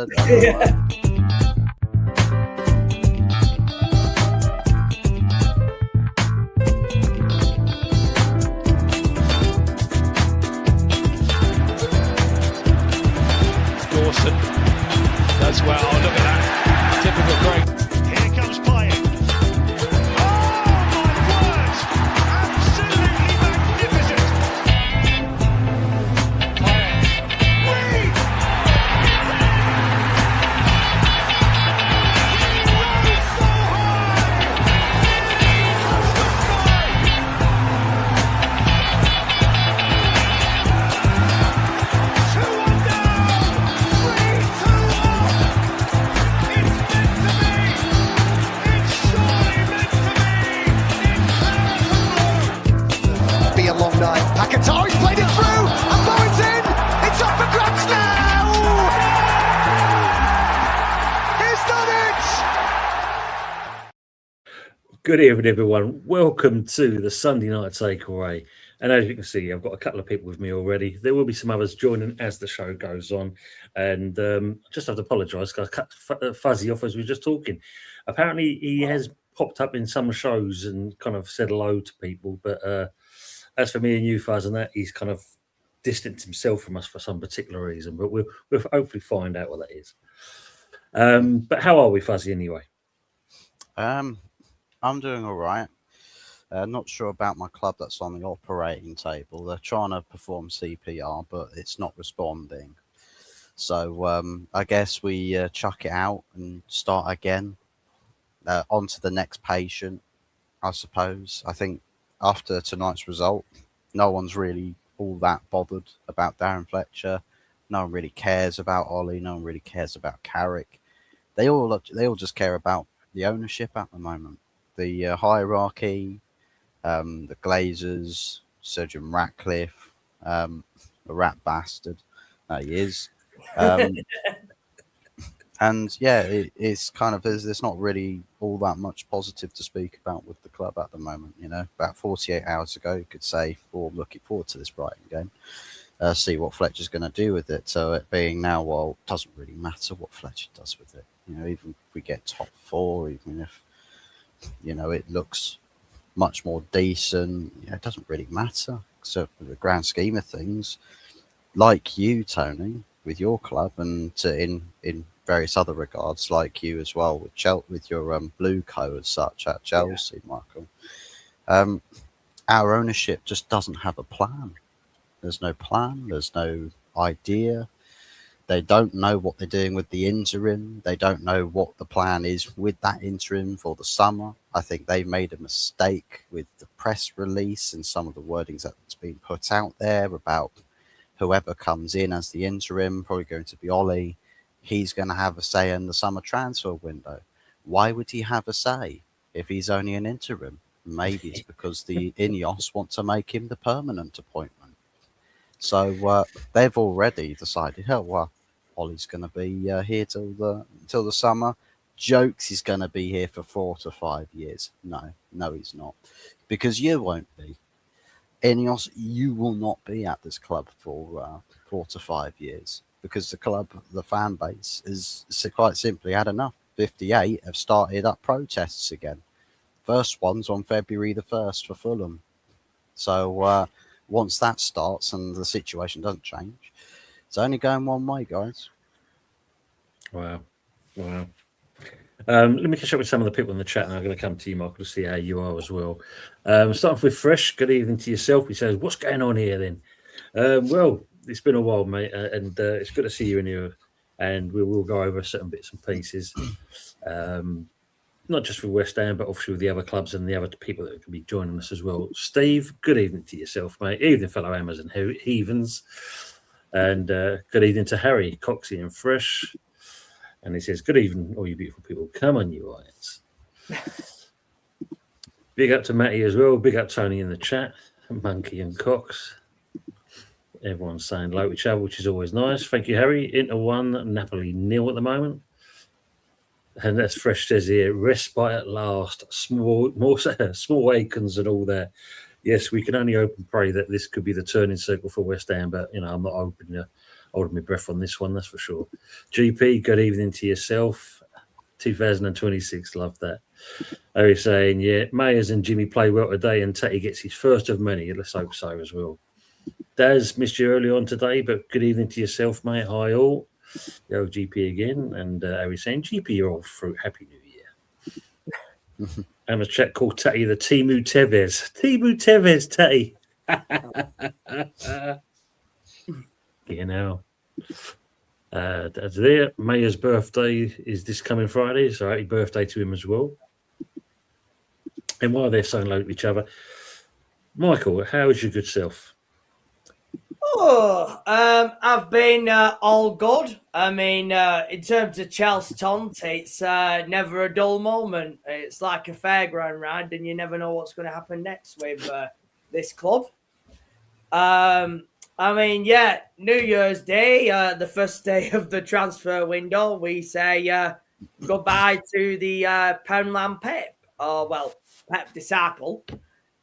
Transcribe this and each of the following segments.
I don't know. Dawson does well. Look at that. Typical Craig. Here comes playing. Oh my word! Absolutely magnificent. Be a long night. Paquetá, he's played it through. And Bowen's in. It's up for grabs now. He's done it. Good evening, everyone. Welcome to the Sunday Night Takeaway. And as you can see, I've got a couple of people with me already. There will be some others joining as the show goes on. And I just have to apologise because I cut Fuzzy off as we were just talking. Apparently, he has popped up in some shows and kind of said hello to people. But as for me and you, Fuzz, and that, he's kind of distanced himself from us for some particular reason. But we'll hopefully find out what that is. But how are we, Fuzzy, anyway? I'm doing all right. Not sure about my club that's on the operating table. They're trying to perform CPR, but it's not responding. So I guess we chuck it out and start again. On to the next patient, I suppose. I think after tonight's result, no one's really all that bothered about Darren Fletcher. No one really cares about Ollie. No one really cares about Carrick. They all just care about the ownership at the moment. The hierarchy, the Glazers, Surgeon Ratcliffe, a rat bastard. He is. And yeah, it's kind of, there's not really all that much positive to speak about with the club at the moment. You know, about 48 hours ago, you could say, "Oh, I'm looking forward to this Brighton game. See what Fletcher's going to do with it." So it being now, well, it doesn't really matter what Fletcher does with it. You know, even if we get top four, even if, you know, it looks much more decent, you know, it doesn't really matter. So for the grand scheme of things, like you, Tony, with your club, and in various other regards, like you as well with your blue co as such at Chelsea, yeah. Michael. Our ownership just doesn't have a plan. There's no plan. There's no idea. They don't know what they're doing with the interim. They don't know what the plan is with that interim for the summer. I think they made a mistake with the press release and some of the wordings that's been put out there about whoever comes in as the interim, probably going to be Ollie. He's going to have a say in the summer transfer window. Why would he have a say if he's only an interim? Maybe it's because the Ineos want to make him the permanent appointment. So they've already decided, oh, well, Ollie's going to be here till the summer. Jokes he's going to be here for 4 to 5 years. No, he's not. Because you won't be. Ineos, you will not be at this club for 4 to 5 years. Because the club, the fan base, is quite simply had enough. 58 have started up protests again. First one's on February the 1st for Fulham. So once that starts and the situation doesn't change, it's only going one way, guys. Wow. Let me catch up with some of the people in the chat, and I'm going to come to you, Michael, to see how you are as well. Starting off with Fresh. Good evening to yourself. He says, "What's going on here then?" Well, it's been a while, mate, and it's good to see you in here. And we will go over certain bits and pieces, not just with West Ham, but obviously with the other clubs and the other people that can be joining us as well. Steve, good evening to yourself, mate. Evening, fellow Hammers and Heathens. And good evening to Harry, Coxie and Fresh. And he says, "Good evening, all you beautiful people. Come on, you Lions." Big up to Matty as well. Big up Tony in the chat. Monkey and Cox. Everyone's saying hello to each other, which is always nice. Thank you, Harry. Inter 1, Napoli 0 at the moment. And that's Fresh says here, respite at last. Small Aikens and all that. Yes, we can only hope and pray that this could be the turning circle for West Ham, but I'm not hoping holding my breath on this one, that's for sure. GP, good evening to yourself. 2026, love that. Harry saying, yeah, Mayers and Jimmy play well today, and Tatty gets his first of many. Let's hope so as well. Daz, missed you early on today, but good evening to yourself, mate. Hi, all. Yo, GP again. And Harry saying, GP, you're all through. Happy New Year. And a chat called Tatty the Timu Tevez. Timu Tevez, Tatty. You know. That's there. Mayer's birthday is this coming Friday, so happy birthday to him as well. And while they're saying hello to each other, Michael, how is your good self? I've been all good. I mean, in terms of Chelsea Tont, it's never a dull moment. It's like a fairground ride, and you never know what's going to happen next with this club. I mean, yeah, New Year's Day, the first day of the transfer window, we say goodbye to the Poundland Pep, or well, Pep disciple.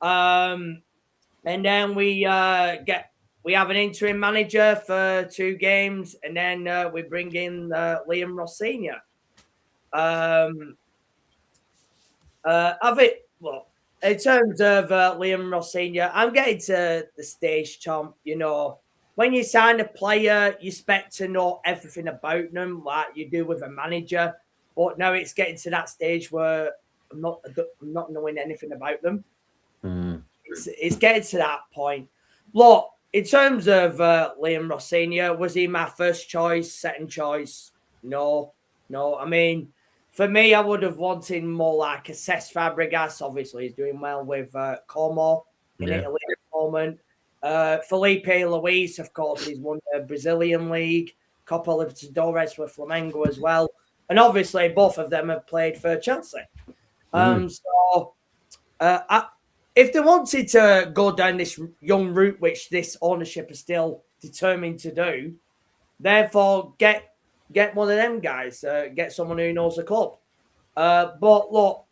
And then we have an interim manager for 2 games, and then we bring in Liam Rossigna. In terms of Liam Rossigna, I'm getting to the stage, Tom, you know, when you sign a player, you expect to know everything about them like you do with a manager. But now it's getting to that stage where I'm not knowing anything about them. It's getting to that point. Look, in terms of Liam Rossigna, was he my first choice, second choice? No. I mean, for me, I would have wanted more like a Cesc Fabregas. Obviously, he's doing well with Como in Italy at the moment. Felipe Luis, of course, he's won the Brazilian League. Copa Libertadores with Flamengo as well. And obviously, both of them have played for Chelsea. If they wanted to go down this young route, which this ownership is still determined to do, therefore get one of them guys, get someone who knows the club. But look,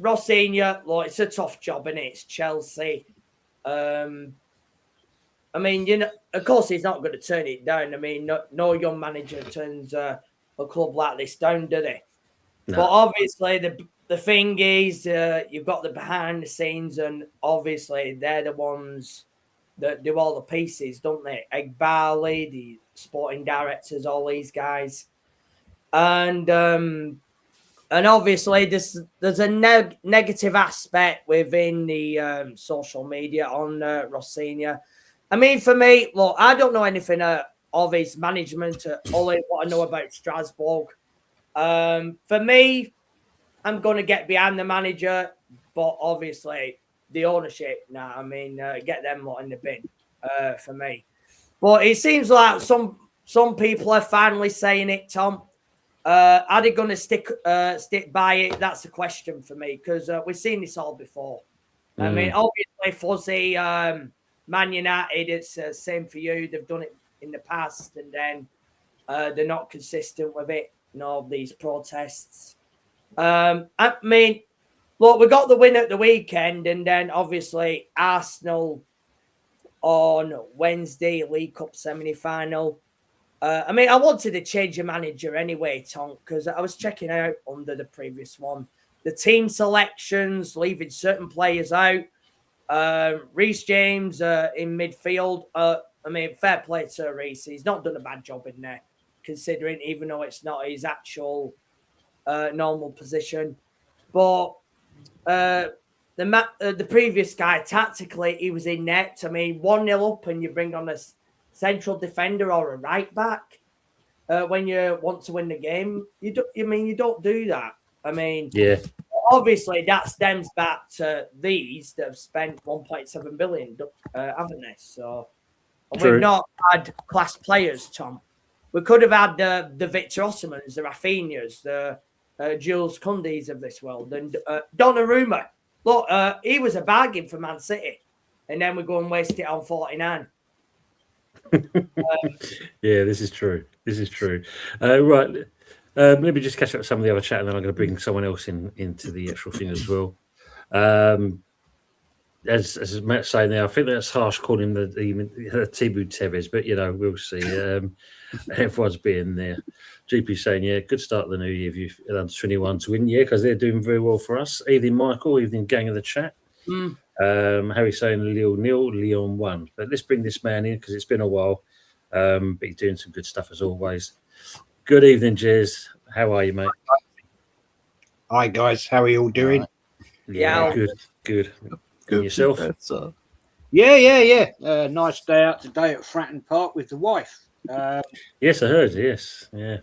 Rossigna, look, it's a tough job, and it's Chelsea. I mean, you know, of course, he's not going to turn it down. I mean, no young manager turns a club like this down, do they? No. But obviously, the thing is, you've got the behind the scenes, and obviously, they're the ones that do all the pieces, don't they? Egbali, the sporting directors, all these guys. And obviously, there's a negative aspect within the social media on Rossigna. I mean, for me, look, I don't know anything of his management. Only what I know about Strasbourg. For me, I'm going to get behind the manager, but obviously the ownership, I mean, get them lot in the bin for me. But it seems like some people are finally saying it, Tom. Are they going to stick by it? That's the question for me, because we've seen this all before. I mean, obviously, Fuzzy, Man United, it's the same for you. They've done it in the past, and then they're not consistent with it. These protests. I mean, look, we got the win at the weekend, and then obviously Arsenal on Wednesday, League Cup semi-final. I mean, I wanted to change a manager anyway, Tom, because I was checking out under the previous one the team selections, leaving certain players out. Reece James in midfield. I mean, fair play to Reece. He's not done a bad job in there, considering, even though it's not his actual normal position. But the previous guy, tactically, he was inept. I mean, 1-0 up and you bring on a central defender or a right back when you want to win the game. You don't do that. I mean, yeah. Obviously, that stems back to these that have spent 1.7 billion, haven't they? So we've not had class players, Tom. We could have had the Victor Osimhens, the Rafinhas, the Jules Koundés of this world, and Donnarumma. Look, he was a bargain for Man City, and then we go and waste it on 49. Yeah, this is true. Right. Let me just catch up with some of the other chat, and then I'm going to bring someone else into the actual thing as well. as Matt's saying there, I think that's harsh calling him the Tibu Tevez, but we'll see. Everyone's being there. GP saying, yeah, good start of the new year if you've under 21 to win, yeah, because they're doing very well for us. Evening, Michael. Evening, gang of the chat. Harry saying Lille nil, Lyon 1. But let's bring this man in because it's been a while. But he's doing some good stuff as always. Good evening, Jez. How are you, mate? Hi, guys. How are you all doing? Yeah. Good. And yourself? Yeah. Nice day out today at Fratton Park with the wife. Yes, I heard. Yes, yeah.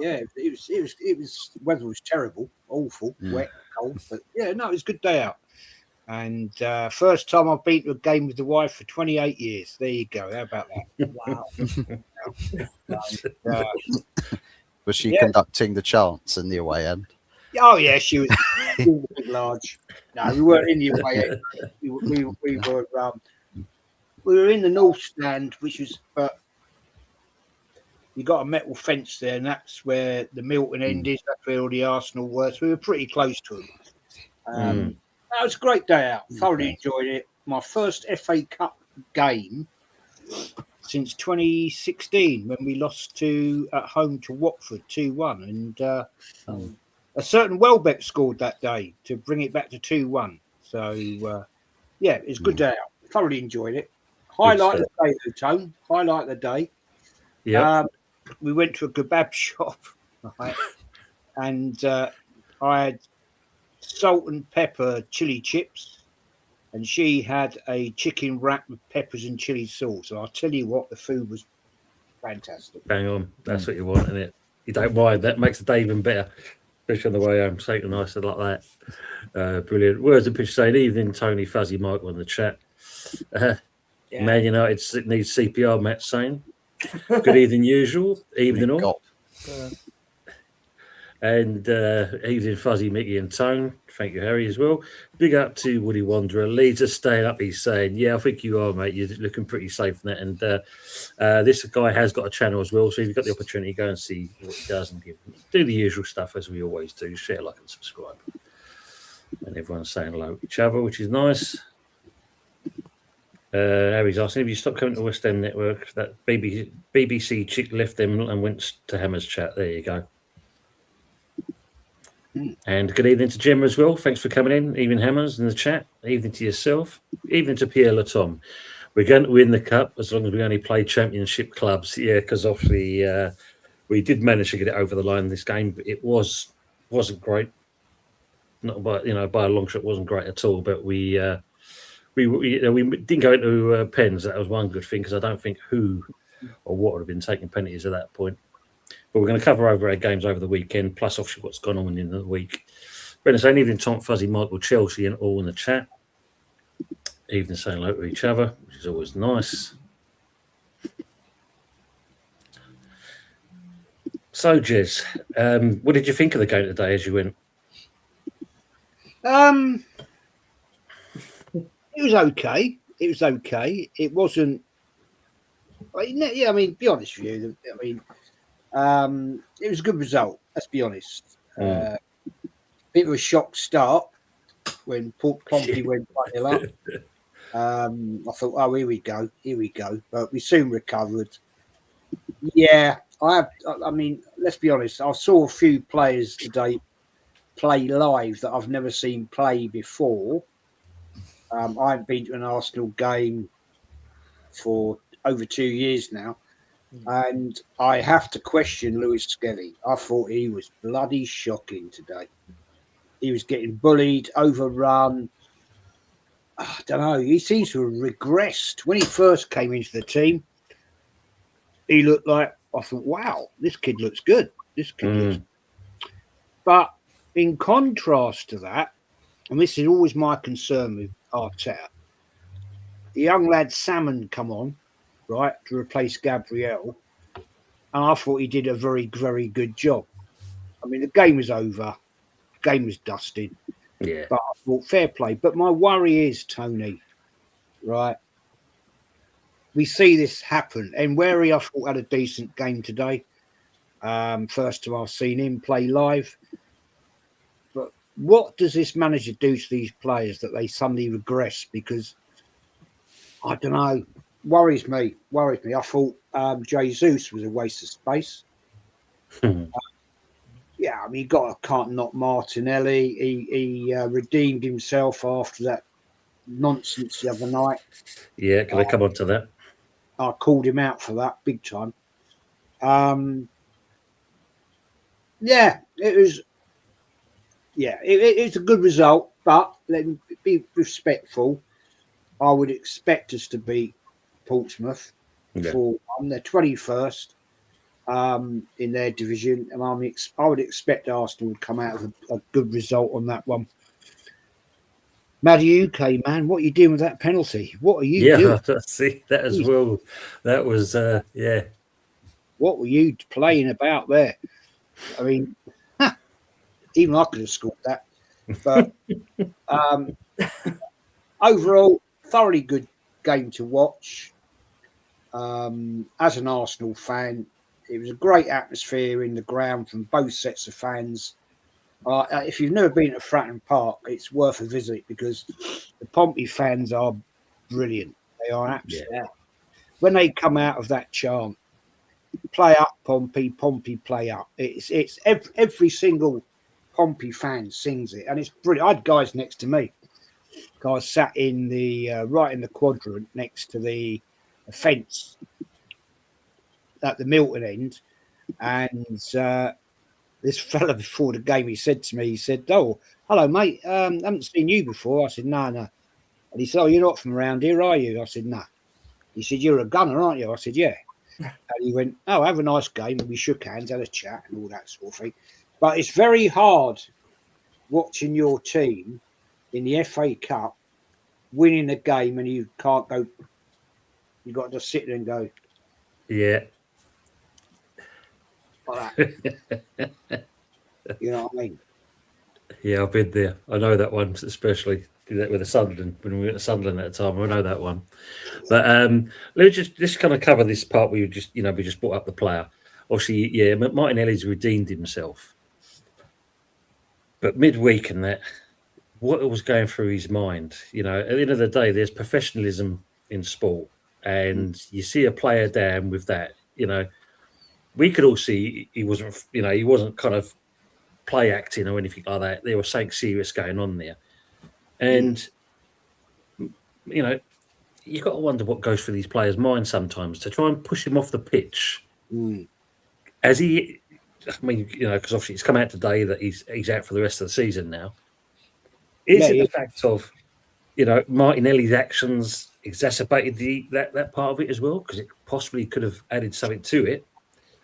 Yeah, it was. Weather was terrible, awful, wet, cold, but yeah, no, it was a good day out. And first time I've been to a game with the wife for 28 years. There you go. How about that? Wow. Was she conducting the chants in the away end? Oh yeah, she was large. No, we weren't in the away end. We were in the north stand, which was you got a metal fence there, and that's where the Milton end is. That's where all the Arsenal were. So we were pretty close to them. That was a great day out. Thoroughly enjoyed it. My first FA Cup game since 2016 when we lost at home to Watford 2-1, and a certain Welbeck scored that day to bring it back to 2-1. So yeah, it's a good day out. Thoroughly enjoyed it. Highlight of the day, though, Tone. Highlight of the day. Yeah. We went to a kebab shop, right? And I had salt and pepper chili chips, and she had a chicken wrap with peppers and chili sauce. So I'll tell you what, the food was fantastic. Bang on. That's what you want, isn't it? You don't mind. That makes the day even better, especially on the way home. Something nice like that. Brilliant. Words of pitch saying, evening, Tony, Fuzzy, Michael in the chat. Man United needs CPR, Matt saying. Good evening, usual. Evening all. And evening, Fuzzy, Mickey and Tone. Thank you, Harry, as well. Big up to Woody Wanderer. Leeds are staying up, he's saying. Yeah, I think you are, mate. You're looking pretty safe in that. And this guy has got a channel as well, so if you've got the opportunity, go and see what he does and do the usual stuff as we always do. Share, like, and subscribe. And everyone's saying hello to each other, which is nice. Harry's asking, have you stopped coming to West End Network? That BBC chick left them and went to Hammer's chat. There you go. And good evening to Gemma as well. Thanks for coming in. Evening, Hammers, in the chat. Evening to yourself. Evening to Pierre Latom. We're going to win the cup as long as we only play championship clubs. Yeah, because obviously we did manage to get it over the line this game, but it wasn't great. Not by by a long shot, wasn't great at all. But we didn't go into pens. That was one good thing because I don't think who or what would have been taking penalties at that point. But we're going to cover over our games over the weekend, plus obviously what's gone on in the week. Brendan saying, evening, Tom, Fuzzy, Michael, Chelsea, and all in the chat. Evening saying hello to each other, which is always nice. So, Jez, what did you think of the game today as you went? It was okay. It wasn't. Yeah, I mean, be honest with you. I mean, it was a good result. Let's be honest. Bit of a shock start when Port Pompey went 1-0 up. I thought, oh, here we go. But we soon recovered. Yeah, I mean, let's be honest. I saw a few players today play live that I've never seen play before. I've been to an Arsenal game for over 2 years now, and I have to question Lewis Skelly. I thought he was bloody shocking today. He was getting bullied, overrun. I don't know. He seems to have regressed. When he first came into the team, he looked like, I thought, wow, this kid looks good. But in contrast to that, and this is always my concern with Arteta, the young lad Salmon come on, right, to replace Gabriel, and I thought he did a very, very good job. I mean, the game was over. The game was dusted. Yeah. But I thought, fair play. But my worry is, Tony, right, we see this happen. And Wary, I thought, had a decent game today. First time I've seen him play live. But what does this manager do to these players that they suddenly regress? Because I don't know, worries me. I thought Jesus was a waste of space. Yeah, I mean, can't knock Martinelli. He redeemed himself after that nonsense the other night. Yeah, can I come on to that? I called him out for that big time. Yeah, it was. Yeah, it's a good result, but let me be respectful. I would expect us to beat Portsmouth for their 21st in their division, and I would expect Arsenal to come out with a good result on that one. Maddie UK, man, what are you doing with that penalty? What are you doing? Yeah, see that as well. That was, yeah. What were you playing about there? I mean, even I could have scored that. But overall, thoroughly good game to watch. As an Arsenal fan, it was a great atmosphere in the ground from both sets of fans. If you've never been to Fratton Park, it's worth a visit because the Pompey fans are brilliant. They are absolutely. Yeah. When they come out of that chant, play up, Pompey, Pompey, play up. It's every single Pompey fan sings it, and it's brilliant. I had guys next to me. Guys sat in the right in the quadrant next to the fence at the Milton end, and this fella before the game, he said to me, he said, "Oh, hello, mate. Haven't seen you before." I said, "No." And he said, "Oh, you're not from around here, are you?" I said, "No." He said, "You're a gunner, aren't you?" I said, "Yeah." And he went, "Oh, have a nice game." And we shook hands, had a chat and all that sort of thing. But it's very hard watching your team in the FA Cup winning a game and you can't go. You've got to just sit there and go. Yeah. Like that. You know what I mean? Yeah, I've been there. I know that one, especially with the Sunderland, when we went to Sunderland at the time. I know that one. But let me just kind of cover this part where we just brought up the player. Obviously, yeah, Martinelli's redeemed himself. But midweek and that, what was going through his mind? You know, at the end of the day, there's professionalism in sport. And you see a player down with that, you know, we could all see he wasn't kind of play acting or anything like that. There was something serious going on there. And, you know, you've got to wonder what goes through these players' minds sometimes to try and push him off the pitch. As he, I mean, you know, because obviously it's come out today that he's out for the rest of the season now. Is it the fact of, you know, Martinelli's actions exacerbated that part of it as well? Because it possibly could have added something to it.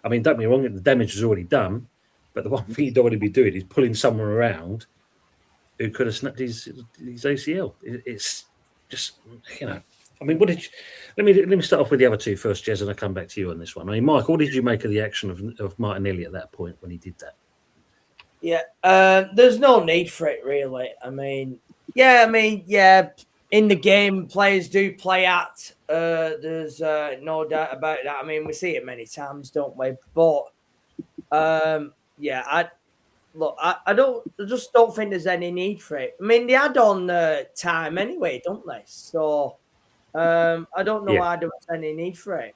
I mean, don't get me wrong, the damage was already done, but the one thing you don't want to be doing is pulling someone around who could have snapped his ACL. It's just, you know, I mean, what did you, let me start off with the other two first, Jez, and I'll come back to you on this one. I mean, Mike, what did you make of the action of Martinelli at that point when he did that? Yeah, there's no need for it, really. I mean, in the game, players do play at. There's no doubt about that. I mean, we see it many times, don't we? But I just don't think there's any need for it. I mean, they had on time anyway, don't they? So I don't know why there was any need for it.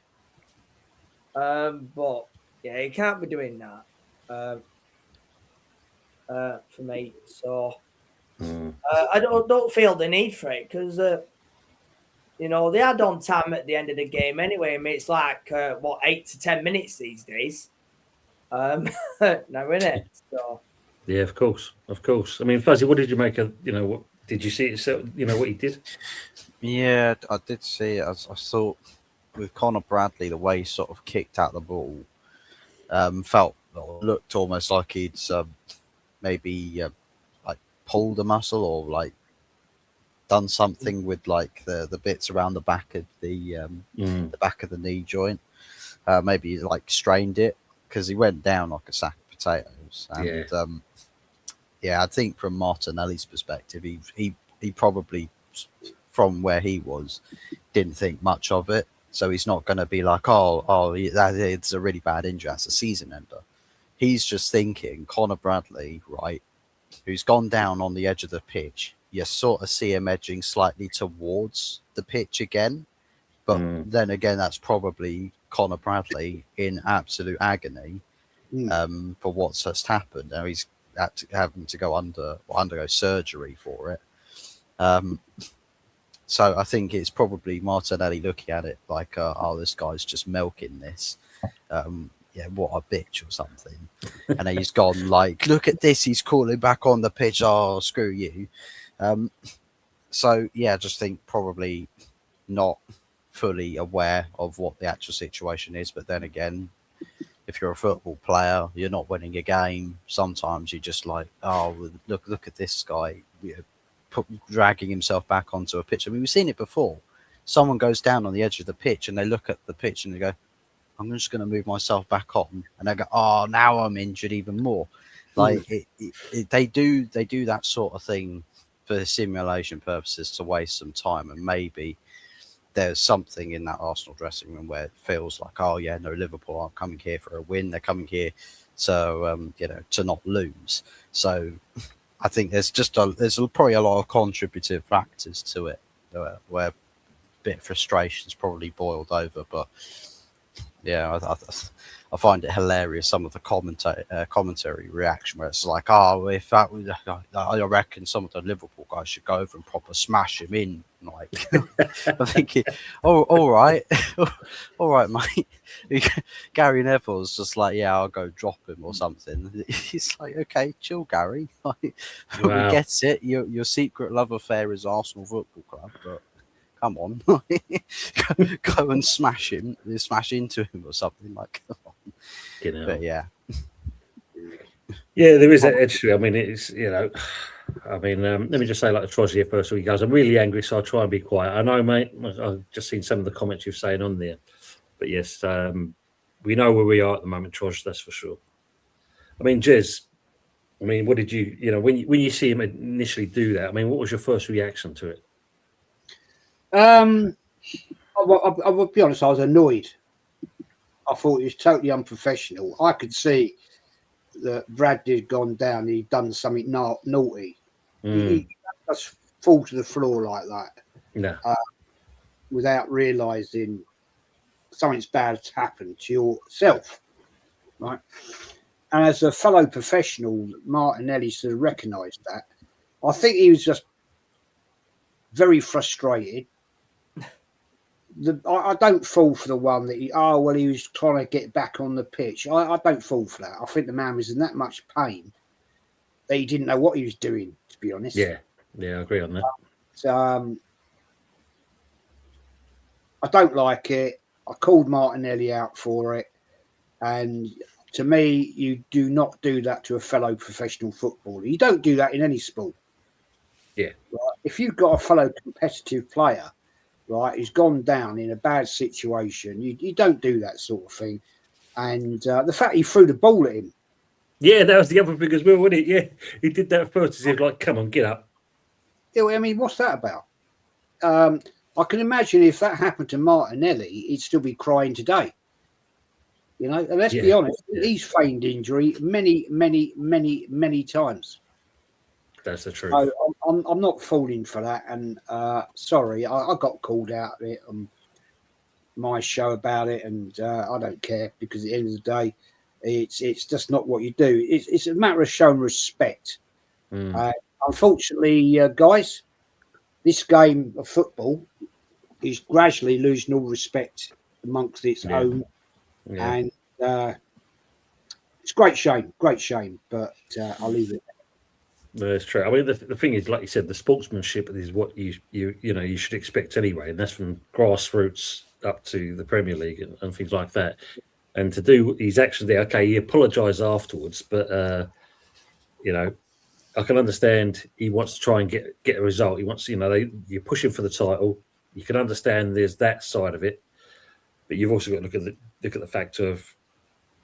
But yeah, you can't be doing that for me. So. I don't feel the need for it because, you know, they had on time at the end of the game anyway. I mean, it's like, 8 to 10 minutes these days. Now, isn't it? So. Yeah, of course. I mean, Fuzzy, what did you make of, you know, what did you see it, you know, what he did? Yeah, I did see it. I thought with Connor Bradley, the way he sort of kicked out the ball, looked almost like he'd maybe pulled a muscle or like done something with like the bits around the back of the back of the knee joint. Maybe he like strained it because he went down like a sack of potatoes. And I think from Martinelli's perspective, he probably, from where he was, didn't think much of it. So he's not going to be like, it's a really bad injury. That's a season ender. He's just thinking, Connor Bradley, right? who's gone down on the edge of the pitch, you sort of see him edging slightly towards the pitch again. But then again, that's probably Connor Bradley in absolute agony for what's just happened. Now he's having to undergo surgery for it. So I think it's probably Martinelli looking at it like, oh, this guy's just milking this. Yeah, what a bitch or something. And then he's gone like, look at this. He's calling back on the pitch. Oh, screw you. So, yeah, I just think probably not fully aware of what the actual situation is. But then again, if you're a football player, you're not winning a game. Sometimes you're just like, oh, look at this guy, dragging himself back onto a pitch. I mean, we've seen it before. Someone goes down on the edge of the pitch and they look at the pitch and they go, I'm just going to move myself back on. And they go, oh, now I'm injured even more. Like they do that sort of thing for simulation purposes to waste some time. And maybe there's something in that Arsenal dressing room where it feels like, oh yeah, no, Liverpool aren't coming here for a win. They're coming here to, to not lose. So I think there's probably a lot of contributive factors to it where a bit of frustration's probably boiled over. But yeah, I find it hilarious, some of the commentary reaction where it's like, oh, if that was, I reckon some of the Liverpool guys should go over and proper smash him in. Like, I'm thinking, oh, all right, mate. Gary Neville's just like, yeah, I'll go drop him or something. He's like, okay, chill, Gary. Like, Wow. We get it. Your secret love affair is Arsenal Football Club, but come on, go and smash into him or something. Like, come on. But yeah. Yeah, there is that edge to it. I mean, it's, let me just say, like, Troz here first. He goes, I'm really angry, so I'll try and be quiet. I know, mate. I've just seen some of the comments you're saying on there. But yes, we know where we are at the moment, Troz, that's for sure. I mean, Jez, what did you, when you see him initially do that, what was your first reaction to it? I will be honest, I was annoyed. I thought it was totally unprofessional. I could see that Bradley had gone down, he'd done something naughty. He just fall to the floor like that. No. Without realising something's bad has happened to yourself. Right? And as a fellow professional, Martinelli should have recognised that. I think he was just very frustrated. I don't fall for the one that he was trying to get back on the pitch. I don't fall for that. I think the man was in that much pain that he didn't know what he was doing, to be honest. Yeah, I agree on that. I don't like it. I called Martinelli out for it. And to me, you do not do that to a fellow professional footballer. You don't do that in any sport. Yeah. Right? If you've got a fellow competitive player, right, who's gone down in a bad situation, you don't do that sort of thing. And the fact he threw the ball at him. Yeah, that was the other thing as well, wasn't it? Yeah, he did that first. He was like, come on, get up. Yeah, what's that about? I can imagine if that happened to Martinelli, he'd still be crying today. And let's be honest, he's feigned injury many, many, many, many times. That's the truth. So I'm not falling for that. And sorry, I got called out of it on my show about it, and I don't care, because at the end of the day, it's just not what you do. It's a matter of showing respect. Unfortunately, guys, this game of football is gradually losing all respect amongst its own, and it's a great shame, but I'll leave it. That's true. The thing is, like you said, the sportsmanship is what you should expect anyway, and that's from grassroots up to the Premier League and things like that. And to do his actions there, okay, he apologised afterwards, but I can understand he wants to try and get a result. He wants, you're pushing for the title. You can understand there's that side of it, but you've also got to look at the fact of,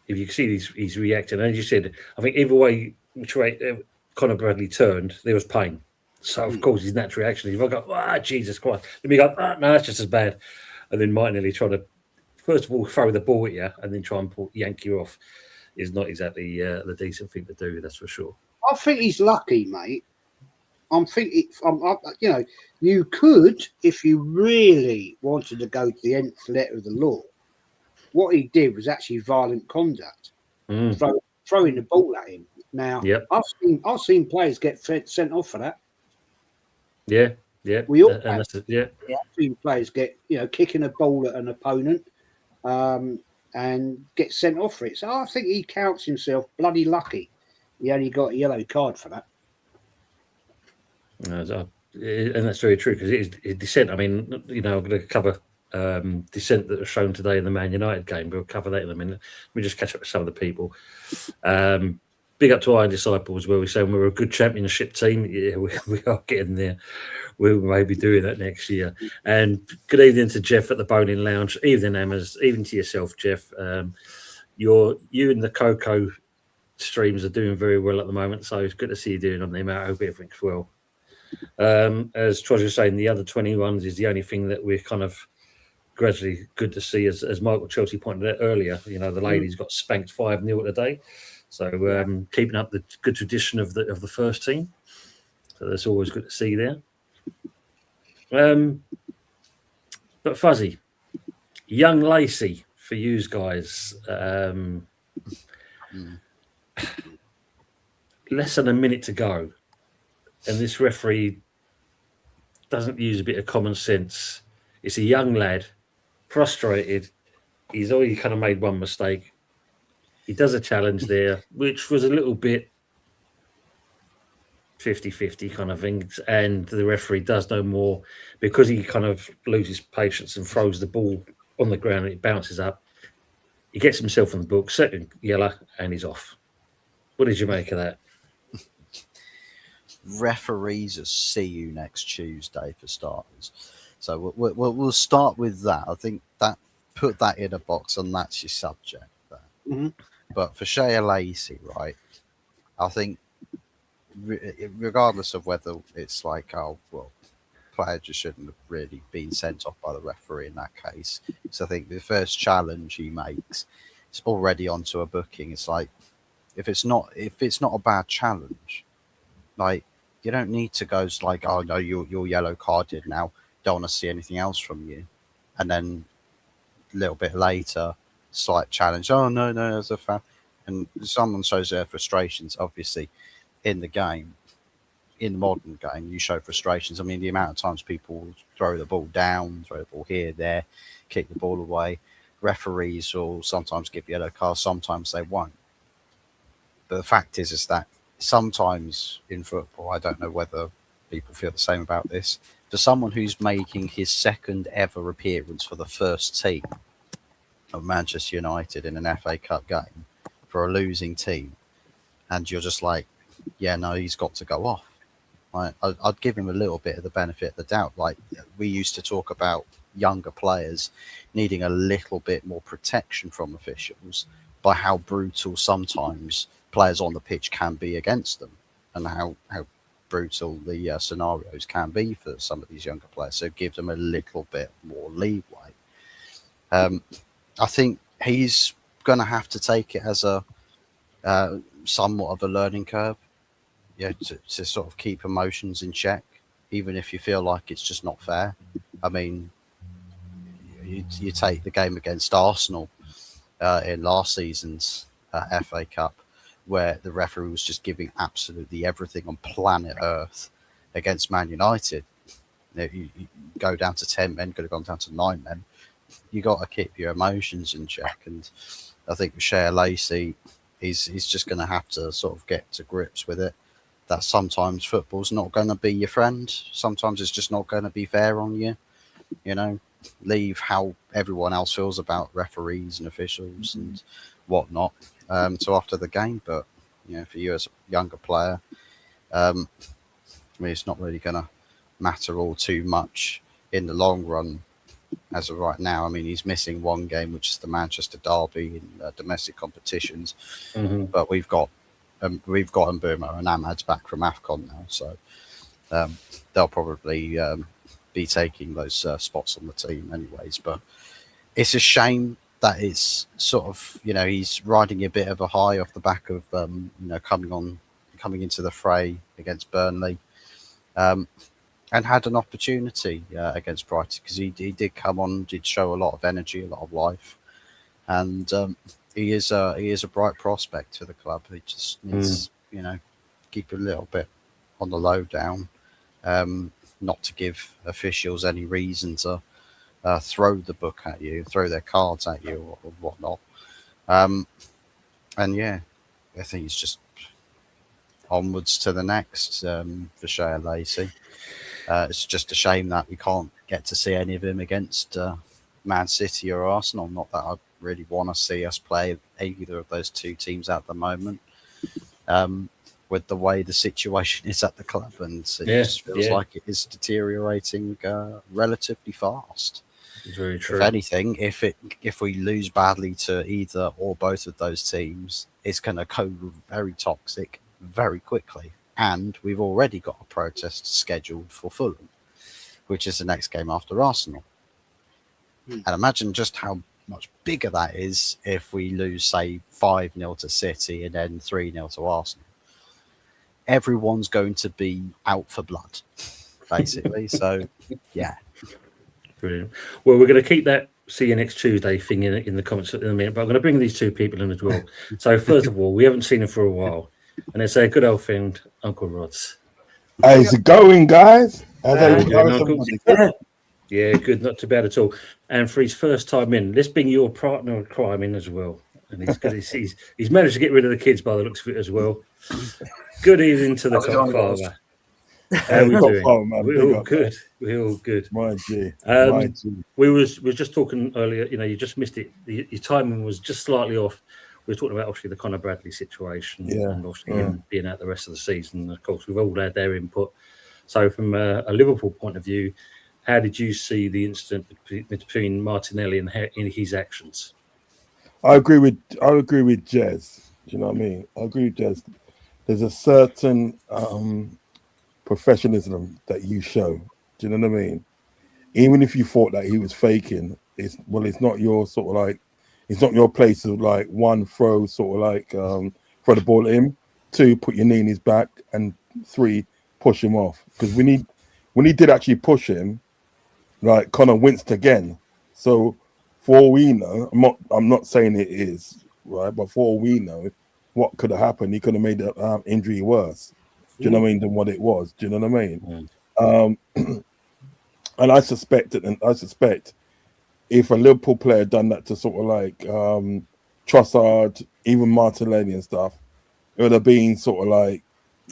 if you can see he's reacting. And as you said, I think either way, which way Conor Bradley turned, there was pain. So of course his natural reaction is, if I go, Jesus Christ, let me go, no, that's just as bad. And then Martinelli trying to, first of all, throw the ball at you and then try and yank you off is not exactly the decent thing to do, that's for sure. I think he's lucky, mate. You know, you could, if you really wanted to go to the nth letter of the law, what he did was actually violent conduct, throwing the ball at him. Now, Yep. I've seen players get sent off for that. Yeah, yeah. We all and have. that's it, yeah. I've seen players get, kicking a ball at an opponent, and get sent off for it. So I think he counts himself bloody lucky. He only got a yellow card for that. And that's very true because it is dissent. I mean, I'm going to cover dissent that was shown today in the Man United game. We'll cover that in a minute. Let me just catch up with some of the people. Big up to Iron Disciples, where we're saying we're a good championship team. Yeah, we are getting there. We'll maybe doing that next year. And good evening to Jeff at the Boning Lounge. Evening, Hammers. Even to yourself, Jeff. You and the Coco streams are doing very well at the moment, so it's good to see you doing on them. I hope everything's well. As Troy was saying, the other 21s is the only thing that we're kind of gradually good to see, as Michael Chelsea pointed out earlier. The ladies got spanked 5-0 today, so keeping up the good tradition of the first team. So that's always good to see there. But Fuzzy, young Lacey for you guys. Less than a minute to go. And this referee doesn't use a bit of common sense. It's a young lad, frustrated. He's already kind of made one mistake. He does a challenge there, which was a little bit 50-50 kind of thing. And the referee does no more because he kind of loses patience and throws the ball on the ground and it bounces up. He gets himself in the book, second yellow, and he's off. What did you make of that? Referees will see you next Tuesday for starters. So we'll start with that. I think that put that in a box and that's your subject there. Mm-hmm. But for Shea Lacey, right, I think regardless of whether it's like, player just shouldn't have really been sent off by the referee in that case. So I think the first challenge he makes is already onto a booking. It's like, if it's not a bad challenge, like, you don't need to go like, oh no, you're yellow carded now. Don't want to see anything else from you. And then a little bit later, slight challenge. Oh no, there's a foul. And someone shows their frustrations. Obviously, in the game, in the modern game, you show frustrations. I mean, the amount of times people throw the ball down, throw the ball here, there, kick the ball away. Referees will sometimes give yellow cards, sometimes they won't. But the fact is that sometimes in football, I don't know whether people feel the same about this, for someone who's making his second ever appearance for the first team of Manchester United in an FA Cup game for a losing team, and you're just like, yeah, no, he's got to go off. I'd give him a little bit of the benefit of the doubt. Like, we used to talk about younger players needing a little bit more protection from officials by how brutal sometimes players on the pitch can be against them, and how brutal the scenarios can be for some of these younger players. So give them a little bit more leeway. I think he's going to have to take it as a somewhat of a learning curve, to sort of keep emotions in check, even if you feel like it's just not fair. I mean, you take the game against Arsenal in last season's FA Cup, where the referee was just giving absolutely everything on planet Earth against Man United. You go down to 10 men, could have gone down to 9 men. You got to keep your emotions in check. And I think with Shea Lacey, he's just going to have to sort of get to grips with it, that sometimes football's not going to be your friend. Sometimes it's just not going to be fair on you. Leave how everyone else feels about referees and officials and whatnot so after the game. But for you as a younger player, I mean, it's not really going to matter all too much in the long run as of right now. I mean, he's missing one game, which is the Manchester Derby in domestic competitions. Mm-hmm. But we've got Mbeumo and Ahmad's back from AFCON now, so they'll probably be taking those spots on the team anyways. But it's a shame that it's sort of, he's riding a bit of a high off the back of, coming on coming into the fray against Burnley, and had an opportunity against Brighton, because he did come on, did show a lot of energy, a lot of life, and he is a bright prospect for the club. He just needs keep a little bit on the low down, not to give officials any reason to throw the book at you, throw their cards at you, or whatnot. And yeah, I think it's just onwards to the next for Shea Lacey. It's just a shame that we can't get to see any of him against Man City or Arsenal. Not that I really want to see us play either of those two teams at the moment. With the way the situation is at the club, and it just feels like it is deteriorating relatively fast. It's very true. If anything, if we lose badly to either or both of those teams, it's going to go very toxic very quickly. And we've already got a protest scheduled for Fulham, which is the next game after Arsenal. And imagine just how much bigger that is if we lose, say, 5-0 to City and then 3-0 to Arsenal. Everyone's going to be out for blood, basically. So, yeah. Brilliant. Well, we're going to keep that see you next Tuesday thing in the comments in a minute, but I'm going to bring these two people in as well. So, first of all, we haven't seen them for a while. And they say, good old friend, Uncle Rods. How's it going, guys? Yeah, good, not too bad at all. And for his first time in, let's bring your partner in crime in as well. And he's good. He's managed to get rid of the kids by the looks of it as well. Good evening to the Godfather. How are we doing? We're all good. We're all good. My G. We was just talking earlier. You just missed it. Your timing was just slightly off. We were talking about obviously the Conor Bradley situation and obviously him being out the rest of the season. Of course, we've all had their input. So, from a Liverpool point of view, how did you see the incident between Martinelli and his actions? I agree with Jez. Do you know what I mean? I agree with Jez. There's a certain professionalism that you show. Do you know what I mean? Even if you thought that he was faking, it's not your sort of like, it's not your place to like, one, throw sort of like throw the ball at him, two, put your knee in his back, and three, push him off. Because when he did actually push him, like Conor winced again. So for all we know, I'm not saying it is right, but for all we know, what could have happened? He could have made the injury worse. Do you know what I mean? Than what it was. Do you know what I mean? And I suspect if a Liverpool player done that to sort of like Trossard, even Martinelli and stuff, it would have been sort of like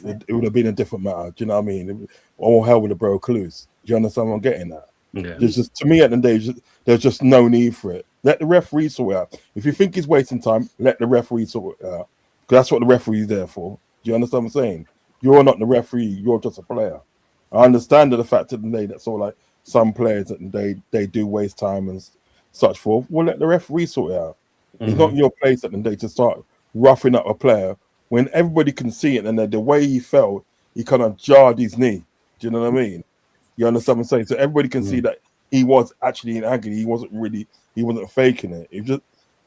it would have been a different matter. Do you know what I mean? All hell would have broke loose. Do you understand what I'm getting at? Yeah. There's just, to me, at the end of the day, there's just no need for it. Let the referee sort it out. If you think he's wasting time, let the referee sort it out. Because that's what the referee is there for. Do you understand what I'm saying? You're not the referee. You're just a player. I understand the fact of the day that sort of like some players that they do waste time and such forth. Well, let the referee sort it out. It's not your place at the day to start roughing up a player when everybody can see it, and the way he fell, he kind of jarred his knee. Do you know what I mean? You understand what I'm saying? So everybody can see that he was actually in agony. He wasn't faking it. It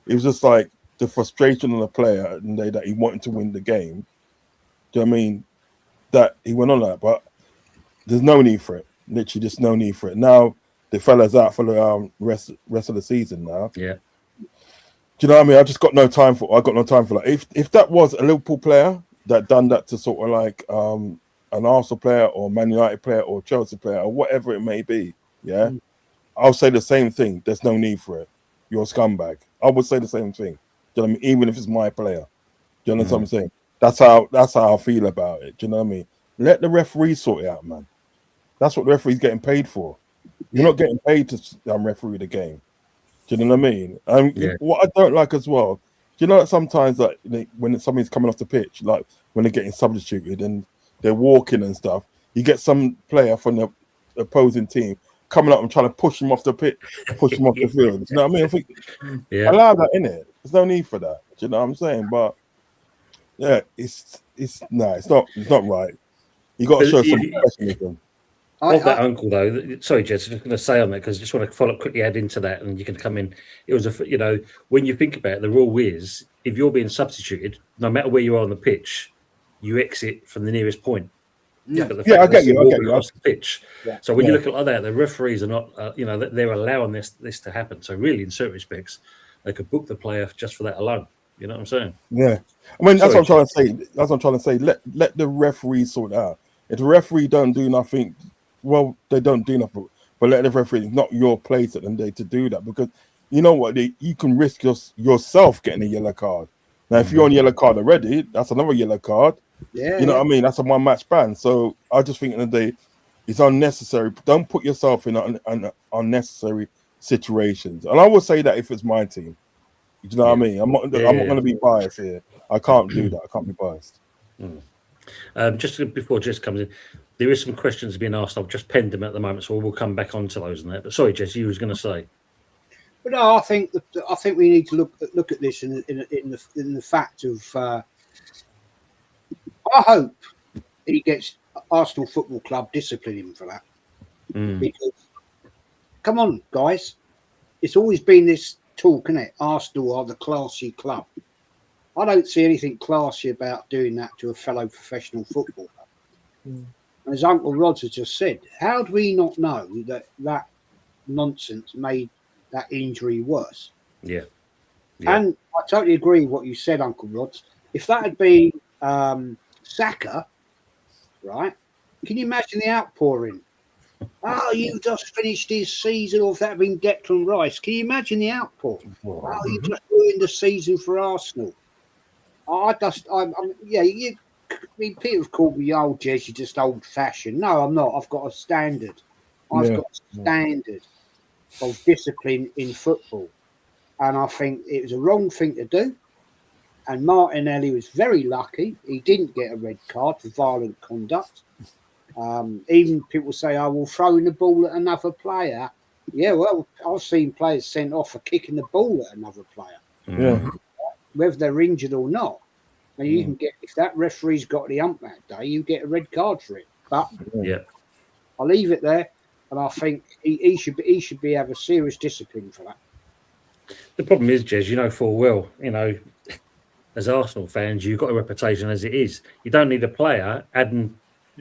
was just like the frustration of the player at the day that he wanted to win the game. Do you know what I mean? That he went on that, but there's no need for it. Literally, just no need for it. Now the fella's out for the rest of the season now. Yeah. Do you know what I mean? I got no time for that. If that was a Liverpool player that done that to sort of like an Arsenal player or Man United player or Chelsea player or whatever it may be, I'll say the same thing. There's no need for it. You're a scumbag. I would say the same thing. Do you know what I mean? Even if it's my player. Do you know what I'm saying? That's how I feel about it. Do you know what I mean? Let the referee sort it out, man. That's what the referee's getting paid for. You're not getting paid to referee the game. Do you know what I mean? What I don't like as well, do you know that sometimes like when somebody's coming off the pitch, like when they're getting substituted and they're walking and stuff, you get some player from the opposing team coming up and trying to push him off the pitch, push him off the field. You know what I mean? I think allow that in it. There's no need for that. Do you know what I'm saying? But yeah, it's not right. You got to show some professionalism. That uncle though, sorry, Jess, I'm just going to say on that because I just want to follow quickly add into that, and you can come in. It was when you think about it, the rule is if you're being substituted, no matter where you are on the pitch, you exit from the nearest point. Yeah. But the Yeah, I fact get that you, they're I walking get you. across the pitch. Yeah. So when you Yeah. look at it like that, the referees are not, they're allowing this to happen. So really, in certain respects, they could book the player just for that alone. You know what I'm saying? Yeah, I mean that's Sorry, what I'm trying to say. That's what I'm trying to say. Let the referee sort it out. If the referee don't do nothing, well, they don't do nothing. But let the referee. It's not your place at the end of the day to do that, because you know what? You can risk yourself getting a yellow card. Now, if you're on yellow card already, that's another yellow card. Yeah, You know what I mean? That's a one match ban. So I just think at the end of the day, it's unnecessary. Don't put yourself in an unnecessary situations. And I will say that if it's my team. Do you know what I mean? I'm not going to be biased here. I can't do that. I can't be biased. Just before Jess comes in, there is some questions being asked. I've just penned them at the moment, so we'll come back onto those and that. But sorry, Jess, you was going to say. But no, I think we need to look at this in the fact of. I hope he gets Arsenal Football Club discipline him for that. Because, come on, guys, it's always been this talk, isn't it? Arsenal are the classy club. I don't see anything classy about doing that to a fellow professional footballer. And as Uncle Rods has just said, how do we not know that nonsense made that injury worse? Yeah. And I totally agree with what you said, Uncle Rods. If that had been Saka, right? Can you imagine the outpouring? Oh, you just finished his season, or if that had been Declan Rice. Can you imagine the outpour? Oh, you just ruined the season for Arsenal. People have called me old, Jez, you're just old fashioned. No, I'm not. I've got a standard. I've got a standard of discipline in football. And I think it was a wrong thing to do. And Martinelli was very lucky. He didn't get a red card for violent conduct. Even people say, "I will throw in the ball at another player." Yeah, well, I've seen players sent off for kicking the ball at another player. Yeah. Whether they're injured or not. And you can get, if that referee's got the ump that day, you get a red card for it. But I'll leave it there, and I think he should have a serious discipline for that. The problem is, Jez, you know full well, as Arsenal fans, you've got a reputation as it is. You don't need a player adding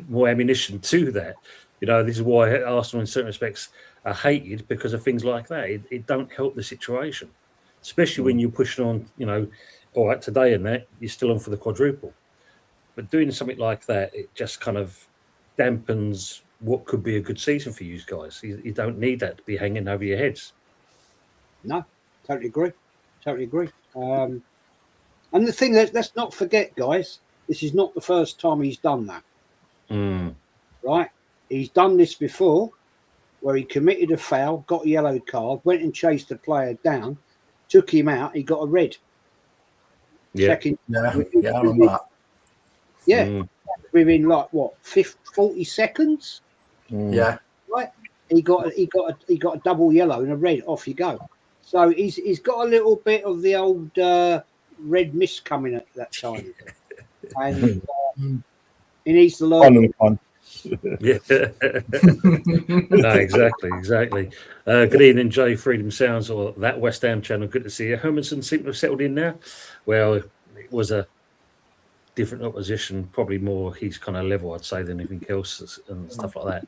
more ammunition to that. This is why Arsenal, in certain respects, are hated, because of things like that. It don't help the situation, especially when you're pushing on. All right, today and that you're still on for the quadruple, but doing something like that, it just kind of dampens what could be a good season for you guys. You don't need that to be hanging over your heads. No, totally agree. And the thing is, let's not forget, guys, this is not the first time he's done that. Right? He's done this before, where he committed a foul, got a yellow card, went and chased the player down, took him out, he got a red. Second, I remember that. Within 40 seconds. Yeah, right. He got a double yellow and a red. Off you go. So he's got a little bit of the old red mist coming at that time, and he needs to learn. Yeah. No, exactly. Good evening, Joe. Freedom Sounds, or that West Ham channel. Good to see you. Hermanson seems to have settled in now. Well, it was a different opposition, probably more he's kind of level, I'd say, than anything else and stuff like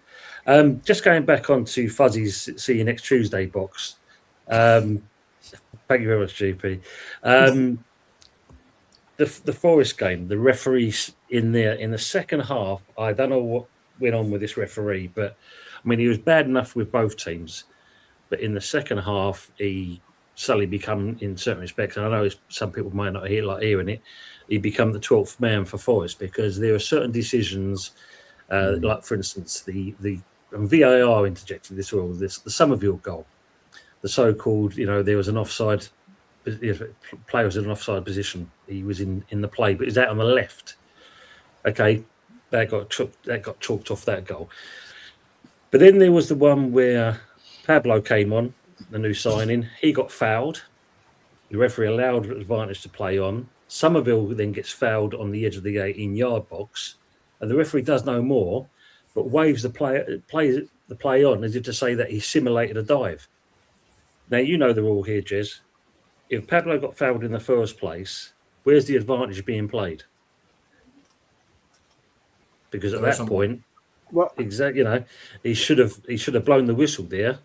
that. Just going back onto Fuzzy's See You Next Tuesday box. Thank you very much, GP. The Forest game, the referees in there in the second half, I don't know what went on with this referee, but I mean, he was bad enough with both teams, but in the second half, he suddenly become, in certain respects, and I know some people might not like hearing it, he become the 12th man for Forest, because there are certain decisions, like for instance, the VAR interjected this rule, the Somerville goal, the so-called, there was an offside. Player was in an offside position. He was in the play, but he's out on the left. Okay, that got chalked off that goal. But then there was the one where Pablo came on, the new signing. He got fouled. The referee allowed advantage to play on. Somerville then gets fouled on the edge of the 18-yard box, and the referee does no more, but waves the play on as if to say that he simulated a dive. Now you know the rule here, Jez. If Pablo got fouled in the first place, where's the advantage being played? because at There is that someone. point, Well, exactly, you know, he should have blown the whistle there,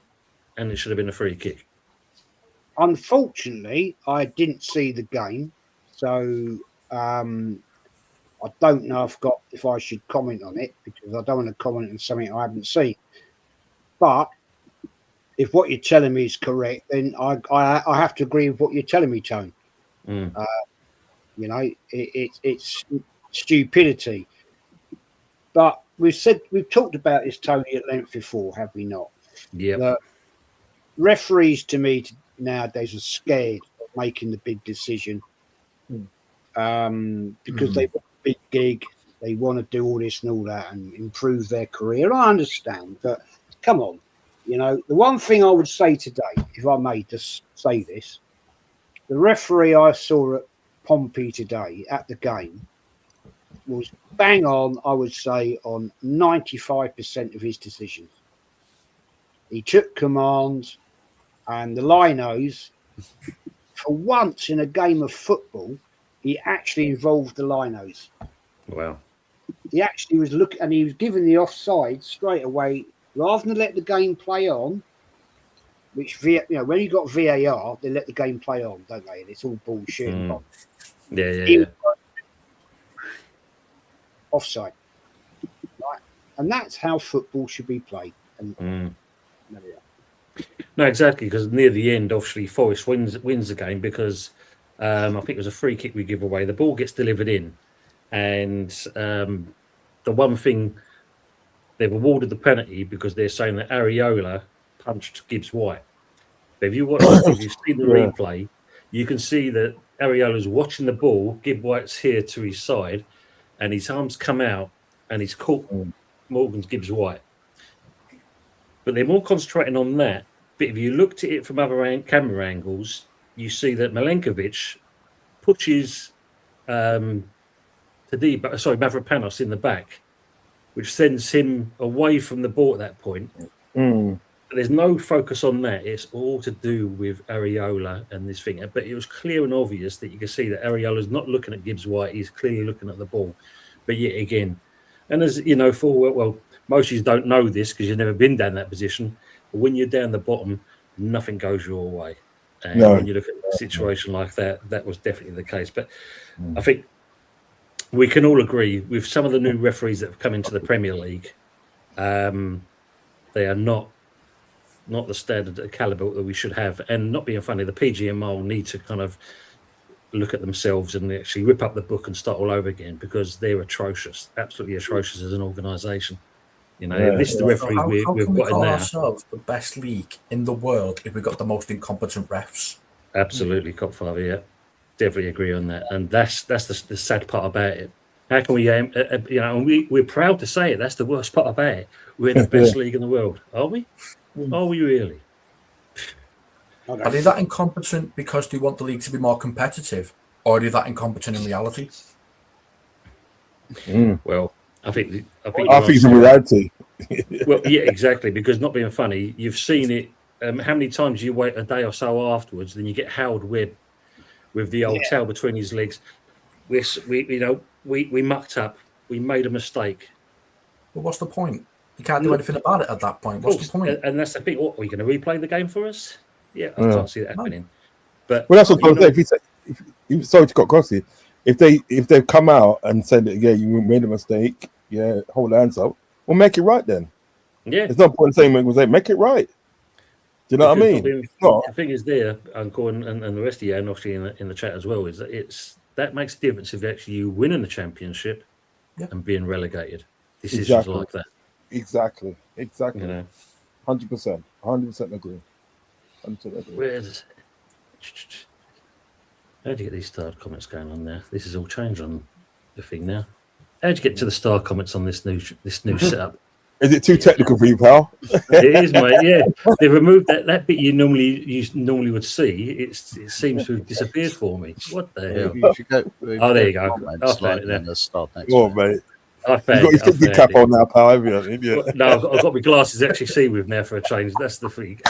and it should have been a free kick. unfortunately, I didn't see the game, so I don't know if I should comment on it because I don't want to comment on something I haven't seen. But if what you're telling me is correct, then I have to agree with what you're telling me, Tone. Mm. You know, it's stupidity. But we've talked about this, Tony, at length before, have we not? Yeah, The referees, to me, nowadays are scared of making the big decision because they want a big gig, they want to do all this and all that and improve their career. I understand, but come on, you know, the one thing I would say today, if I may just say this, the referee I saw at Pompey today at the game was bang on, I would say, on 95% of his decisions. He took command, and the linos, for once in a game of football, he actually involved the linos. wow. He actually was looking, and he was given the offside straight away, rather than let the game play on. Which when you got VAR, they let the game play on, don't they? And it's all bullshit. Yeah. Offside, right? And that's how football should be played. And there we are. No, exactly, because near the end, obviously, Forest wins the game because I think it was a free kick we give away. The ball gets delivered in, and the one thing they've awarded the penalty because they're saying that Areola punched Gibbs White. But if you've seen the replay, you can see that Areola's watching the ball. Gibbs White's here to his side, and his arms come out, and he's caught Morgan's Gibbs White. But they're more concentrating on that. But if you looked at it from other camera angles, you see that Milenkovic pushes Mavropanos in the back, which sends him away from the ball at that point. But there's no focus on that. It's all to do with Areola and this thing. But it was clear and obvious that you can see that Areola's not looking at Gibbs White. He's clearly looking at the ball. But yet again, and as you know, most of you don't know this because you've never been down that position. But when you're down the bottom, nothing goes your way. And when you look at a situation like that, that was definitely the case. But I think we can all agree with some of the new referees that have come into the Premier League. They are not the standard of caliber that we should have. And not being funny, the PGMO need to kind of look at themselves and actually rip up the book and start all over again because they're atrocious, absolutely atrocious as an organisation. You know, this is the referees How we've can we got in call there. ourselves the best league in the world if we've got the most incompetent refs? Absolutely, Copfather, yeah. Definitely agree on that. And that's the sad part about it. How can we, and we're proud to say it. That's the worst part about it. We're the best league in the world. Are we? Are we really? Are they that incompetent because they want the league to be more competitive, or are they that incompetent in reality? Well, I think it's a reality. Well, yeah, exactly. Because not being funny, you've seen it. How many times you wait a day or so afterwards, then you get Howard Webb with the old tail between his legs. We mucked up. We made a mistake. Well, what's the point? You can't do anything about it at that point. What's the point? And that's the thing. What, are you going to replay the game for us? Yeah, I can't see that happening. But that's what I'm saying. Sorry to cut across you. If they've come out and said that, you made a mistake, hold hands up, well, make it right then. Yeah, there's no point in saying make it right. Do you know what I mean? The thing is, there, Uncle, and the rest of you, and obviously in the chat as well, is that that makes a difference if actually you winning the championship and being relegated. Decisions like that. Exactly. You know, 100%. 100% agree. 100% agree. How'd you get these star comments going on there? This has all changed on the thing now. How'd you get to the star comments on this new setup? Is it too technical for you, pal? It is, mate. Yeah, they removed that bit you normally would see. It seems to have disappeared for me. What the hell? You should go, there you go. I found it there. Mate. I found You've got your thinking cap on now, pal, have you? Idiot. No, I've got my glasses to actually see with now for a change. That's the thing.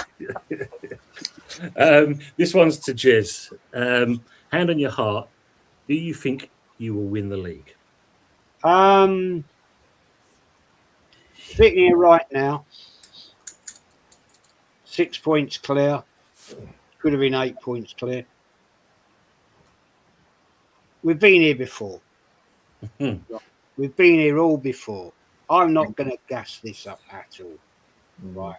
This one's to Jez. Hand on your heart. Do you think you will win the league? sitting here right now, 6 points clear. Could have been 8 points clear. We've been here before. We've been here all before. I'm not going to gas this up at all, right?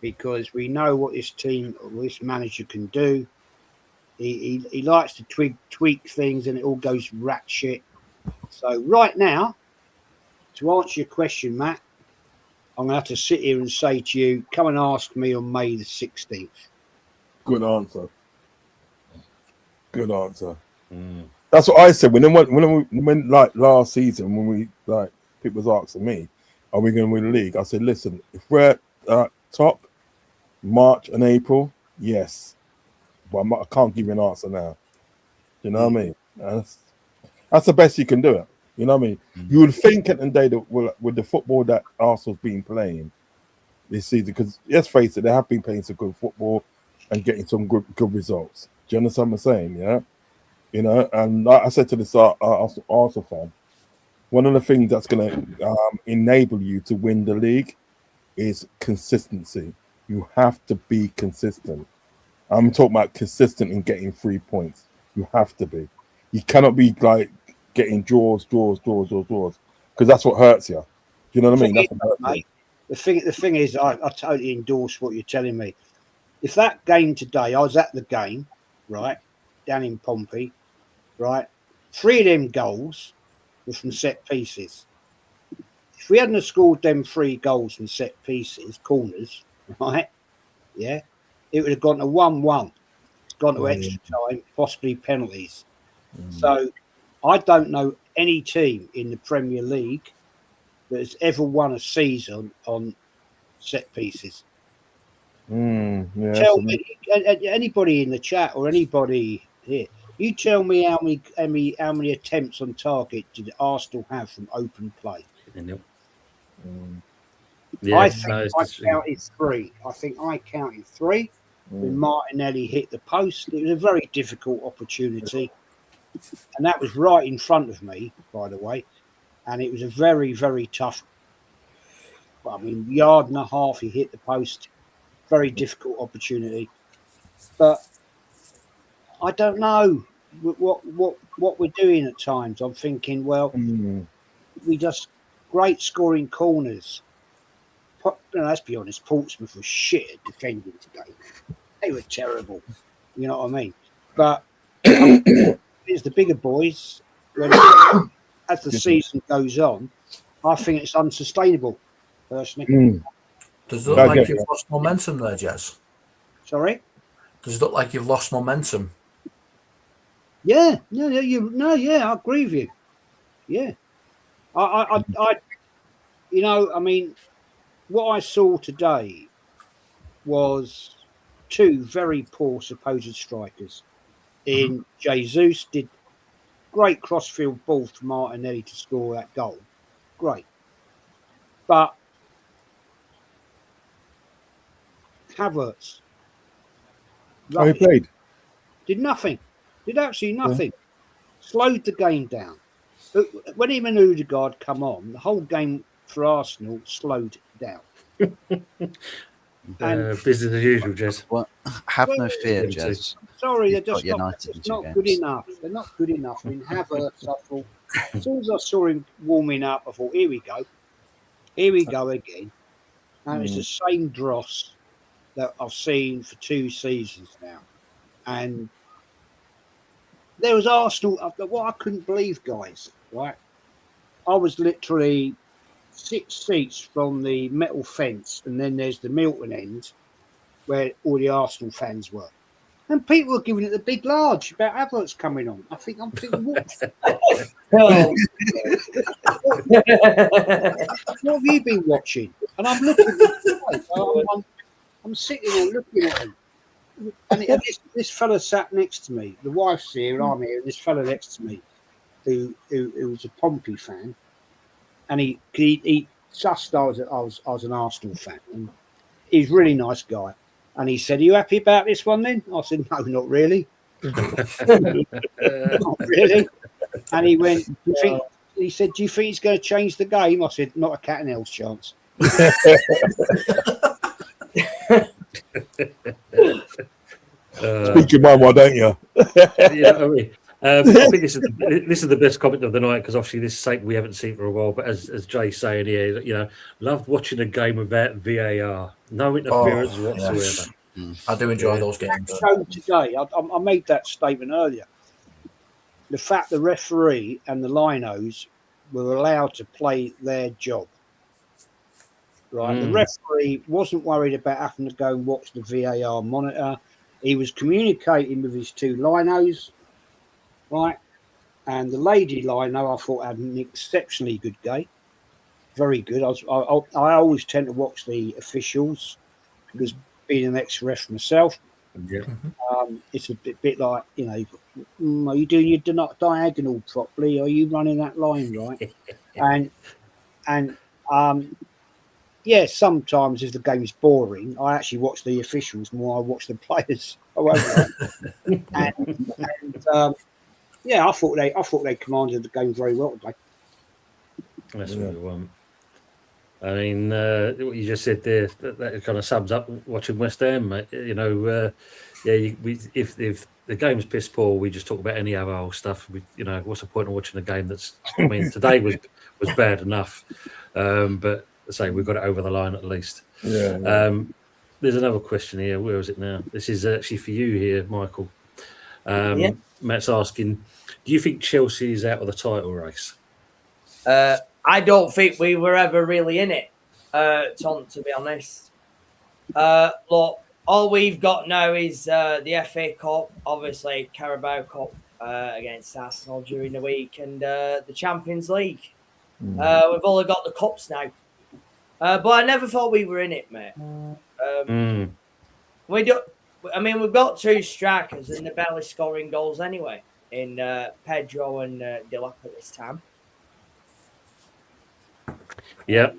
Because we know what this team, or this manager can do. He likes to tweak things, and it all goes rat shit. So right now, to answer your question, Matt, I'm going to have to sit here and say to you, come and ask me on May the 16th. Good answer. Good answer. That's what I said when like last season, when we like people was asking me, are we going to win the league? I said, listen, if we're at top March and April, yes, but I can't give you an answer now. You know what I mean? That's the best you can do it. You know what I mean? You would think at the day that with the football that Arsenal's been playing this season, because let's face it, they have been playing some good football and getting some good results. Do you understand what I'm saying? Yeah. You know, and like I said to this Arsenal fan, one of the things that's going to enable you to win the league is consistency. You have to be consistent. I'm talking about consistent in getting 3 points. You have to be. You cannot be like getting draws, because that's what hurts you. Do you know what I mean? That's what hurts you. The thing is, I totally endorse what you're telling me. If that game today, I was at the game, right, down in Pompey, right, 3 of them goals were from set pieces. If we hadn't have scored them 3 goals from set pieces, corners, right, yeah, it would have gone to 1-1. It's gone to extra time, possibly penalties. So I don't know any team in the Premier League that has ever won a season on set pieces. Tell me, anybody in the chat or anybody here, you tell me how many attempts on target did Arsenal have from open play? Yeah, I think I counted 3. I think I counted 3 when Martinelli hit the post. It was a very difficult opportunity, and that was right in front of me, by the way. And it was a very, very tough. I mean, yard and a half. He hit the post. Very difficult opportunity, but I don't know what we're doing at times. I'm thinking, well, we just great scoring corners. Let's be honest, Portsmouth was shit at defending today. They were terrible. You know what I mean? But it's the bigger boys. As the season goes on, I think it's unsustainable, personally. Does it look like you've lost momentum there, Jez? Sorry? Does it look like you've lost momentum? Yeah, I agree with you. Yeah. I you know, I mean, what I saw today was 2 very poor supposed strikers. In Jesus did great crossfield ball to Martinelli to score that goal. Great. But Havertz. How he played? Did nothing. Did absolutely nothing. Slowed the game down. When him and Odegaard come on, the whole game for Arsenal slowed down. Business as usual, Jez. Well, have no fear, Jez. Sorry, You've they're got just United not in 2 good games. enough. They're not good enough. I mean, Havertz, I thought, as soon as I saw him warming up, I thought, here we go. Here we go again. And it's the same dross that I've seen for 2 seasons now. And there was Arsenal. What I couldn't believe, guys, right? I was literally 6 seats from the metal fence, and then there's the Milton end where all the Arsenal fans were. And people were giving it the big large about Havertz coming on. I'm thinking, what have you been watching? And I'm looking at I'm sitting there looking at him. And this fella sat next to me. The wife's here, and I'm here, and this fella next to me, who was a Pompey fan, and he just I was an Arsenal fan, and he's a really nice guy. And he said, "Are you happy about this one then?" I said, "No, not really." Not really. And he went, he said, "Do you think he's going to change the game?" I said, "Not a cat and hell's chance." Speak your mind, why don't you? Yeah, I mean, I think this is the best comment of the night because obviously this is something we haven't seen for a while. But as Jay's saying here, loved watching a game without VAR, no interference whatsoever. Yes. I do enjoy those games. So today, I made that statement earlier. The fact the referee and the linos were allowed to play their job. Right, the referee wasn't worried about having to go and watch the VAR monitor. He was communicating with his two linos, right? And the lady lino, I thought, had an exceptionally good game. Very good. I always tend to watch the officials because being an ex-ref myself, it's a bit like, are you doing your diagonal properly? Are you running that line right? Yeah, sometimes if the game is boring, I actually watch the officials more. I watch the players. I won't lie. I thought they commanded the game very well today. That's what you want. I mean, what you just said there, that kind of sums up watching West Ham, mate. If the game's piss poor, we just talk about any other old stuff. What's the point of watching a game that's? I mean, today was bad enough, but say we've got it over the line at least. Yeah. There's another question here. Where is it now? This is actually for you here, Michael. Matt's asking, do you think Chelsea is out of the title race? I don't think we were ever really in it, Tom, to be honest. Look, all we've got now is the FA Cup, obviously Carabao Cup against Arsenal during the week, and the Champions League. We've only got the cups now. But I never thought we were in it, mate. We don't. I mean, we've got two strikers and they're barely scoring goals anyway in Pedro and Dilap at this time. Yeah.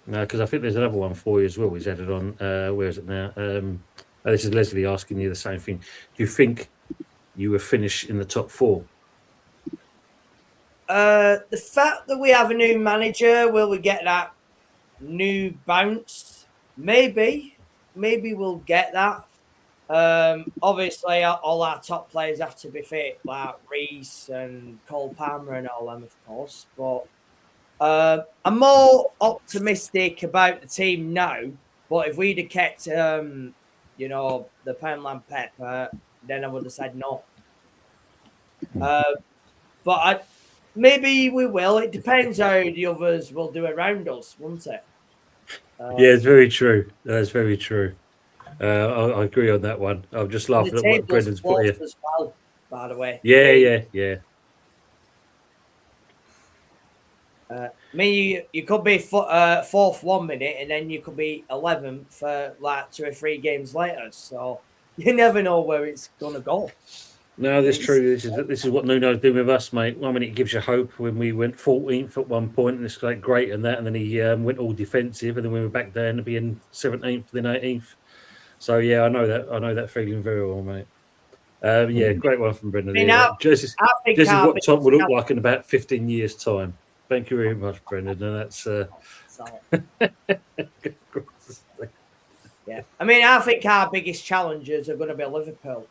No, because I think there's another one for you as well. He's added on. Where is it now? This is Leslie asking you the same thing. Do you think you will finish in the top four? The fact that we have a new manager, will we get that new bounce? Maybe we'll get that. Obviously, all our top players have to be fit, like Reece and Cole Palmer and all them, of course. But I'm more optimistic about the team now. But if we'd have kept, the Poundland Pepper, then I would have said no. But maybe we will. It depends how the others will do around us, won't it? Yeah, it's very true. That's very true. I agree on that one. I'm just laughing at what Brendan's put here. As well, by the way. Yeah. I mean, you could be fourth 1 minute, and then you could be 11th for like 2 or 3 games later. So you never know where it's gonna go. No, that's true. This is what Nuno's doing with us, mate. One minute it gives you hope when we went 14th at one point, and it's like great and that, and then he went all defensive, and then we were back down to being 17th, then 18th. So yeah, I know that feeling very well, mate. Great one from Brendan. This is what Tom will look like in about 15 years' time. Thank you very much, Brendan. And that's yeah. I mean, I think our biggest challenges are going to be Liverpool.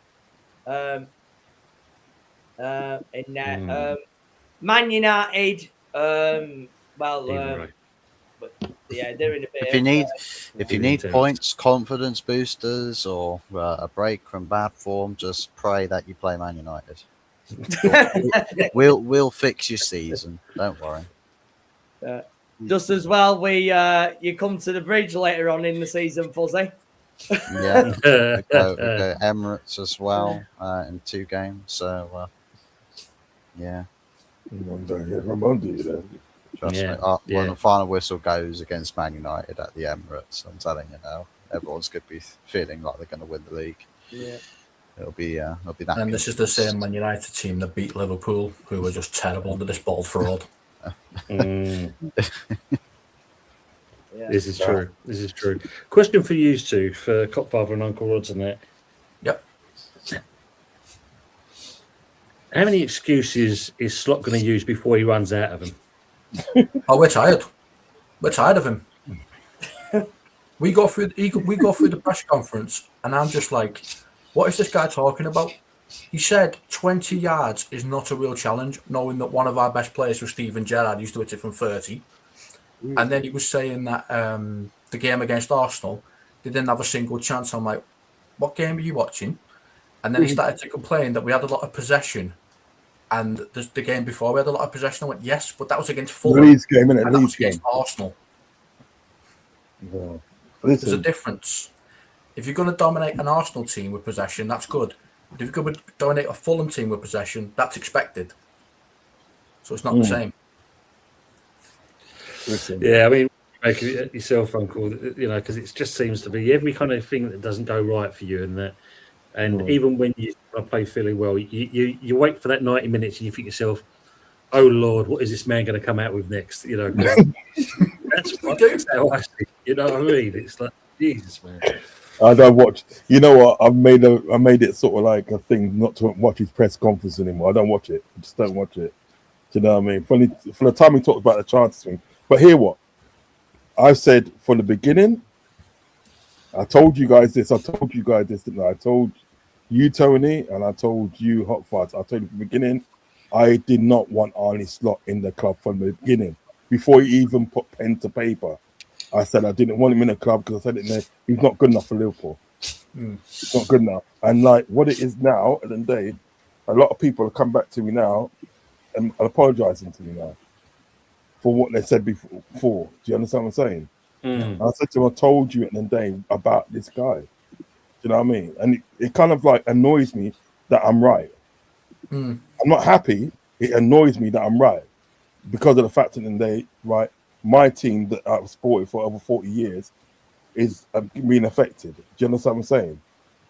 Man United. They're in a bit. If you need points, confidence boosters, or a break from bad form, just pray that you play Man United. We'll fix your season. Don't worry. Just as well, you come to the bridge later on in the season, Fuzzy. Yeah, we go Emirates as well in 2 games. So yeah. Trust me. When the final whistle goes against Man United at the Emirates, I'm telling you now, everyone's going to be feeling like they're going to win the league. Yeah. It'll be that. And this is the same Man United team that beat Liverpool, who were just terrible to this ball fraud. This is true. Question for you two, for Copfather and Uncle Rods and that. Yep. How many excuses is Slot going to use before he runs out of them? Oh, we're tired. We're tired of him. We go through the press conference, and I'm just like, what is this guy talking about? He said 20 yards is not a real challenge, knowing that one of our best players was Steven Gerrard, used to hit it from 30. And then he was saying that the game against Arsenal, they didn't have a single chance. I'm like, what game are you watching? And then he started to complain that we had a lot of possession. And the game before we had a lot of possession. I went, yes, but that was against Fulham. Leeds game, innit? And that was Leeds game. against Arsenal. Yeah. There's a Listen, difference. If you're going to dominate an Arsenal team with possession, that's good. But if you're going to dominate a Fulham team with possession, that's expected. So it's not the same. listen. Yeah, I mean, make it yourself, Uncle. You know, because it just seems to be every kind of thing that doesn't go right for you, and that. And even when you play fairly well, you wait for that 90 minutes and you think to yourself, "Oh Lord, what is this man going to come out with next?" You know, 'cause that's how I see it. You know what I mean? It's like Jesus, man. I don't watch. You know what? I made it sort of like a thing not to watch his press conference anymore. I don't watch it. I just don't watch it. Do you know what I mean? For the time he talked about the chances thing, but hear what I said from the beginning. I told you guys this. Didn't I? I told you, Tony, and I told you, Hot Fuzz. I told you from the beginning. I did not want Arne Slot in the club from the beginning. Before he even put pen to paper, I said I didn't want him in the club because I said it in there. He's not good enough for Liverpool. He's not good enough. And like what it is now, at the end of the day, a lot of people have come back to me now and apologising to me now for what they said before. Do you understand what I'm saying? I said to him, I told you at the end of the day about this guy. Do you know what I mean? And it kind of like annoys me that I'm right. I'm not happy. It annoys me that I'm right because of the fact that at the end of the day, right, my team that I've supported for over 40 years is being affected. Do you understand what I'm saying?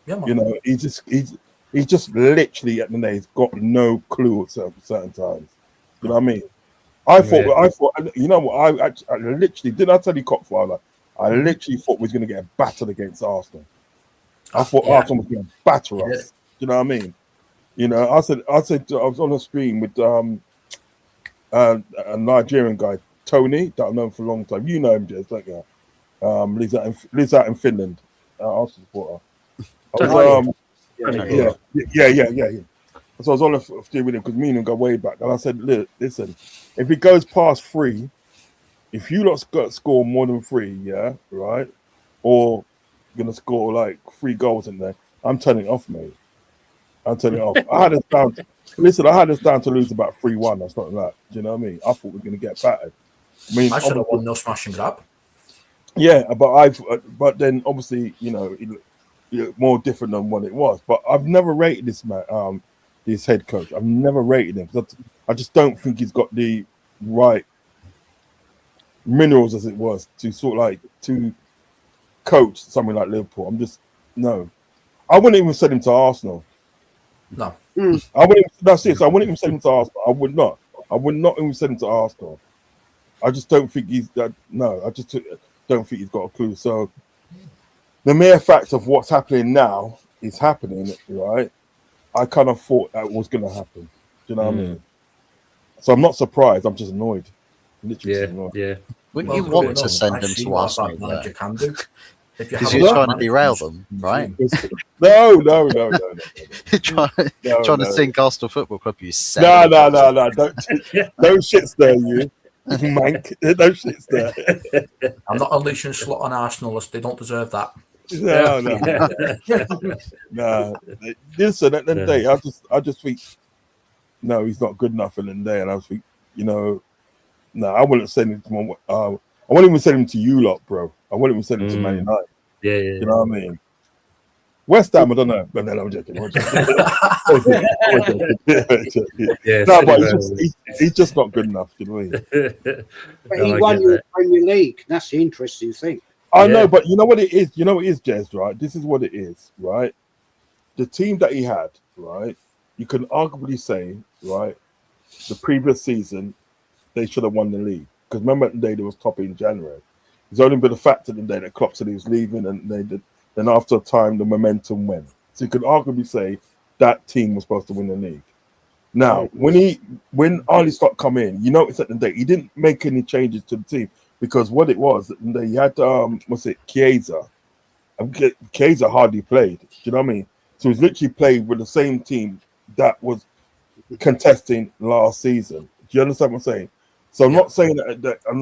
Yeah, man. You know, he's just literally at the end of the day, he's got no clue at certain times. You know what I mean? I thought, you know what? I literally, didn't I tell you, Cockfather? I literally thought we was going to get battered against Arsenal. I thought Arsenal was going to batter us. Do you know what I mean? You know, I said I was on a stream with a Nigerian guy, Tony, that I've known for a long time. You know him, Jez, don't you? Lives out in Finland. Arsenal supporter. Yeah. So I was on a stream with him because me and him go way back, and I said, "Listen, if it goes past 3, if you lot score more than 3, yeah, right, or you're gonna score like 3 goals in there, I'm turning it off, mate. I'm turning it off. I had us down to lose about 3-1 or something like that. Do you know what I mean? I thought we were gonna get battered. I mean, I should have won no smash and grab. Yeah, but then obviously, you know, more different than what it was. But I've never rated this man, this head coach. I've never rated him because I just don't think he's got the right minerals, as it was, to sort of like to coach something like Liverpool. No. I wouldn't even send him to Arsenal. No. That's it. So I wouldn't even send him to Arsenal. I would not even send him to Arsenal. I just don't think he's that. No, I just don't think he's got a clue. So the mere fact of what's happening now is happening, right? I kind of thought that was going to happen. Do you know what I mean? So I'm not surprised. I'm just annoyed. Literally annoyed. Yeah. Wouldn't you want to send them to Arsenal? Manager can do. Because you're trying to derail them, right? No. You're trying to sink Arsenal Football Club, you say. No. Don't shit stir you. Mank. Don't shit stir. I'm not unleashing Slot on Arsenal. They don't deserve that. No. Listen, at the end of the day, I just think, no, he's not good enough in the day, and I think, you know, no, I wouldn't send him to I wouldn't even send him to you lot, bro. I wouldn't even send him to Man United. Yeah. You know what I mean? West Ham, I don't know, but then I'm joking. No, but he's just not good enough, you know what I mean? But he won the Premier League. That's the interesting thing. I know, but you know what it is? You know what it is, Jez, right? This is what it is, right? The team that he had, right? You can arguably say, right, the previous season, they should have won the league. Because remember the day they was top in January. It's only been the fact that the day that Klopp said he was leaving, and then after a time, the momentum went. So you could arguably say that team was supposed to win the league. Now, when Ali Scott come in, you notice at the day he didn't make any changes to the team because what it was, he had Chiesa. Chiesa hardly played. Do you know what I mean? So he's literally played with the same team that was contesting last season. Do you understand what I'm saying? So I'm not saying that I'm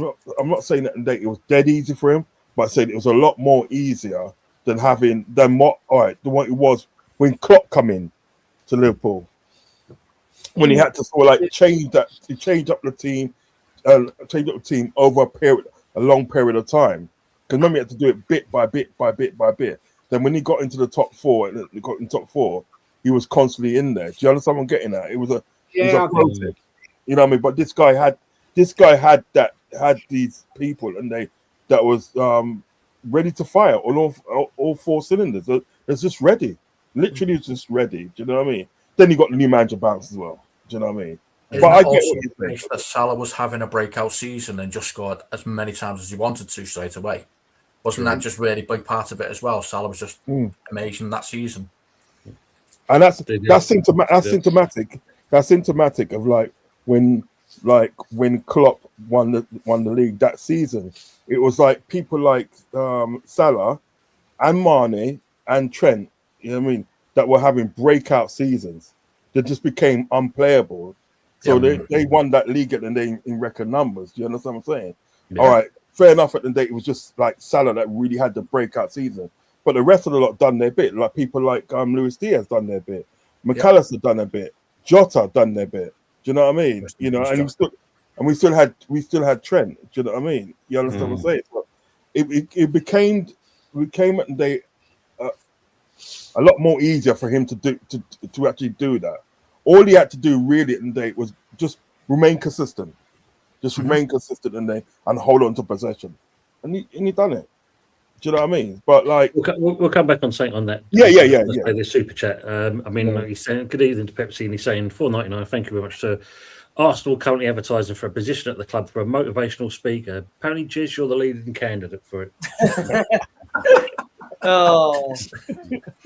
not saying that it was dead easy for him, but I said it was a lot more easier than what it was when Klopp come in to Liverpool. When he had to sort of like change up the team over a long period of time. Because remember, he had to do it bit by bit by bit by bit. Then when he got into the top four, he was constantly in there. Do you understand what I'm getting at? It was a process. You know what I mean? But this guy had these people, and that was ready to fire all four cylinders. It's just ready, literally, it's just ready. Do you know what I mean? Then you got the new manager bounce as well. Do you know what I mean? Isn't But I it get also what you're the case that Salah was having a breakout season and just scored as many times as he wanted to straight away? Wasn't that just really big part of it as well? Salah was just amazing that season. And that's symptomatic. That's symptomatic of like when Klopp won the league that season. It was like people like Salah and Mane and Trent, you know what I mean, that were having breakout seasons that just became unplayable. So they won that league at the day in record numbers. Do you understand what I'm saying? Yeah. All right, fair enough. At the day, it was just like Salah that really had the breakout season, but the rest of the lot done their bit. Like people like Luis Diaz done their bit, McAllister done a bit, Jota done their bit. Do you know what I mean? You know, and we still had Trent. Do you know what I mean? You understand what I'm saying? So it became at the day a lot more easier for him to actually do that. All he had to do really at the day was just remain consistent. Just remain consistent and hold on to possession. And he done it. Do you know what I mean? But like we'll come back on something on that. Yeah. The super chat. Like he's saying, good evening to Pepsi, and he's saying $4.99. Thank you very much, sir. Arsenal currently advertising for a position at the club for a motivational speaker. Apparently, Jez, you're the leading candidate for it. Oh,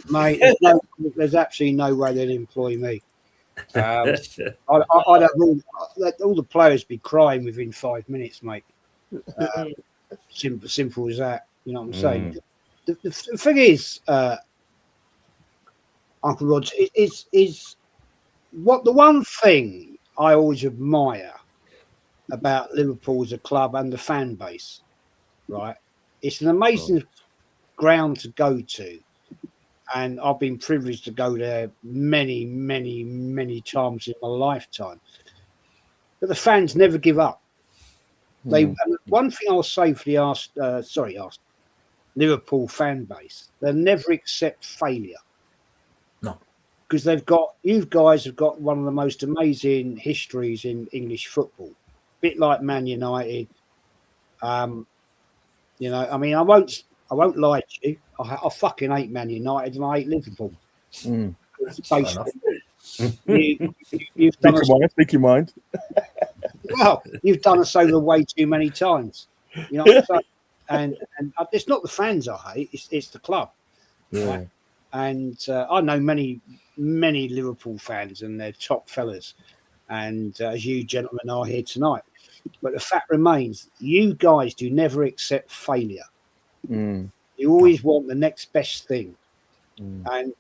mate, there's absolutely no way they'd employ me. I'd have all the players be crying within 5 minutes, mate. Simple as that. You know what I'm saying? The thing is, Uncle Rod, is what the one thing I always admire about Liverpool as a club and the fan base, right? It's an amazing ground to go to, and I've been privileged to go there many, many, many times in my lifetime. But the fans never give up. And one thing I'll say for the Liverpool fan base, they'll never accept failure. No, because you guys have got one of the most amazing histories in English football, a bit like Man United. You know, I mean, I won't lie to you. I fucking hate Man United and I hate Liverpool. You've done speak your mind. Well, you've done us over way too many times. You know what I'm saying? And it's not the fans I hate; it's the club. Yeah. Right? And I know many Liverpool fans, and they're top fellas. And as you gentlemen are here tonight, but the fact remains, you guys do never accept failure. You always want the next best thing. And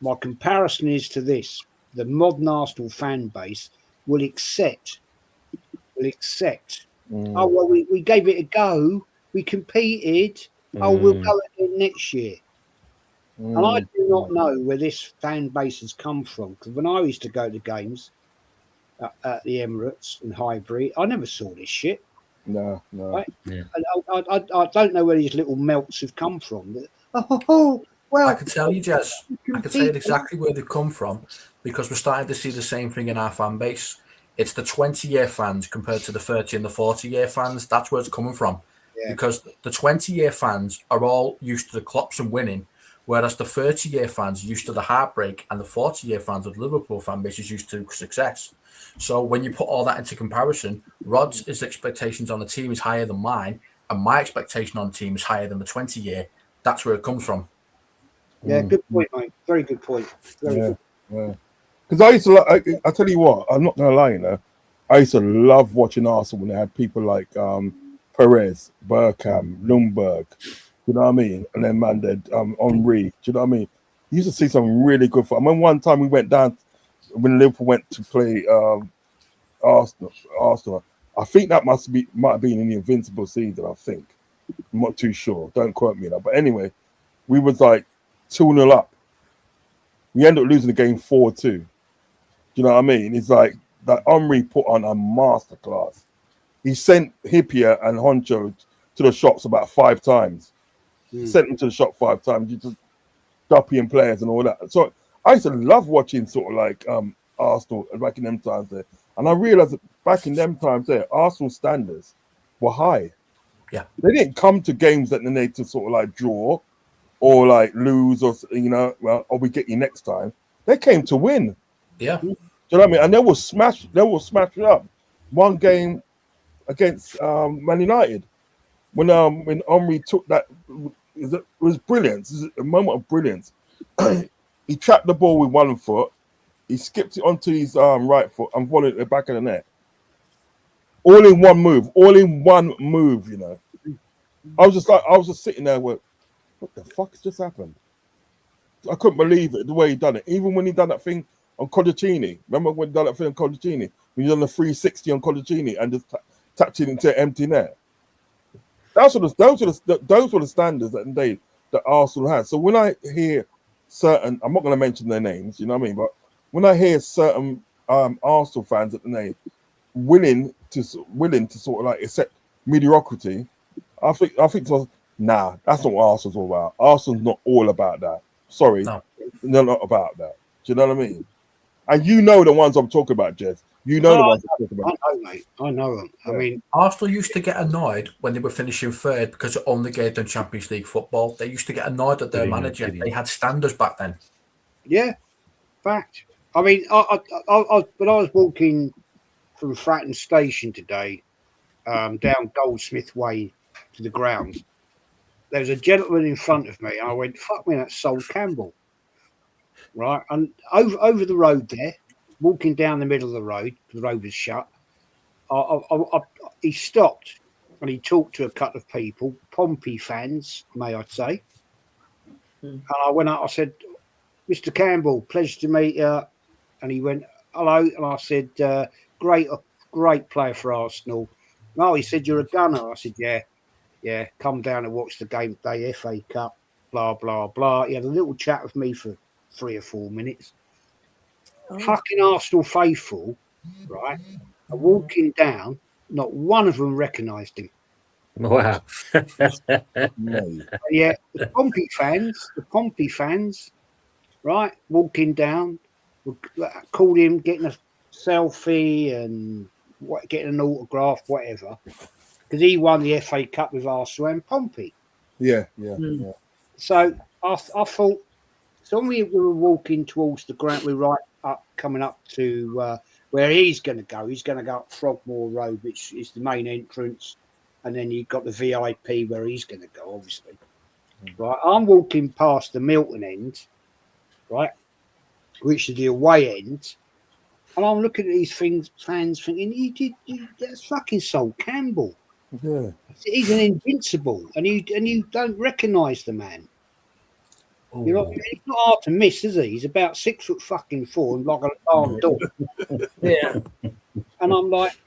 my comparison is to this: the modern Arsenal fan base will accept. Oh well, we gave it a go. We competed. Oh, we'll go again next year. And I do not know where this fan base has come from. Because when I used to go to games at the Emirates and Highbury, I never saw this shit. No. Right? Yeah. I don't know where these little melts have come from. Well, I can tell you, Jez. I can tell you exactly where they've come from, because we're starting to see the same thing in our fan base. It's the 20-year fans compared to the 30 and the 40-year fans. That's where it's coming from. Yeah. Because the 20-year fans are all used to the Klopps and winning, whereas the 30-year fans are used to the heartbreak, and the 40-year fans of the Liverpool fan base is used to success. So when you put all that into comparison, Rod's expectations on the team is higher than mine, and my expectation on the team is higher than the 20-year. That's where it comes from. Yeah, good point, mate. Very good point. Very good. Yeah. Because I used to, I tell you what, I'm not gonna lie, you know, I used to love watching Arsenal when they had people like Perez, Bergkamp, Lundberg, you know what I mean, and then man, they Henri, do you know what I mean? You used to see some really good football. I remember one time we went down when Liverpool went to play Arsenal. I think that might have been in the Invincible season. I think, I'm not too sure. Don't quote me now. But anyway, we was like 2-0 up. We ended up losing the game 4-2. You know what I mean? It's like that Henri put on a masterclass. He sent Hippier and Honcho to the shops about 5 times. Sent them to the shop 5 times. You just Duppy players and all that. So I used to love watching sort of like Arsenal back in them times there. And I realized that back in them times there, Arsenal standards were high. Yeah. They didn't come to games that they need to sort of like draw or like lose or, you know, well, or we get you next time. They came to win. Yeah. Do you know what I mean? And they will smash it up. One game against Man United when Henri took that, it was brilliant. It was a moment of brilliance. He trapped the ball with one foot. He skipped it onto his right foot and volleyed it the back of the net. All in one move. You know. I was just sitting there with, what the fuck has just happened? I couldn't believe it the way he done it. Even when he done that thing on Codicini. Remember when he done that thing on Codicini? When he done the 360 on Codicini and just tapped it into an empty net. Those were the standards that Arsenal had. So when I hear certain, I'm not going to mention their names, you know what I mean? But when I hear certain Arsenal fans at the name willing to sort of like accept mediocrity, I think so. Nah, that's not what Arsenal's all about. Arsenal's not all about that. Sorry, No. They're not about that. Do you know what I mean? And you know the ones I'm talking about, Jez. You know the ones I'm talking about. I know, mate. I know them. I mean, Arsenal used to get annoyed when they were finishing third because it only gave them Champions League football. They used to get annoyed at their manager. They had standards back then. yeah, fact. I mean, when I was walking from Fratton Station today, down Goldsmith Way to the grounds, there was a gentleman in front of me, and I went, "Fuck me, that's Sol Campbell." Right, and over the road there, walking down the middle of the road was shut. He stopped and he talked to a couple of people, Pompey fans, may I say. And I went out, I said, "Mr. Campbell, pleasure to meet you." And he went, "Hello." And I said, great player for Arsenal." "No," he said, "you're a gunner." I said, yeah, come down and watch the game today, FA Cup, blah, blah, blah. He had a little chat with me for 3 or 4 minutes. Fucking Arsenal faithful, right, are walking down, not one of them recognised him. Wow. Yeah, the Pompey fans, right, walking down, called him, getting a selfie and getting an autograph, whatever, because he won the FA Cup with Arsenal and Pompey. Yeah. So I thought, so when we were walking towards the ground, we were right up, coming up to where he's going to go. He's going to go up Frogmore Road, which is the main entrance, and then you've got the VIP where he's going to go, obviously. Right, I'm walking past the Milton end, right, which is the away end, and I'm looking at these fans thinking, that's fucking Sol Campbell. Yeah. He's an invincible, and you don't recognise the man. You know, he's not hard to miss, is he? He's about 6'4" and like an alarm door. Yeah. And I'm like,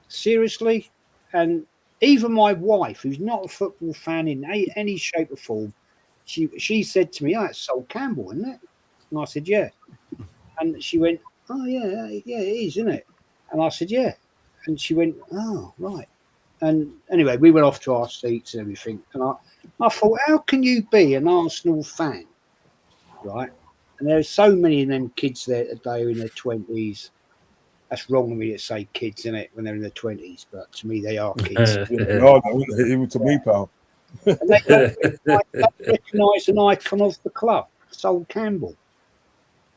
seriously? And even my wife, who's not a football fan in any shape or form, she said to me, "Oh, it's Sol Campbell, isn't it?" And I said, "Yeah." And she went, "Oh, yeah, it is, isn't it?" And I said, "Yeah." And she went, "Oh, right." And anyway, we went off to our seats and everything. And I thought, how can you be an Arsenal fan, right? And there's so many of them kids there today in their 20s. That's wrong of me to say kids, isn't it, when they're in their 20s? But to me, they are kids. Even to me, pal. And they don't recognise an icon of the club, Sol Campbell.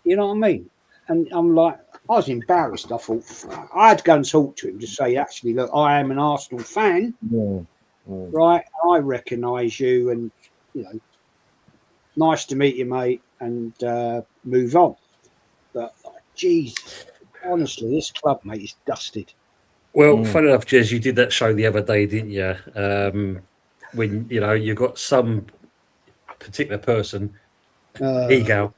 You know what I mean? And I'm like, I was embarrassed. I thought, I had to go and talk to him to say, actually, look, I am an Arsenal fan, right? I recognise you, and, you know, nice to meet you, mate, and move on. But Jesus, honestly, this club, mate, is dusted. Well, funny enough, Jez, you did that show the other day, didn't you? When you got some particular person, ego,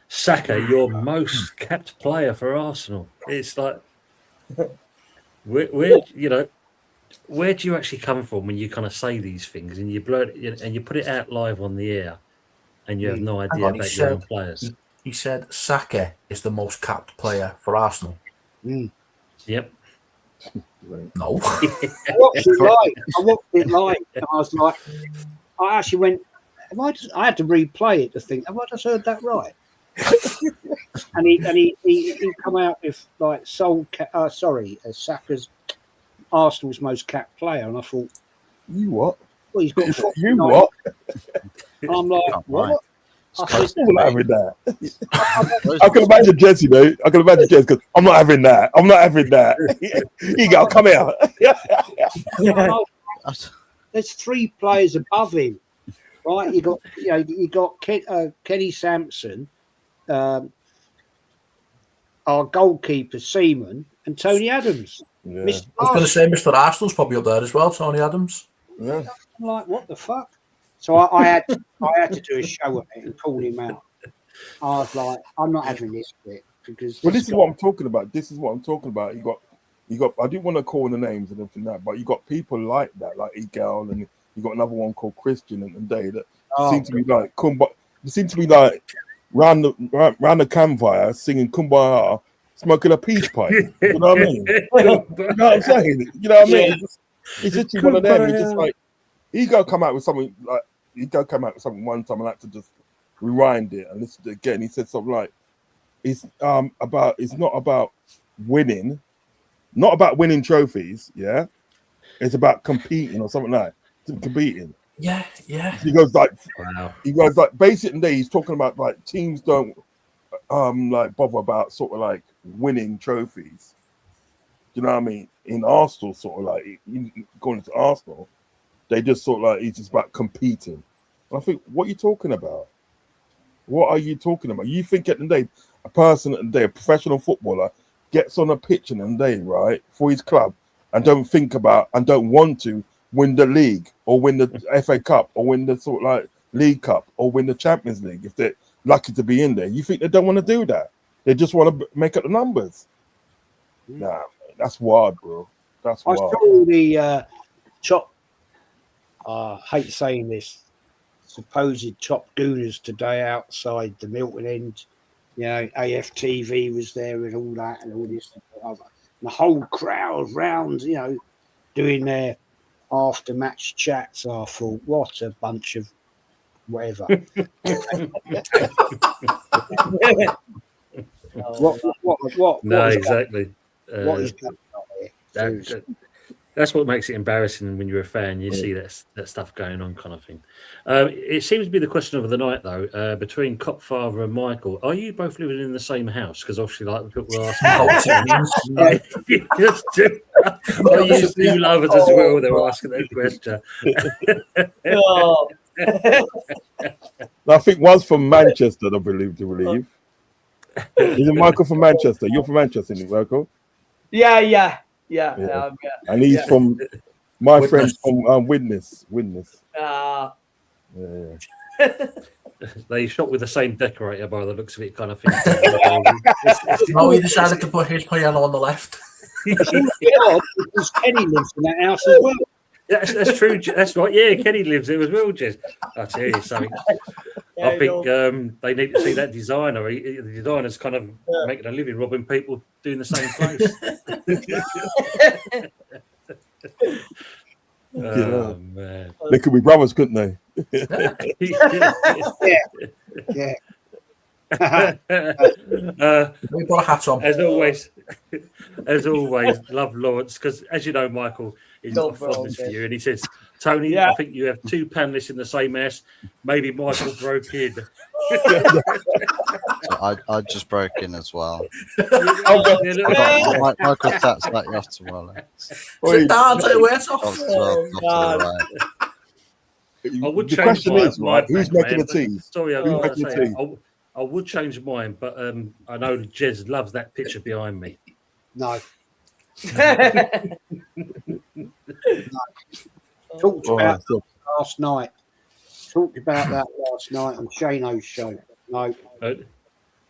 Saka, your most capped player for Arsenal. It's like, where do you actually come from when you kind of say these things and you blurt and you put it out live on the air, and you have no idea about your own players? He said Saka is the most capped player for Arsenal. Yep. No. I watched it live. And I was like, I actually went. I had to replay it to think, have I just heard that right? and he come out with like Saka's Arsenal's most capped player, and I thought, you what? Well, he's got you what? And I'm like, what? I'm not having that. I can imagine Jesse though. I can imagine Jesse because I'm not having that. I'm not having that. You go, come here. There's 3 players above him, right? You got Kenny Sampson, our goalkeeper Seaman, and Tony Adams. Yeah. I was going to say Mr. Arsenal's probably up there as well, Tony Adams. Yeah. I'm like, what the fuck? So I had to do a show of it and call him out. I was like, I'm not having this bit because. Well, this is what I'm talking about. This is what I'm talking about. You got. I didn't want to call the names and everything that, but you got people like that, like Egal, and you got another one called Christian and they that seem to be like They seem to be like round the campfire singing Kumbaya, smoking a peach pipe. You know what I mean? You know what I'm saying? You know what I mean? It's just one of them. It's just like he go come out with something like. He go come out with something one time and I had to just rewind it and listen to it again. He said something like, it's not about winning trophies, yeah. It's about competing or something like competing. Yeah. He goes like basically he's talking about like teams don't like bother about sort of like winning trophies. You know what I mean? In Arsenal, sort of like going to Arsenal. They just sort of like it's just about competing. And I think, what are you talking about? What are you talking about? You think at the end of the day, a person at the end of the day, a professional footballer, gets on a pitch in the end of the day, right, for his club, and don't think about and don't want to win the league or win the FA Cup or win the sort of like League Cup or win the Champions League if they're lucky to be in there. You think they don't want to do that? They just want to make up the numbers. Nah, that's wild, bro. That's wild. I saw the chop. I hate saying this, supposed top gooners today outside the Milton End. You know, AFTV was there and all that and all this. And the whole crowd round, you know, doing their after-match chats. I thought, what a bunch of whatever. What? No, exactly. What is going on here? That's what makes it embarrassing when you're a fan. You see that stuff going on, kind of thing. It seems to be the question of the night, though, between Copfather and Michael. Are you both living in the same house? Because obviously, like people are asking, are you two lovers as well? They're asking that question. I think one's from Manchester, I believe. Isn't Michael from Manchester? You're from Manchester, isn't it, Michael? Yeah. And he's from my friend from Widnes. They shot with the same decorator by the looks of it, kind of thing. He decided to put his piano on the left. Because Kenny lives in that house as well. That's true. That's right. Yeah, Kenny lives there as well, Jez. I'll tell you something. I think they need to see that designer. The designer's kind of making a living, robbing people, doing the same place. Oh, man. They could be brothers, couldn't they? Yeah. We got a hat on. As always, love Lawrence, because as you know, Michael is got fondness for you, and he says, Tony, I think you have two panelists in the same mess. Maybe Michael broke in. So I just broke in as well. Michael taps that you off tomorrow. Sit down, take your words off. I would the change question is, my right, who's back, making man, the teas? Sorry, I was going to say, I would change mine, but I know Jez loves that picture behind me. No. Uh, Talked Oh, about so- last night. Talked about that last night on Shano's show. No, Uh,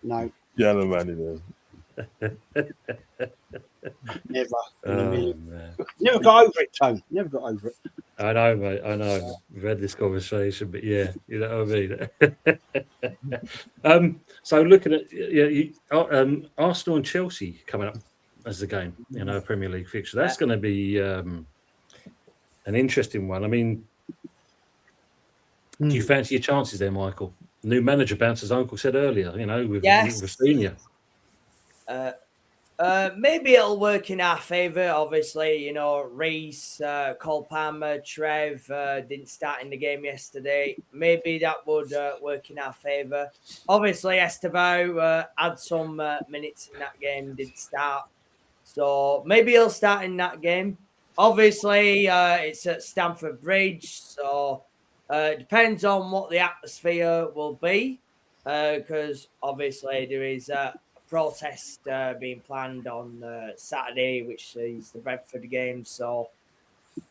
no, yeah, no, man, it is. never. In a Oh, million. man. Never got over it, Tone. Never got over it. I know, mate. I know. We've had this conversation, but yeah, you know what I mean. So looking at Arsenal and Chelsea coming up as the game, Premier League fixture. That's going to be an interesting one. I mean, do you fancy your chances there, Michael? New manager bounce, as Uncle said earlier. With Rafinha. Maybe it'll work in our favour. Obviously, Reece, Cole Palmer, Trev didn't start in the game yesterday. Maybe that would work in our favour. Obviously, Estevao had some minutes in that game, didn't start. So maybe he'll start in that game. Obviously, it's at Stamford Bridge. So it depends on what the atmosphere will be. Because obviously there is protest being planned on Saturday, which is the Brentford game. So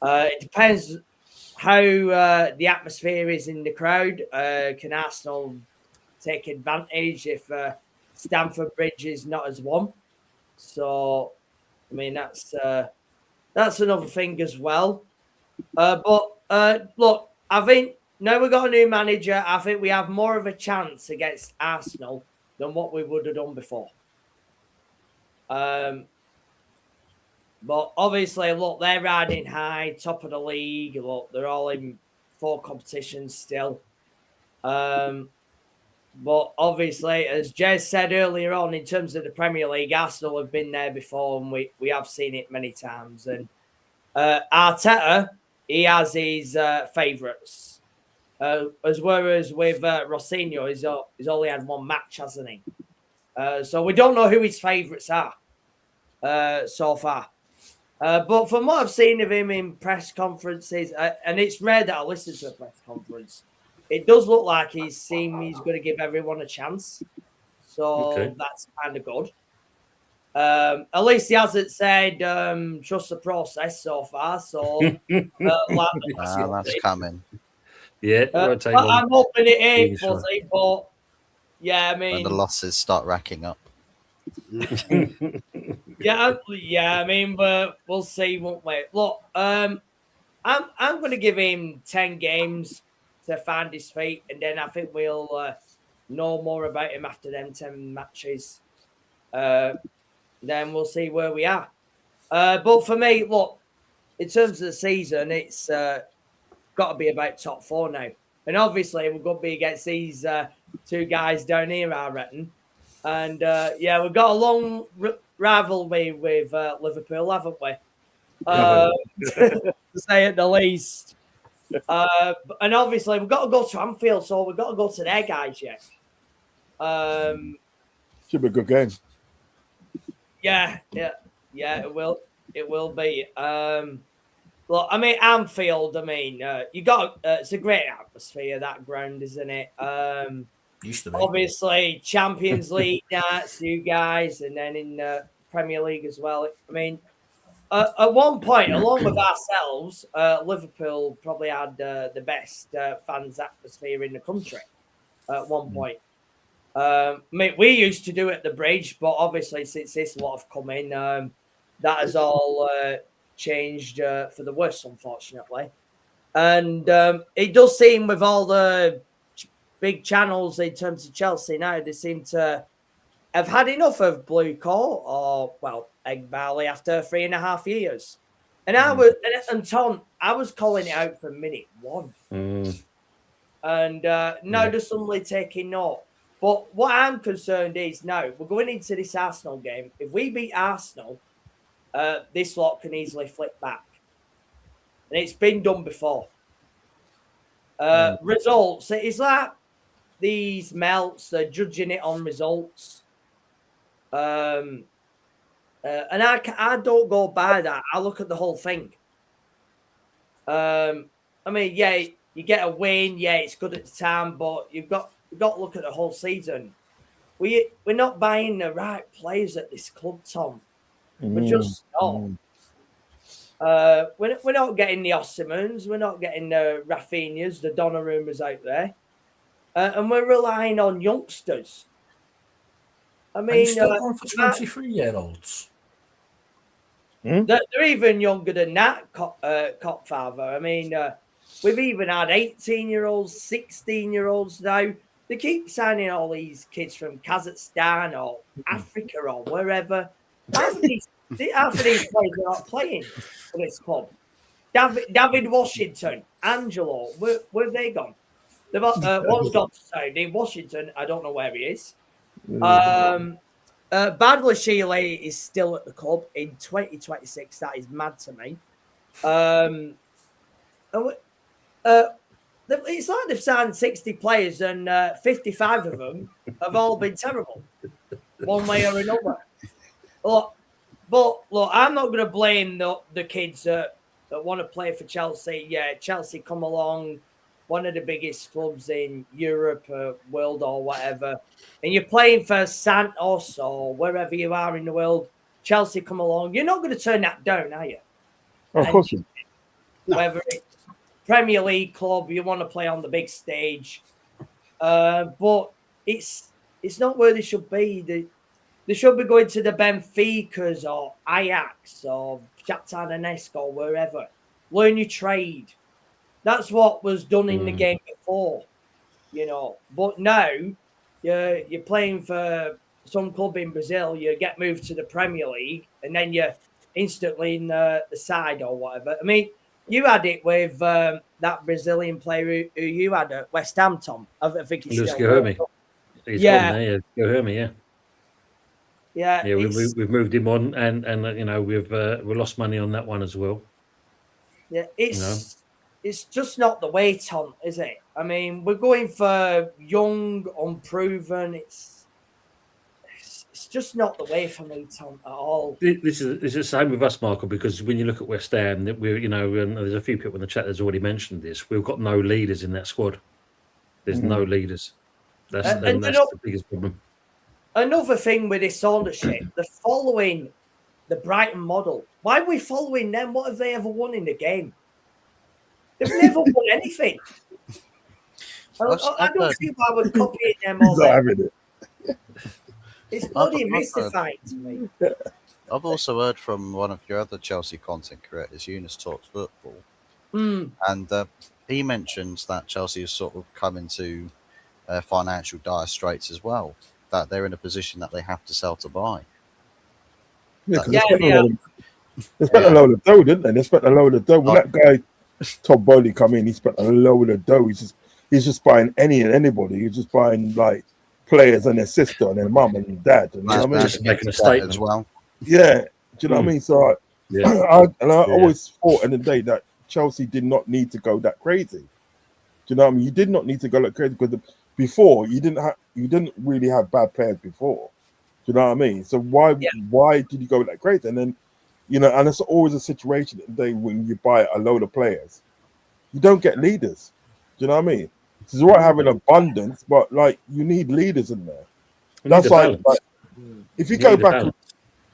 it depends how the atmosphere is in the crowd. Can Arsenal take advantage if Stamford Bridge is not as warm? So, I mean, that's another thing as well. But look, I think now we've got a new manager. I think we have more of a chance against Arsenal than what we would have done before. But obviously, look, they're riding high, top of the league. Look, they're all in 4 competitions still. But obviously, as Jez said earlier on, in terms of the Premier League, Arsenal have been there before, and we have seen it many times. And Arteta, he has his favourites. As well as with Rossini, he's only had 1 match, hasn't he? So we don't know who his favourites are so far. But from what I've seen of him in press conferences, and it's rare that I listen to a press conference, it does look like he's going to give everyone a chance. So that's kind of good. At least he hasn't said trust the process so far. So that's coming. Yeah, I'm hoping it ain't fuzzy, but yeah, I mean, when the losses start racking up. yeah, I mean, but we'll see, won't we? Look, I'm going to give him 10 games to find his feet, and then I think we'll know more about him after them 10 matches. Then we'll see where we are. But for me, look, in terms of the season, it's got to be about top 4 now. And obviously, we're going to be against these 2 guys down here, I reckon. And we've got a long rivalry with Liverpool, haven't we? To say at the least. And obviously, we've got to go to Anfield, so we've got to go to their guys yet. Should be a good game. Yeah, it will be. Look, I mean, Anfield, you got it's a great atmosphere, that ground, isn't it? Used to be. Obviously, Champions League nights, you guys, and then in Premier League as well. I mean, at one point, along with ourselves, Liverpool probably had the best fans atmosphere in the country at one point. I mean, we used to do it at the Bridge, but obviously, since this lot have come in, that has all changed for the worse, unfortunately. And it does seem with all the big channels in terms of Chelsea now, they seem to have had enough of Blue Coat or, Egg Barley after 3.5 years. And I was calling it out from minute 1. And now they're suddenly taking note. But what I'm concerned is now we're going into this Arsenal game. If we beat Arsenal, this lot can easily flip back. And it's been done before. Results, it's like these melts, they're judging it on results. And I don't go by that. I look at the whole thing. I mean, you get a win. Yeah, it's good at the time, but you've got to look at the whole season. we're not buying the right players at this club, Tom. We're just not. We're not getting the Osimhens, we're not getting the Rafinhas, the Donnarummas out there, and we're relying on youngsters. I Are you mean, still going for 23-year-olds? they're even younger than that, Copfather. I mean, we've even had 18-year-olds, 16-year-olds now. They keep signing all these kids from Kazakhstan or Africa or wherever. Half of these players are not playing for this club. David Washington, Angelo, where have they gone? They've one's gone to Saudi. Washington, I don't know where he is. Badlashile is still at the club in 2026. That is mad to me. It's like they've signed 60 players and 55 of them have all been terrible, one way or another. But look, I'm not going to blame the kids that want to play for Chelsea. Yeah, Chelsea come along, one of the biggest clubs in Europe, world or whatever, and you're playing for Santos or wherever you are in the world. Chelsea come along. You're not going to turn that down, are you? Of course. No. Whether it's Premier League club, you want to play on the big stage, but it's not where they should be. They should be going to the Benficas or Ajax or Shakhtar Donetsk or wherever. Learn your trade. That's what was done in the game before, you know. But now you're playing for some club in Brazil. You get moved to the Premier League, and then you're instantly in the side or whatever. I mean, you had it with that Brazilian player who you had at West Ham, Tom. I think he's Lewis still Guilherme. He's yeah. gone there, Guilherme, yeah. Yeah, we've moved him on, and you know we lost money on that one as well. Yeah, it's just not the way, Tom, is it? I mean, we're going for young, unproven. It's just not the way for me, Tom, at all. This is the same with us, Michael, because when you look at West Ham, that we're and there's a few people in the chat that's already mentioned this. We've got no leaders in that squad. There's no leaders. That's the biggest problem. Another thing with this ownership, they're following the Brighton model. Why are we following them? What have they ever won in the game? They've never won anything. I don't see why we're copying them all. It's bloody mystifying to me. I've also heard from one of your other Chelsea content creators, Eunice Talks Football, and he mentions that Chelsea has sort of come into financial dire straits as well. That they're in a position that they have to sell to buy. They spent a load of dough, didn't they? They spent a load of dough. When that guy Todd Bowley come in, he spent a load of dough. He's just buying any and anybody. He's just buying like players and their sister and their mum and dad. And, you know what I mean? Making a statement as well. Yeah, do you know what I mean? So I always thought in the day that Chelsea did not need to go that crazy. Do you know what I mean? You did not need to go that crazy because before you didn't really have bad players before. Do you know what I mean? So why did you go that crazy? And then, you know, and it's always a situation today when you buy a load of players, you don't get leaders. Do you know what I mean? It's all right having abundance, but like you need leaders in there. That's like if you go back,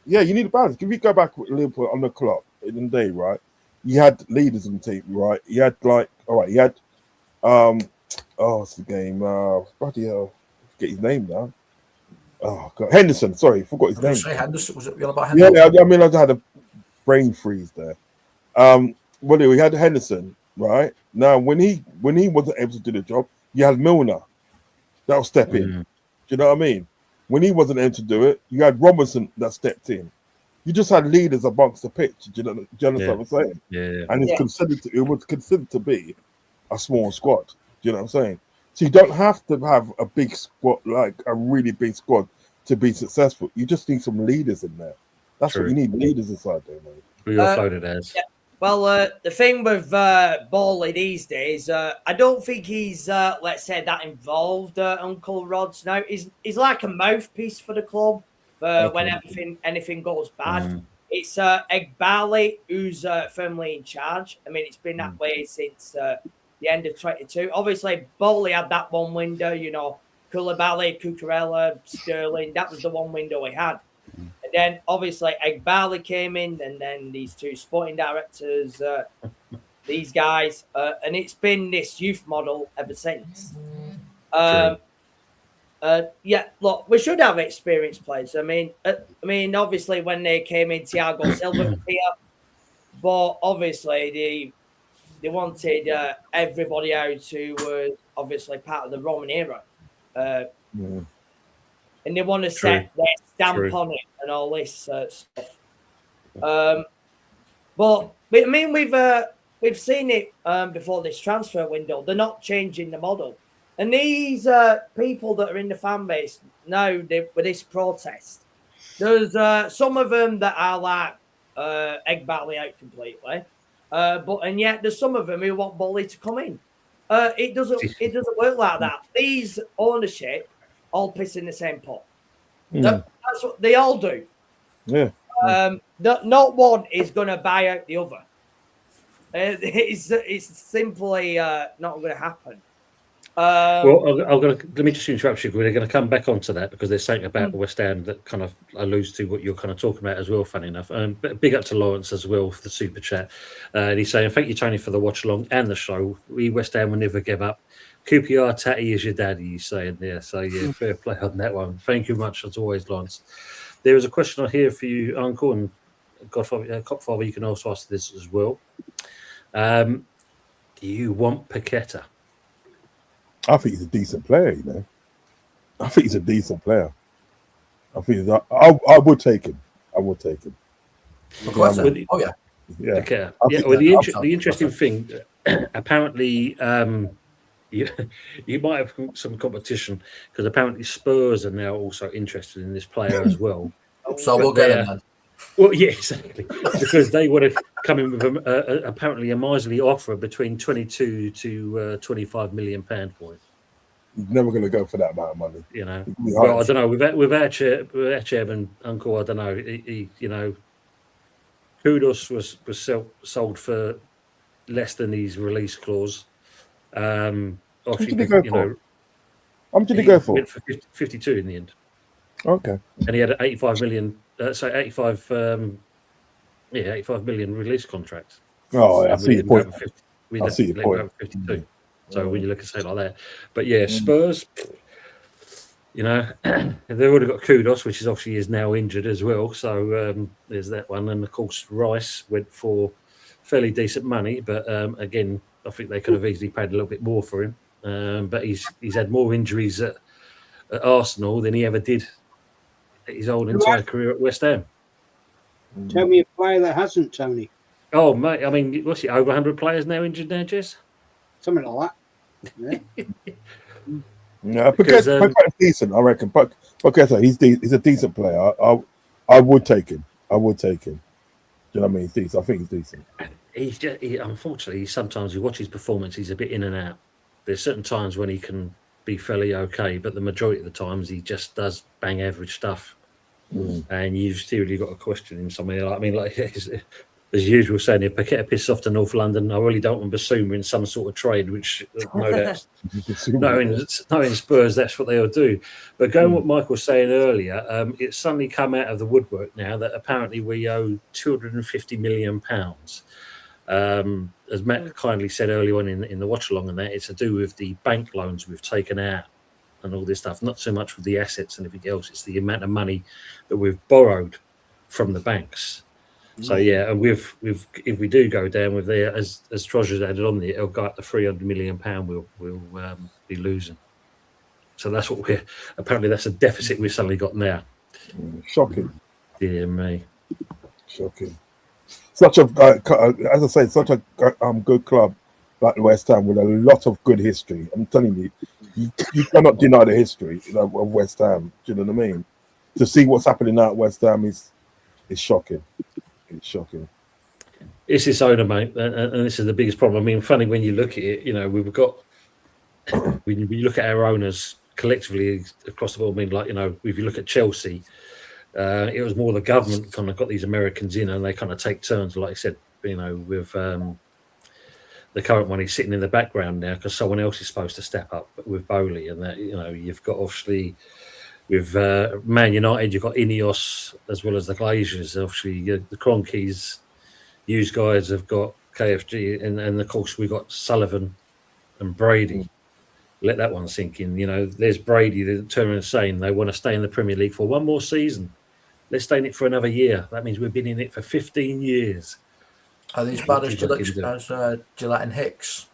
you need a balance. If you go back with Liverpool on the clock in the day, right? You had leaders in the team, right? You had what's the game? Bloody hell, I forget his name now. Oh God, Henderson. Sorry, forgot his name. Say Henderson. Was it about Henderson? Yeah, I mean, I had a brain freeze there. Well, we had Henderson, right? Now, when he wasn't able to do the job, you had Milner that'll step in. Do you know what I mean? When he wasn't able to do it, you had Robinson that stepped in. You just had leaders amongst the pitch. Do you understand what I'm saying? Yeah. And it was considered to be a small squad. Do you know what I'm saying? So you don't have to have a big squad, like a really big squad, to be successful. You just need some leaders in there. That's what you need, leaders inside there, mate. We all floated as. Yeah. Well, the thing with Bowley these days, I don't think he's, let's say, that involved, Uncle Rods. Now, he's like a mouthpiece for the club when anything goes bad. It's Egbali who's firmly in charge. I mean, it's been that way since the end of 22. Obviously, Bowley had that one window, you know, Koulibaly, Cucurella, Sterling. That was the one window we had. And then obviously Egbali came in, and then these two sporting directors, these guys, and it's been this youth model ever since. Yeah, look, we should have experienced players. I mean, obviously when they came in, Thiago Silva was here, but obviously they wanted everybody out who was obviously part of the Roman era, and they want to set their stamp on it and all this stuff. But I mean, we've seen it before this transfer window. They're not changing the model. And these people that are in the fan base now with this protest, there's some of them that are like Egbali out completely, and yet there's some of them who want Bully to come in. It doesn't work like that. These ownership all piss in the same pot. That's what they all do. Yeah. Not one is going to buy out the other. It's simply not going to happen. Let me just interrupt you. We're going to come back onto that because there's something about West Ham that kind of alludes to what you're kind of talking about as well, funny enough. But big up to Lawrence as well for the super chat. And he's saying, thank you, Tony, for the watch along and the show. We West Ham will never give up. QPR Tatty is your daddy, he's saying there. So, yeah, fair play on that one. Thank you much, as always, Lawrence. There is a question on here for you, Uncle, and Copfather, you can also ask this as well. Do you want Paqueta? I think he's a decent player, you know. I think he's a decent player. I think I would take him. I would take him. Oh yeah. Yeah. Okay. Yeah. Well, the interesting thing, apparently, you might have some competition because apparently Spurs are now also interested in this player as well. So we'll get him then. Well, yeah, exactly. Because they would have come in with apparently a miserly offer between 22 to 25 million pound for it. He's never going to go for that amount of money. You know, well, I don't know. With our chairman, Uncle, I don't know. He you know, Kudos was sold for less than his release clause. How much did he go for? How much did he go for? Went for 52 in the end. Okay. And he had an 85 million. 85 million release contract. Oh, I see your point. I see your point. 52. So when you look at something like that, but yeah, Spurs, you know, they've already got Kudos, which is obviously is now injured as well. So there's that one, and of course Rice went for fairly decent money, but again, I think they could have easily paid a little bit more for him. But he's had more injuries at Arsenal than he ever did his whole entire career at West Ham. Tell me a player that hasn't, Tony. Oh, mate, I mean, what's it, over 100 players now injured now, Jess? Something like that. Yeah, Paqueta's decent, I reckon. Paqueta, he's a decent player. I would take him. Do you know what I mean? He's decent. I think he's decent. He's just, unfortunately, sometimes you watch his performance, he's a bit in and out. There's certain times when he can be fairly okay, but the majority of the times he just does bang average stuff. And you've still really got to question him somewhere. I mean, like as usual, saying if Paqueta pisses off to North London, I really don't want to assume we're in some sort of trade, which no doubt, knowing Spurs, that's what they'll do. But going what Michael was saying earlier, it's suddenly come out of the woodwork now that apparently we owe £250 million. As Matt kindly said earlier on in the watch along, and that it's to do with the bank loans we've taken out and all this stuff, not so much with the assets and everything else. It's the amount of money that we've borrowed from the banks. So yeah, and if we do go down with there, as Troja's added on there, it'll go up to £300 million. We'll be losing. So that's what apparently that's a deficit we've suddenly got now. Shocking. Dear me. Shocking. Such a, as I say, such a good club like West Ham with a lot of good history. I'm telling you, you cannot deny the history of West Ham. Do you know what I mean? To see what's happening now at West Ham is shocking. It's shocking. It's this owner, mate, and this is the biggest problem. I mean, funny when you look at it, you know, we've got when you look at our owners collectively across the board. I mean, like, you know, if you look at Chelsea, it was more the government kind of got these Americans in, and they kind of take turns, like I said, you know, with the the current one is sitting in the background now because someone else is supposed to step up with Bowley, and that you've got obviously with Man United, you've got Ineos as well as the Glaziers. Obviously, the Cronkies, you guys have got KFG, and of course we've got Sullivan and Brady. Let that one sink in. There's Brady. They're turning and saying they want to stay in the Premier League for one more season. Let's stay in it for another year. That means we've been in it for 15 years. Are these bad as Gillette and Hicks?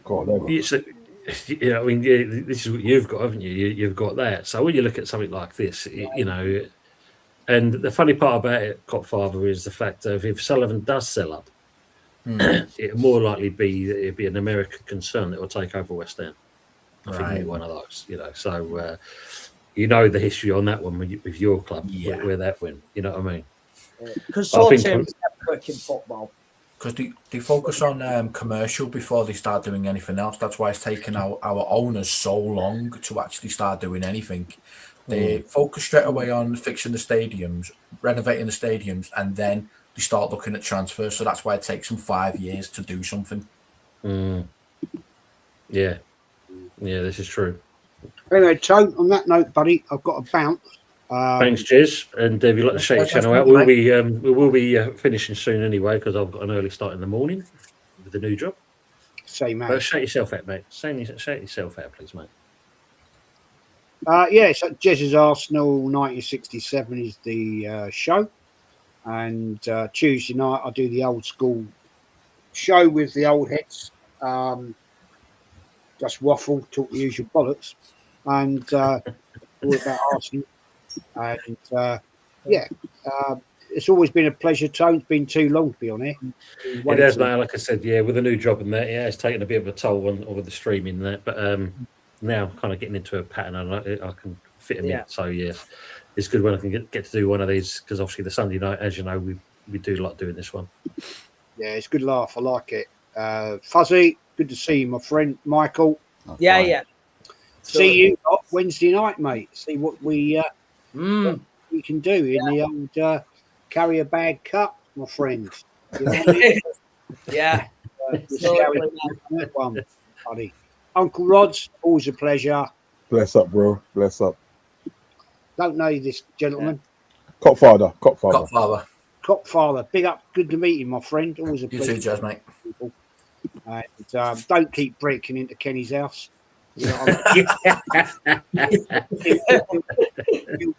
God, never. This is what you've got, haven't you? You've got that. So when you look at something like this, and the funny part about it, Copfather, is the fact of if Sullivan does sell up, it'll more likely be that it'll be an American concern that will take over West Ham. I think it'll be one of those, So the history on that one with your club, where that went. You know what I mean? Consortiums work in football. Because they focus on commercial before they start doing anything else. That's why it's taken our owners so long to actually start doing anything. They focus straight away on fixing the stadiums, renovating the stadiums, and then they start looking at transfers. So that's why it takes them 5 years to do something. Yeah, this is true. Anyway, Tone, on that note, buddy, I've got to bounce. Thanks, Jez. And if you'd like to shake your channel out, we will be finishing soon anyway because I've got an early start in the morning with the new job. Same, mate. But shake yourself out, mate. Shake yourself out, please, mate. So Jez's Arsenal 1967 is the show. And Tuesday night, I do the old school show with the old heads. Just waffle, talk the usual bollocks. And all about Arsenal. And it's always been a pleasure, Tone. It's been too long to be on here. It has, mate. Like I said, with a new job and that, it's taken a bit of a toll on with the streaming and that. But now I'm kind of getting into a pattern and I can fit them in. So, it's good when I can get to do one of these because obviously the Sunday night, as you know, we do like doing this one. Yeah, it's a good laugh. I like it. Fuzzy, good to see you, my friend. Michael. See you Wednesday night, mate. See what we can do in the old carrier bag cup, my friend. You know what I mean? One, buddy. Uncle Rod's, always a pleasure. Bless up, bro. Bless up. Don't know this gentleman. Copfather. Copfather. Big up. Good to meet you, my friend. Always a pleasure. You too, Jazz, mate. And don't keep breaking into Kenny's house. You know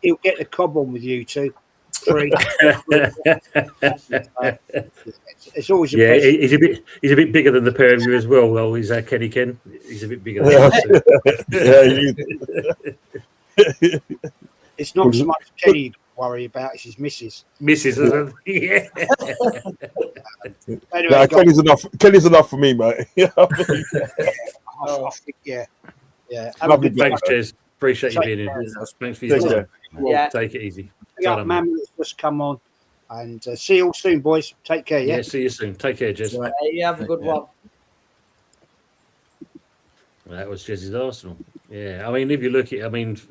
he'll get the cob on with you too. It's always a pleasure. He's a bit bigger than the pair of you as well. Well, he's Kenny Ken. He's a bit bigger than It's not so much Kenny to worry about, it's his missus. Anyway, Kenny's enough for me, mate. I think, yeah. Lovely. Thanks, Jez. Appreciate you being here. Thanks for your time. Take it easy. Man, just come on. And see you all soon, boys. Take care, Yeah, see you soon. Take care, Jez. You have a good one. That was Jez's Arsenal. Yeah, I mean, if you look at,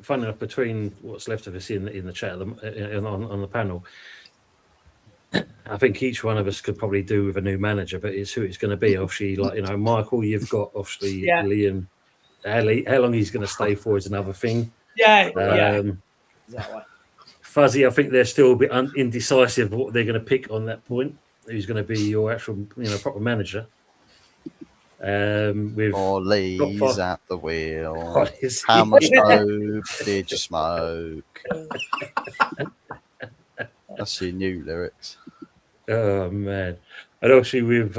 funny enough, between what's left of us in the chat on the panel, I think each one of us could probably do with a new manager, but it's who it's going to be. Obviously, Michael, you've got obviously Liam. How long he's going to stay for is another thing. Exactly. Fuzzy, I think they're still a bit indecisive of what they're going to pick on that point. Who's going to be your actual, proper manager? With Ollie's at the wheel. How much dope did you smoke? That's your new lyrics. Oh man! And obviously with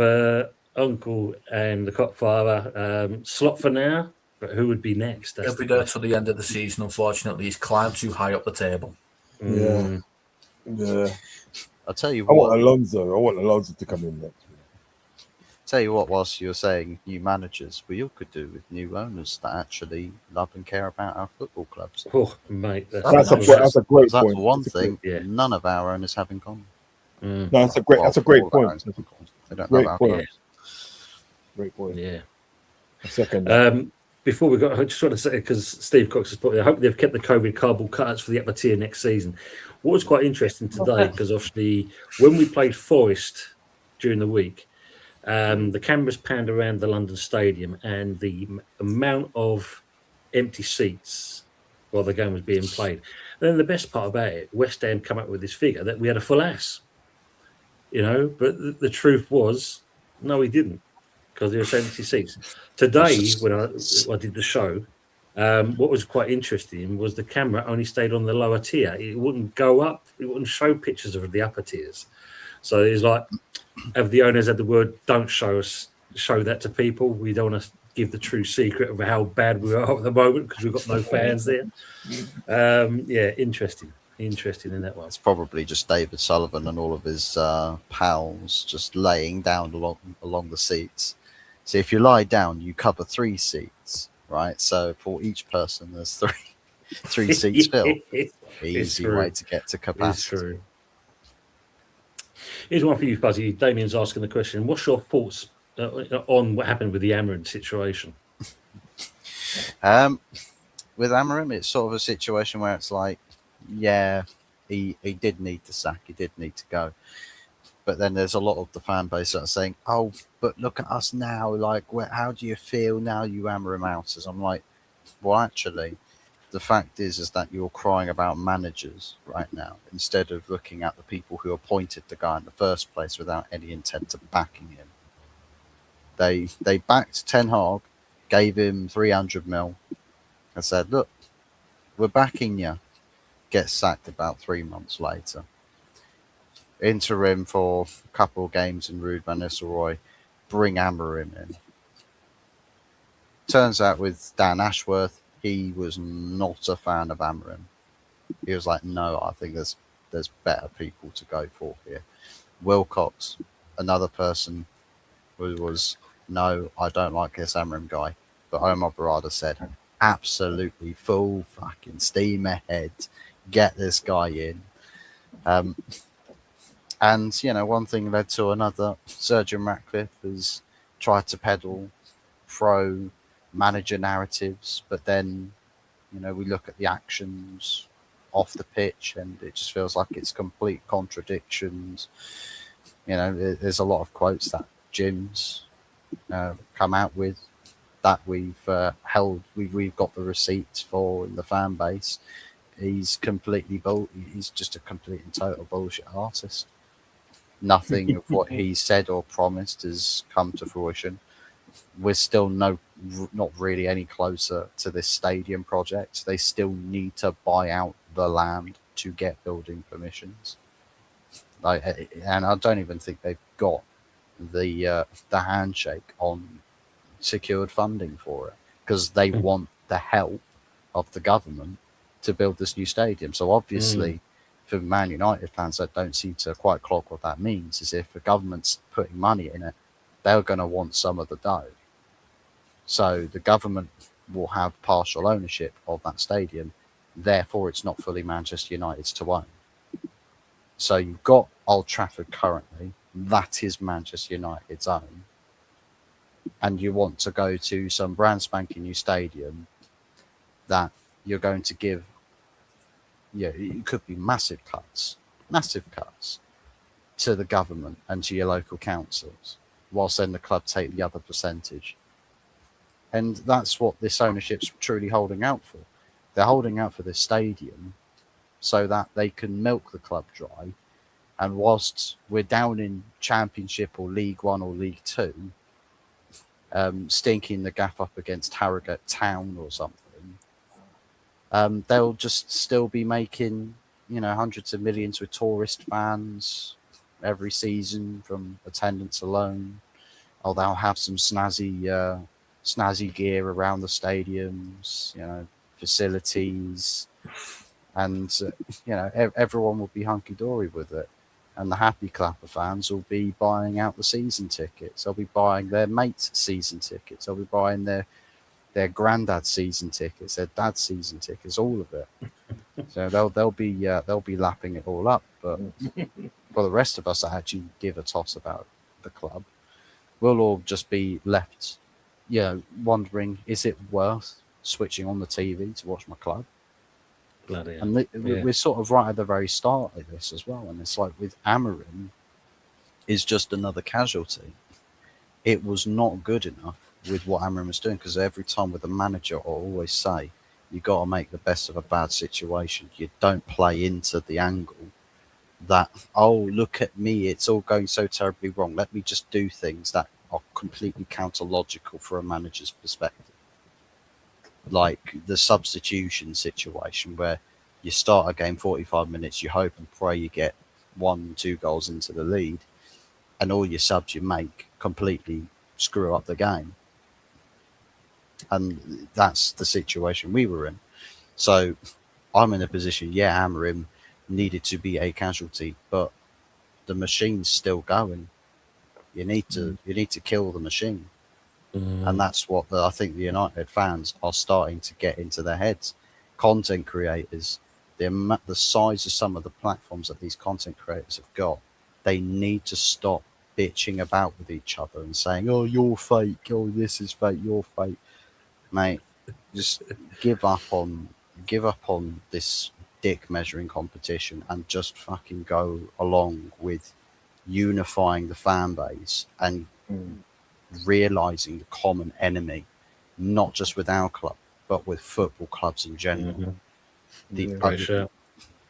Uncle and the Copfather, slot for now. But who would be next? He'll be there till the end of the season. Unfortunately, he's climbed too high up the table. Yeah. I'll tell you I what. want Alonso to come in next. Tell you what, whilst you're saying new managers, we all could do with new owners that actually love and care about our football clubs. Oh, mate, that's a great point. That's one thing none of our owners have in common. No, that's a great point. They don't love our clubs. Great point. Yeah. A second. Before we go, I just want to say, because Steve Cox has put there, I hope they've kept the COVID cardboard cutouts for the upper tier next season. What was quite interesting today, because obviously when we played Forest during the week, The cameras panned around the London Stadium, and the amount of empty seats while the game was being played. And then the best part about it, West Ham come up with this figure that we had a full house. But the truth was, no, we didn't, because there were empty seats. Today, when I did the show, what was quite interesting was the camera only stayed on the lower tier. It wouldn't go up. It wouldn't show pictures of the upper tiers. So it's like, have the owners had the word, don't show that to people. We don't want to give the true secret of how bad we are at the moment because we've got no fans there. Interesting in that one. It's probably just David Sullivan and all of his pals just laying down along the seats. So if you lie down, you cover 3 seats, right? So for each person, there's three seats filled. Easy way to get to capacity. It's true. Here's one for you, Fuzzy. Damien's asking the question: what's your thoughts on what happened with the Amorim situation? With Amorim, it's sort of a situation where it's like, yeah, he did need the sack. He did need to go. But then there's a lot of the fan base that are saying, oh, but look at us now. Like, how do you feel now you Amorim outers? I'm like, well, actually, the fact is that you're crying about managers right now instead of looking at the people who appointed the guy in the first place without any intent of backing him. They backed Ten Hag, gave him 300 mil, and said, look, we're backing you. Gets sacked about 3 months later. Interim for a couple of games in Ruud van Nistelrooy, bring Amorim in. Turns out with Dan Ashworth, he was not a fan of Amorim. He was like, no, I think there's better people to go for here. Wilcox, another person who was, no, I don't like this Amorim guy. But Omar Barada said, absolutely full fucking steam ahead. Get this guy in. And, one thing led to another. Sir Jim Ratcliffe has tried to peddle pro-manager narratives, but then, we look at the actions off the pitch and it just feels like it's complete contradictions. There's a lot of quotes that Jim's come out with that we've got the receipts for in the fan base. He's he's just a complete and total bullshit artist. Nothing of what he said or promised has come to fruition. We're still not really any closer to this stadium project. They still need to buy out the land to get building permissions. And I don't even think they've got the handshake on secured funding for it because they want the help of the government to build this new stadium. So obviously, for Man United fans that don't seem to quite clock what that means, is if the government's putting money in it, they're going to want some of the dough. So the government will have partial ownership of that stadium. Therefore, it's not fully Manchester United's to own. So you've got Old Trafford currently. That is Manchester United's own. And you want to go to some brand spanking new stadium that you're going to give, it could be massive cuts to the government and to your local councils, whilst then the club take the other percentage. And that's what this ownership's truly holding out for. They're holding out for this stadium so that they can milk the club dry. And whilst we're down in Championship or League One or League Two, stinking the gaff up against Harrogate Town or something, they'll just still be making, hundreds of millions with tourist fans every season from attendance alone. Or they'll have some snazzy gear around the stadiums, facilities, and everyone will be hunky-dory with it. And the happy Clapper fans will be buying out the season tickets. They'll be buying their mates' season tickets. They'll be buying their granddad's season tickets, their dad's season tickets, all of it. So they'll be lapping it all up. But for the rest of us that actually give a toss about the club, we'll all just be left, wondering, is it worth switching on the TV to watch my club? Bloody and we're sort of right at the very start of this as well. And it's like with Amorim, is just another casualty. it was not good enough with what Amorim was doing, because every time with the manager, I always say, you got to make the best of a bad situation. You don't play into the angle that, oh, look at me, it's all going so terribly wrong. Let me just do things that are completely counter-logical for a manager's perspective. Like the substitution situation where you start a game 45 minutes, you hope and pray you get 1-2 goals into the lead, and all your subs you make completely screw up the game. And that's the situation we were in. So I'm in a position, Amorim needed to be a casualty, but the machine's still going. You need to kill the machine. And that's what I think the United fans are starting to get into their heads. Content creators, the size of some of the platforms that these content creators have got, they need to stop bitching about with each other and saying, oh, you're fake, oh, this is fake, you're fake. Mate, just give up on this dick measuring competition and just fucking go along with unifying the fan base and realizing the common enemy, not just with our club, but with football clubs in general.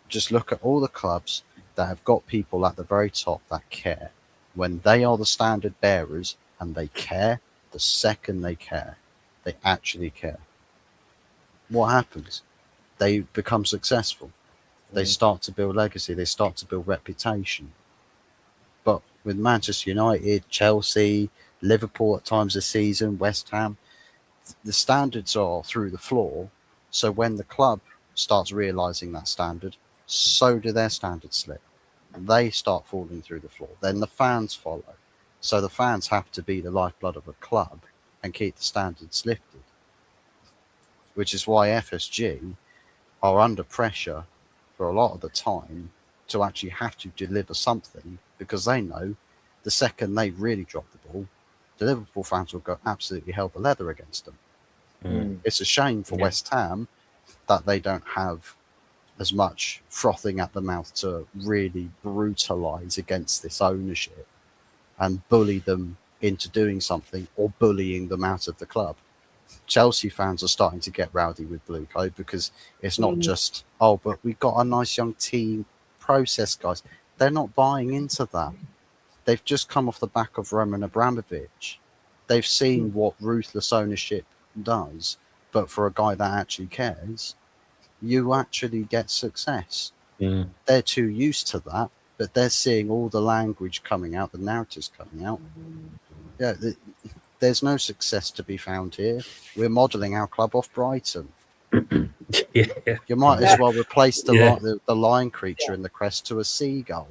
Just look at all the clubs that have got people at the very top that care. When they are the standard bearers and they care, the second they care, they actually care. What happens? They become successful. They start to build legacy. They start to build reputation. But with Manchester United, Chelsea, Liverpool at times this season, West Ham, the standards are through the floor. So when the club starts realising that standard, so do their standards slip. And they start falling through the floor. Then the fans follow. So the fans have to be the lifeblood of a club and keep the standards lifted. Which is why FSG are under pressure for a lot of the time to actually have to deliver something, because they know the second they really drop the ball, the Liverpool fans will go absolutely hell for leather against them. It's a shame for West Ham that they don't have as much frothing at the mouth to really brutalise against this ownership and bully them into doing something or bullying them out of the club. Chelsea fans are starting to get rowdy with Blue Coat because it's not just, oh, but we've got a nice young team, process guys. They're not buying into that. They've just come off the back of Roman Abramovich. They've seen what ruthless ownership does, but for a guy that actually cares, you actually get success. They're too used to that, but they're seeing all the language coming out, the narratives coming out. Yeah, there's no success to be found here. We're modelling our club off Brighton. You might as well replace the lion creature in the crest to a seagull.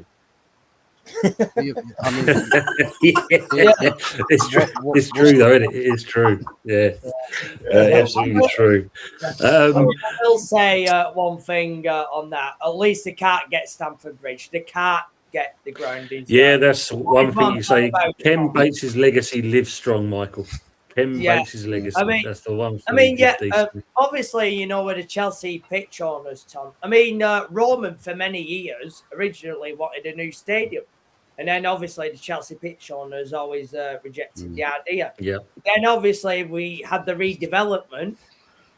It's true, though, isn't it? It is true. Absolutely true. I will say one thing on that. At least they can't get Stamford Bridge. They can't get the groundings. Yeah, that's one thing you say. Ken Bates' legacy lives strong, Michael. Ken Bates' legacy. That's the one thing. Obviously, you know, with the Chelsea pitch owners, Tom. I mean, Roman for many years originally wanted a new stadium. And then obviously the Chelsea pitch owners always rejected the idea. Yeah. Then obviously we had the redevelopment,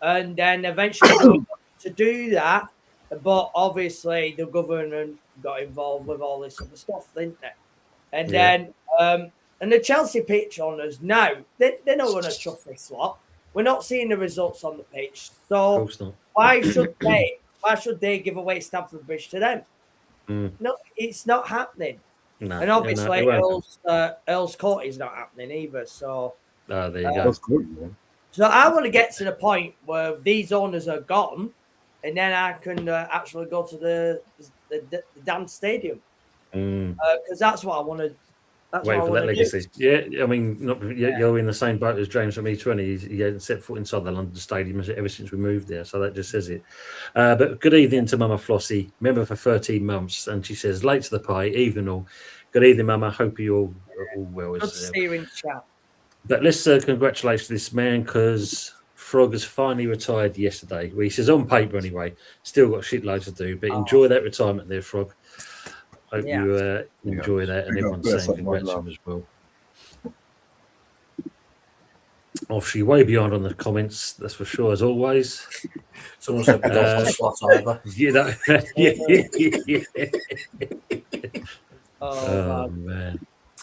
and then eventually we wanted to do that. But obviously the government got involved with all this other stuff, didn't they? And then and the Chelsea pitch owners now, they're not going to trust this lot. We're not seeing the results on the pitch. So why should they give away Stamford Bridge to them? No, it's not happening. No, and obviously Earl's Court is not happening either. So there you go. So I want to get to the point where these owners are gone, and then I can actually go to the damn stadium because that's what I want to. Wait for that legacy. Yeah, I mean, you're in the same boat as James from E20. He hasn't set foot inside the London Stadium ever since we moved there, so that just says it. But good evening to Mama Flossie, member for 13 months, and she says, late to the party, evening all. Good evening, Mama. Hope you're all well. Good to see you in chat. But let's congratulate this man, because Frog has finally retired yesterday. Well, he says on paper anyway, still got shitloads to do, but enjoy that retirement there, Frog. Hope you enjoy that, and everyone's saying congrats to him as well. Obviously, way beyond on the comments, that's for sure, as always. Someone said we don't want slots either. You know, yeah. Oh, man.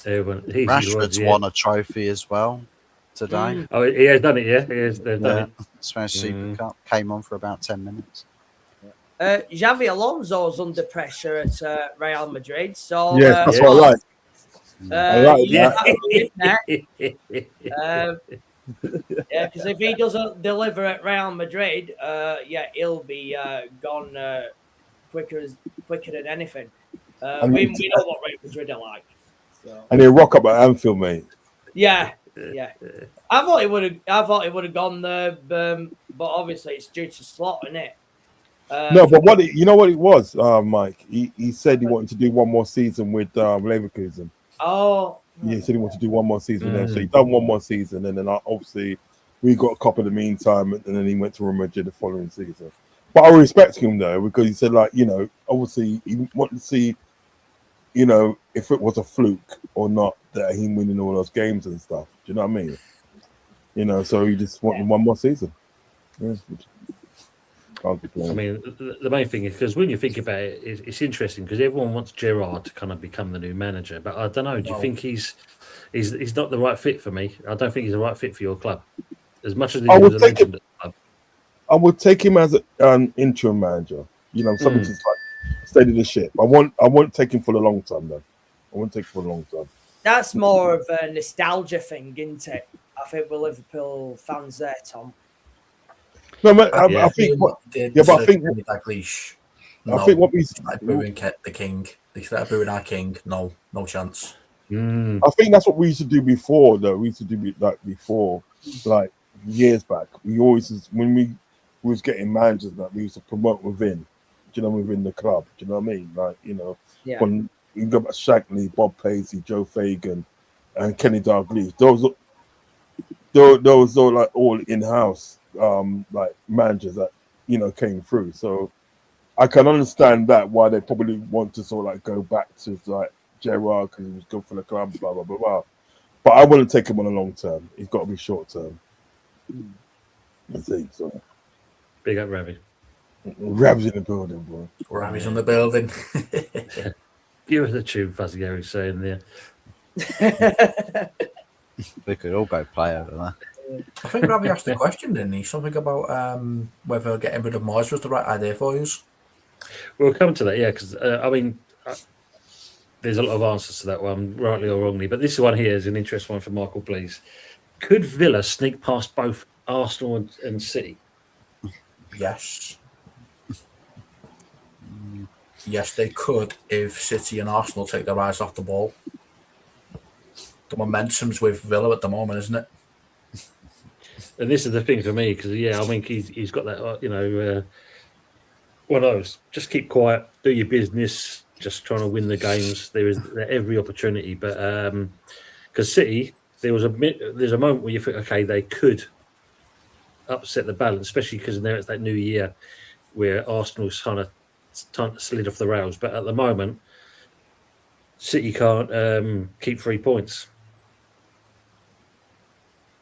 Everyone, he Rashford's was, won a trophy as well today. Oh, he has done it, yeah. He has done Yeah, it. Spanish Super Cup came on for about 10 minutes. Xavi Alonso's under pressure at Real Madrid. So Yes, that's what I like. I like yeah, because if he doesn't deliver at Real Madrid, he'll be gone quicker than anything. We know what Real Madrid are like. So. And he'll rock up at Anfield, mate. Yeah. I thought he would have gone there, but obviously it's due to slot, isn't it? No, but you know what it was, Mike? He said he wanted to do one more season with Leverkusen. Oh. Yeah, he said he wanted to do one more season with them. So he done one more season, and then obviously we got a cup in the meantime, and then he went to Real Madrid the following season. But I respect him though, because he said, like, you know, obviously he wanted to see, you know, if it was a fluke or not that he winning all those games and stuff. Do you know what I mean? You know, so he just wanted one more season. Yeah. I mean, the main thing is because when you think about it, it's interesting because everyone wants Gerrard to kind of become the new manager. But I don't know. Do you think he's not the right fit for me? I don't think he's the right fit for your club. As much as he was a legend at the club. I would take him as an interim manager. You know, something just like steady the ship. I won't take him for the long term though. I won't take him for the long term. That's more of a nostalgia thing, isn't it? I think we're Liverpool fans there, Tom. No, man, I think what. Yeah, but I think. Dalglish. I think what we started booing the king. They started booing our king. No chance. I think that's what we used to do before, though. We used to do like before, like years back. We always, when we was getting managers, that we used to promote within, within the club. Do you know what I mean? Like, you know, when you go back Shankly, Bob Paisley, Joe Fagan, and Kenny Dalglish. Those are like all in-house. Like managers that came through, so I can understand that why they probably want to sort of like go back to like Gerrard because he was good for the club, blah blah blah blah. But I wouldn't take him on a long term. He's got to be short term. I think so. Big up, Ravi. Ravi's in the building, boy. Ravi's in the building. Give us a tune, Fuzzy Gary saying there. We could all go play over there. I think Ravi asked a question, didn't he? Something about whether getting rid of Moyes was the right idea for you. We'll come to that, yeah, because I mean, there's a lot of answers to that one, rightly or wrongly. But this one here is an interesting one for Michael, please. Could Villa sneak past both Arsenal and City? Yes. Yes, they could if City and Arsenal take their eyes off the ball. The momentum's with Villa at the moment, isn't it? And this is the thing for me because I think he's got that one of those. Just keep quiet, do your business, just trying to win the games. There is every opportunity, but because City, there's a moment where you think, okay, they could upset the balance, especially because now it's that new year where Arsenal's kind of slid off the rails. But at the moment, City can't keep 3 points.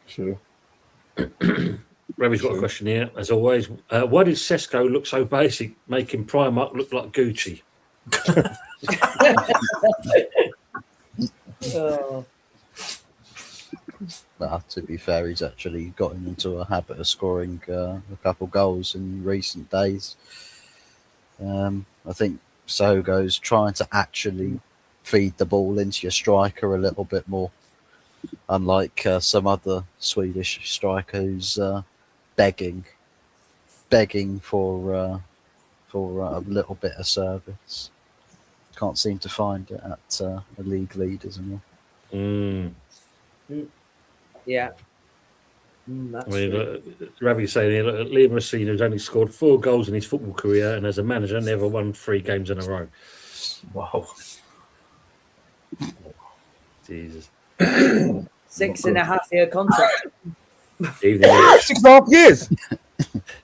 Sure. Ravi's got a question here, as always. Why did Sesko look so basic, making Primark look like Gucci? Well, to be fair, he's actually gotten into a habit of scoring a couple goals in recent days. I think Sogo's trying to actually feed the ball into your striker a little bit more. Unlike some other Swedish striker who's begging for a little bit of service. Can't seem to find it at the league leaders anymore. Yeah. I mean, Ravi's saying here, Liam Rosina has only scored 4 goals in his football career and as a manager never won 3 games in a row. Wow. Jesus. 6.5 year contract. 6.5 years.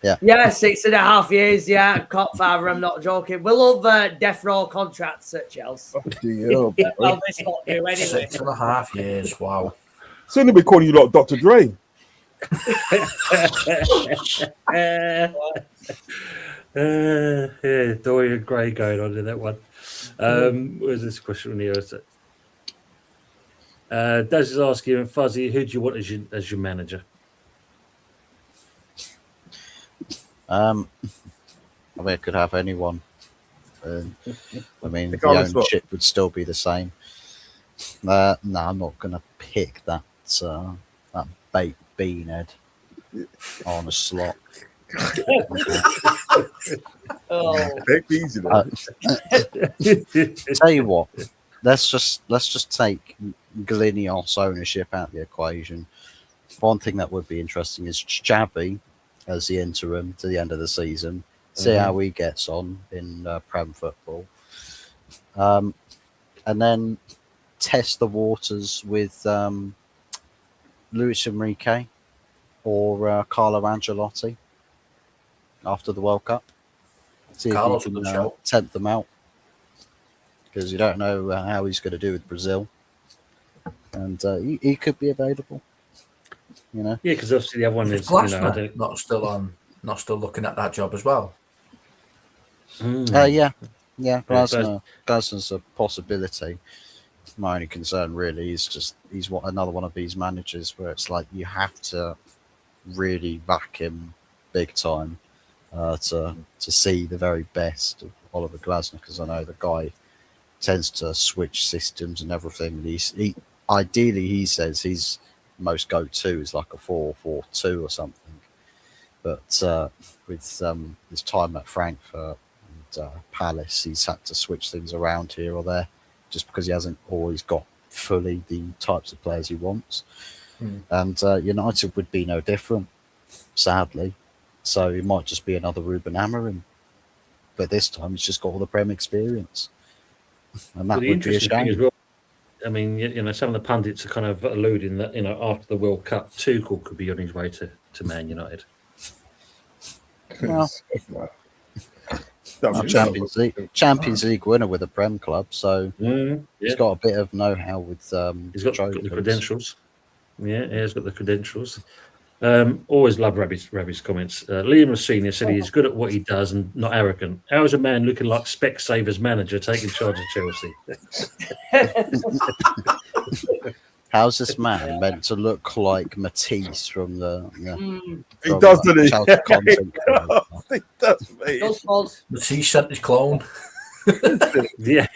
Yeah, 6.5 years. Yeah, Copfather, I'm not joking. We love death row contracts at Chelsea. Well, this not new anyway. 6.5 years. Wow. Soon they'll be calling you like Dr. Dre. Yeah, Dorian Gray going on in that one. Where's this question here? Daz is asking, Fuzzy, who do you want as your manager? I mean, it could have anyone. I mean, the Pick on the spot. ownership would still be the same. No, I'm not going to pick that baked bean head on a slot. Oh, Pick easy then. Tell you what, let's just take Glinios ownership out of the equation. One thing that would be interesting is Xavi as the interim to the end of the season. See how he gets on in Prem football, and then test the waters with Luis Enrique or Carlo Ancelotti after the World Cup. See Carlos if you would can shout. tempt them out, because you don't know how he's going to do with Brazil, and he could be available. You know, Yeah, because obviously the other one Is is, you know, I Glasner don't- not still looking at that job as well? yeah, Glasner- Glasner's a possibility. My only concern really is just he's another one of these managers where it's like you have to really back him big time to see the very best of Oliver Glasner, because I know the guy tends to switch systems and everything. He ideally, he says his most go-to is like a 4-4-2 or something, but with his time at Frankfurt and Palace, he's had to switch things around here or there just because he hasn't always got fully the types of players he wants. And United would be no different, sadly. So it might just be another Ruben Amorim, but this time he's just got all the Prem experience, and that Well, the would be a interesting thing shame. as well, I mean, you know, some of the pundits are kind of alluding that, you know, after the World Cup, Tuchel could be on his way to Man United. Well, That'd be Champions League winner with a Prem club, so Yeah. he's got a bit of know-how with. He's got the trophies. credentials. Yeah, he's got the credentials. Always love Ravi's comments. Liam Senior said he's good at what he does and not arrogant. How is a man looking like Specsavers manager taking charge of Chelsea? How's this man meant to look like Matisse from the? He does, doesn't he? Chelsea content creator? He does, mate. those balls. The sea sent his clone. Yeah.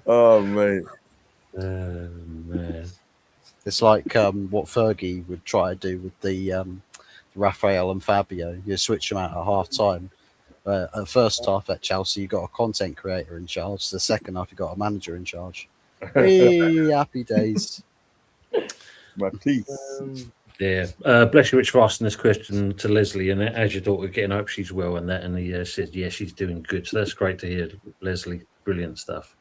Oh, mate. Man. It's like what Fergie would try to do with the Raphael and Fabio. You switch them out at half time. At the first half at Chelsea, you got a content creator in charge. The second half, you got a manager in charge. Hey, happy days. My teeth. Yeah. Bless you, Rich, for asking this question to Leslie. And as your daughter getting, I hope she's well and that. And he said, yeah, she's doing good. So that's great to hear, Leslie. Brilliant stuff.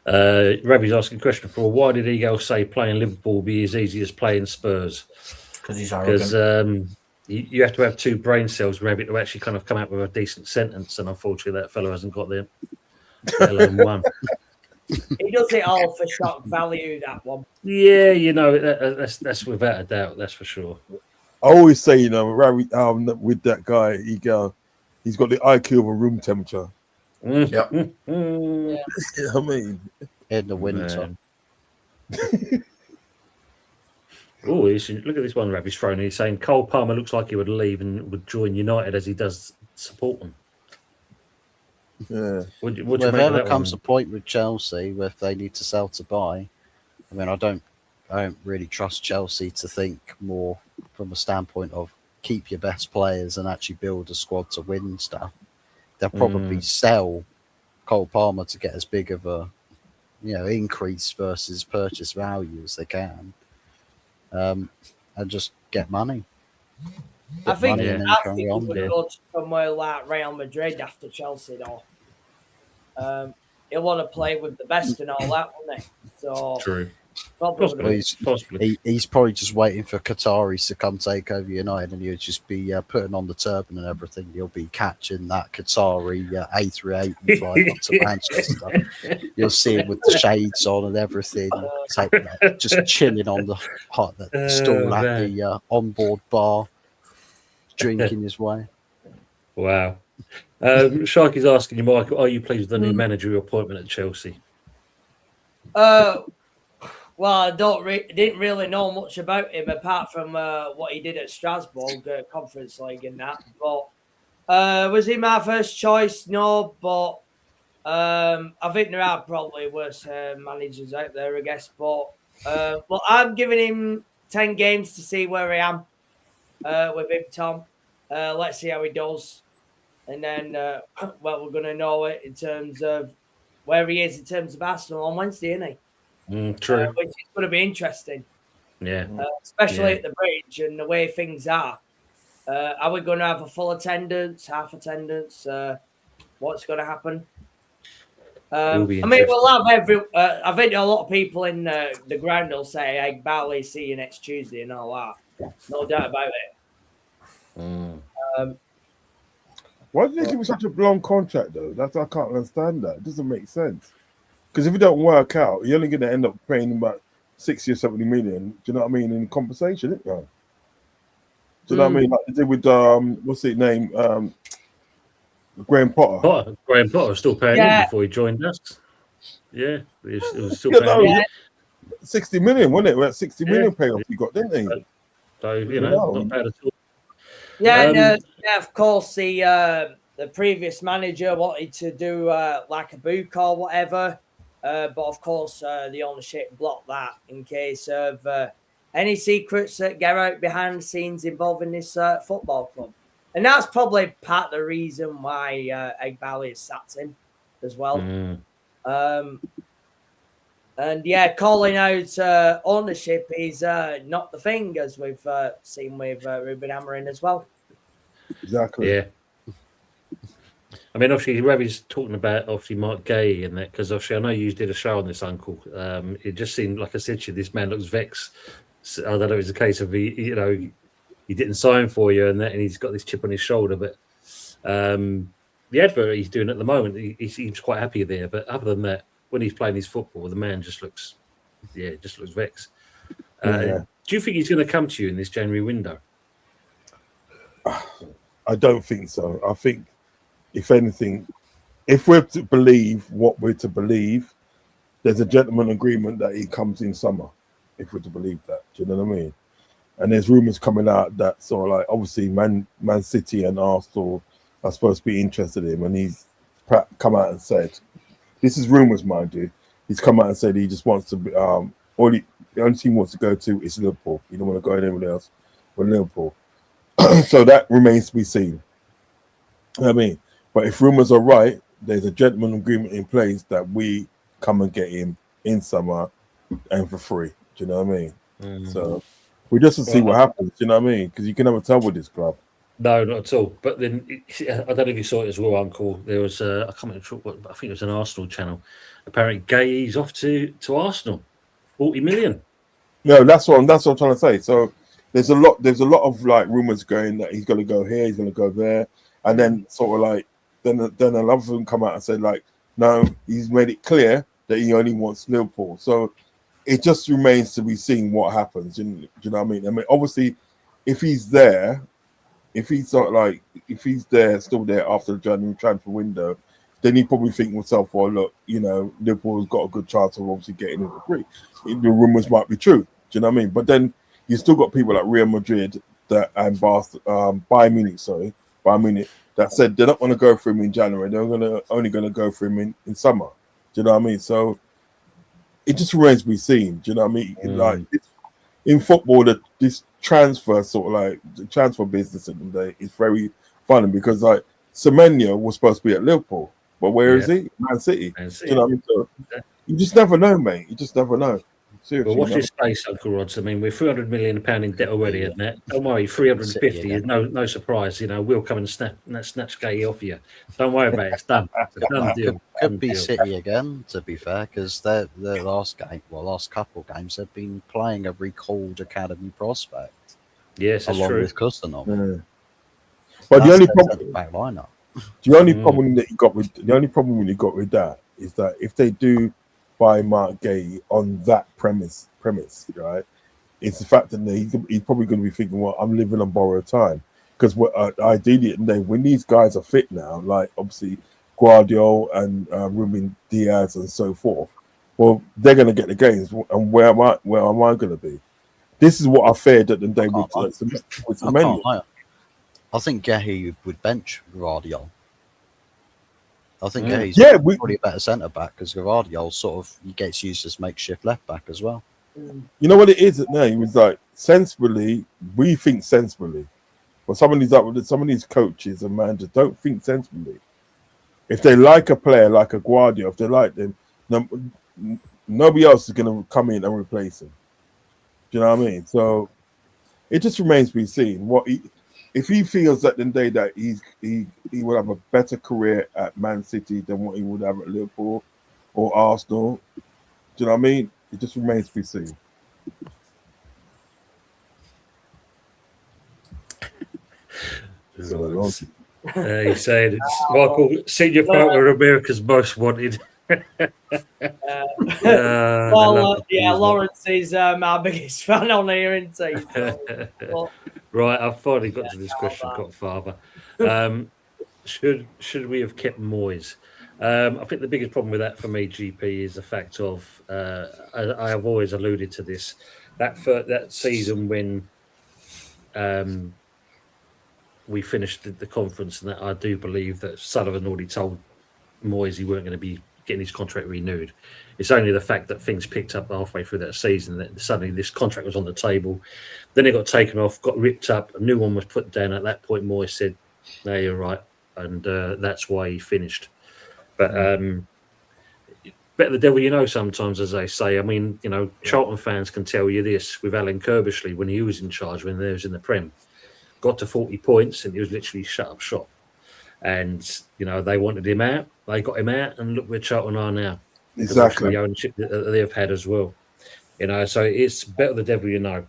Ravi's asking a question for why did Eagle say playing Liverpool be as easy as playing Spurs? Because he's arrogant. Because you have to have two brain cells, Rabbit, to actually kind of come out with a decent sentence. And unfortunately, that fellow hasn't got them. Let alone one. He does it all for shock value, that one. Yeah, you know, that's without a doubt. That's for sure. I always say, you know, with that guy, he's got the IQ of a room temperature. Yep. Yeah. I mean, In the winter. Oh, look at this one Ravi's thrown. He's saying Cole Palmer looks like he would leave and would join United as he does support them. yeah. Would you Well, if make of ever that comes a one? point with Chelsea where if they need to sell to buy, I mean, I don't really trust Chelsea to think more from a standpoint of keep your best players and actually build a squad to win stuff. They'll probably sell Cole Palmer to get as big of a, increase versus purchase value as they can, and just get money. I Get think money and then I carry think he on. would go to somewhere like Real Madrid after Chelsea, though. He'll want to play with the best and all that, wouldn't he? So True. Probably. Well, he's probably just waiting for Qataris to come take over United, and he'll just be putting on the turban and everything. He'll be catching that Qatari A380 and flying up to Manchester. You'll see him with the shades on and everything, just chilling on the stool at the onboard bar, drinking his way. Wow. Sharky's asking you, Michael, are you pleased with the new managerial appointment at Chelsea? Well, I didn't really know much about him apart from what he did at Strasbourg, Conference League and that. But was he my first choice? No, but I think there are probably worse managers out there, I guess. But well, I'm giving him 10 games to see where I am with him, Tom. Let's see how he does. And then, well, we're going to know it in terms of where he is in terms of Arsenal on Wednesday, isn't he? True. Which is going to be interesting. Yeah. Especially at the bridge and the way things are. Are we going to have a full attendance, half attendance? What's going to happen? I mean, we'll have I think a lot of people in the ground will say, "Hey, Bally, see you next Tuesday," and all that. No doubt about it. Why did they give him such a long contract, though? I can't understand that. It doesn't make sense. Because if it don't work out, you're only going to end up paying him about 60 or 70 million. Do you know what I mean? In compensation, isn't it? Do you know what I mean? Like they did with what's his name? Graham Potter. Graham Potter was still paying him before he joined us. Yeah, it was still paying him. 60 million, wasn't it? We had 60 million payoff he got, didn't he? So not bad at all. Yeah, of course, the previous manager wanted to do like a book or whatever. But of course, the ownership blocked that in case of any secrets that get out behind the scenes involving this football club. And that's probably part of the reason why Eghbali has sacked him as well. And yeah, calling out ownership is not the thing, as we've seen with Ruben Amorim as well. Exactly. Yeah. I mean, obviously, Ravi's talking about Mark Gay and that, because obviously I know you did a show on this, Uncle. It just seemed like I said to you, this man looks vexed. So, I don't know if it's a case of he didn't sign for you and that, and he's got this chip on his shoulder. But the advert he's doing at the moment, he seems quite happy there. But other than that, when he's playing his football, the man just looks vexed. Do you think he's going to come to you in this January window? I don't think so. I think, if anything, if we're to believe what we're to believe, there's a gentleman agreement that he comes in summer, if we're to believe that. Do you know what I mean? And there's rumours coming out that sort of like, obviously, Man City and Arsenal are supposed to be interested in him, and he's come out and said, this is rumours, mind you, he's come out and said he just wants to be, the only team he wants to go to is Liverpool. He don't want to go anywhere else but Liverpool. So that remains to be seen. You know what I mean? But if rumours are right, there's a gentleman agreement in place that we come and get him in summer and for free. Do you know what I mean? So we just to see what happens. Do you know what I mean? Because you can never tell with this club. No, not at all. But then I don't know if you saw it as well, Uncle. There was I can't remember what, I think it was an Arsenal channel. Apparently, Gay's off to Arsenal, 40 million. No, that's what I'm trying to say. So there's a lot of like rumours going that he's going to go here, he's going to go there, and then sort of like then another of them come out and said like, no, he's made it clear that he only wants Liverpool. So it just remains to be seen what happens. Do you know what I mean? I mean, obviously, if he's there, if he's still there after the January transfer window, then he probably think to himself, well, look, Liverpool's got a good chance of obviously getting him for free. The rumours might be true. Do you know what I mean? But then you still got people like Real Madrid and Bayern Munich that said they're not going to go for him in January. They're only going to go for him in summer. Do you know what I mean? So it just remains to be seen. Do you know what I mean? Like in football, this transfer sort of like the transfer business at the day is very funny because like Semenyo was supposed to be at Liverpool, but where is he? Man City. Do you know what I mean? So you just never know, mate. You just never know. Seriously, Well, watch man. this space, Uncle Rods. I mean, we're £300 million in debt already, isn't it? Don't worry, 350 is no surprise. You know, we'll come and snatch Gay off you. Don't worry about it. It's done. It's a done deal. Could be City again, to be fair, because their last couple games, they've been playing a recalled academy prospect Yes, that's along true. with Kustanov. Yeah. But the only problem, back lineup. the only problem that you got with that is that if they do buy Mark Gay on that premise, right, it's the fact that he's probably going to be thinking, well, I'm living on borrowed time, because ideally, when these guys are fit now, like obviously Guardiola and Ruben Diaz and so forth, well, they're going to get the games, and where am I going to be? This is what I feared that the day with Semenyo. I think Gehi would bench Guardiola. I think Gehi's probably a better centre back, because Guardiola he gets used as makeshift left back as well. You know what it is now? He was like, we think sensibly. But some of these coaches and managers don't think sensibly. If they like a player like a Guardiola, if they like them, nobody else is going to come in and replace him. Do you know what I mean? So it just remains to be seen. If he feels at the end of the day that he will have a better career at Man City than what he would have at Liverpool or Arsenal, do you know what I mean? It just remains to be seen. He's saying it's Michael, senior partner of America's Most Wanted. Lawrence is our biggest fan on here, isn't he? Right, I've finally got to this question, Godfather. Should we have kept Moyes? I think the biggest problem with that for me, GP, is the fact of I have always alluded to this, that season when we finished the conference, and that I do believe that Sullivan already told Moyes he weren't going to be getting his contract renewed. It's only the fact that things picked up halfway through that season that suddenly this contract was on the table. Then it got taken off, got ripped up, a new one was put down. At that point, Moyes said, "No, you're right," and that's why he finished. But better the devil you know sometimes, as they say. I mean, you know, Charlton fans can tell you this with Alan Kirbishley when he was in charge, when he was in the Prem. Got to 40 points and he was literally shut up shop. And, you know, they wanted him out. They got him out, and look where Charlton are now. Exactly. The ownership that they've had as well. You know, so it's better the devil you know.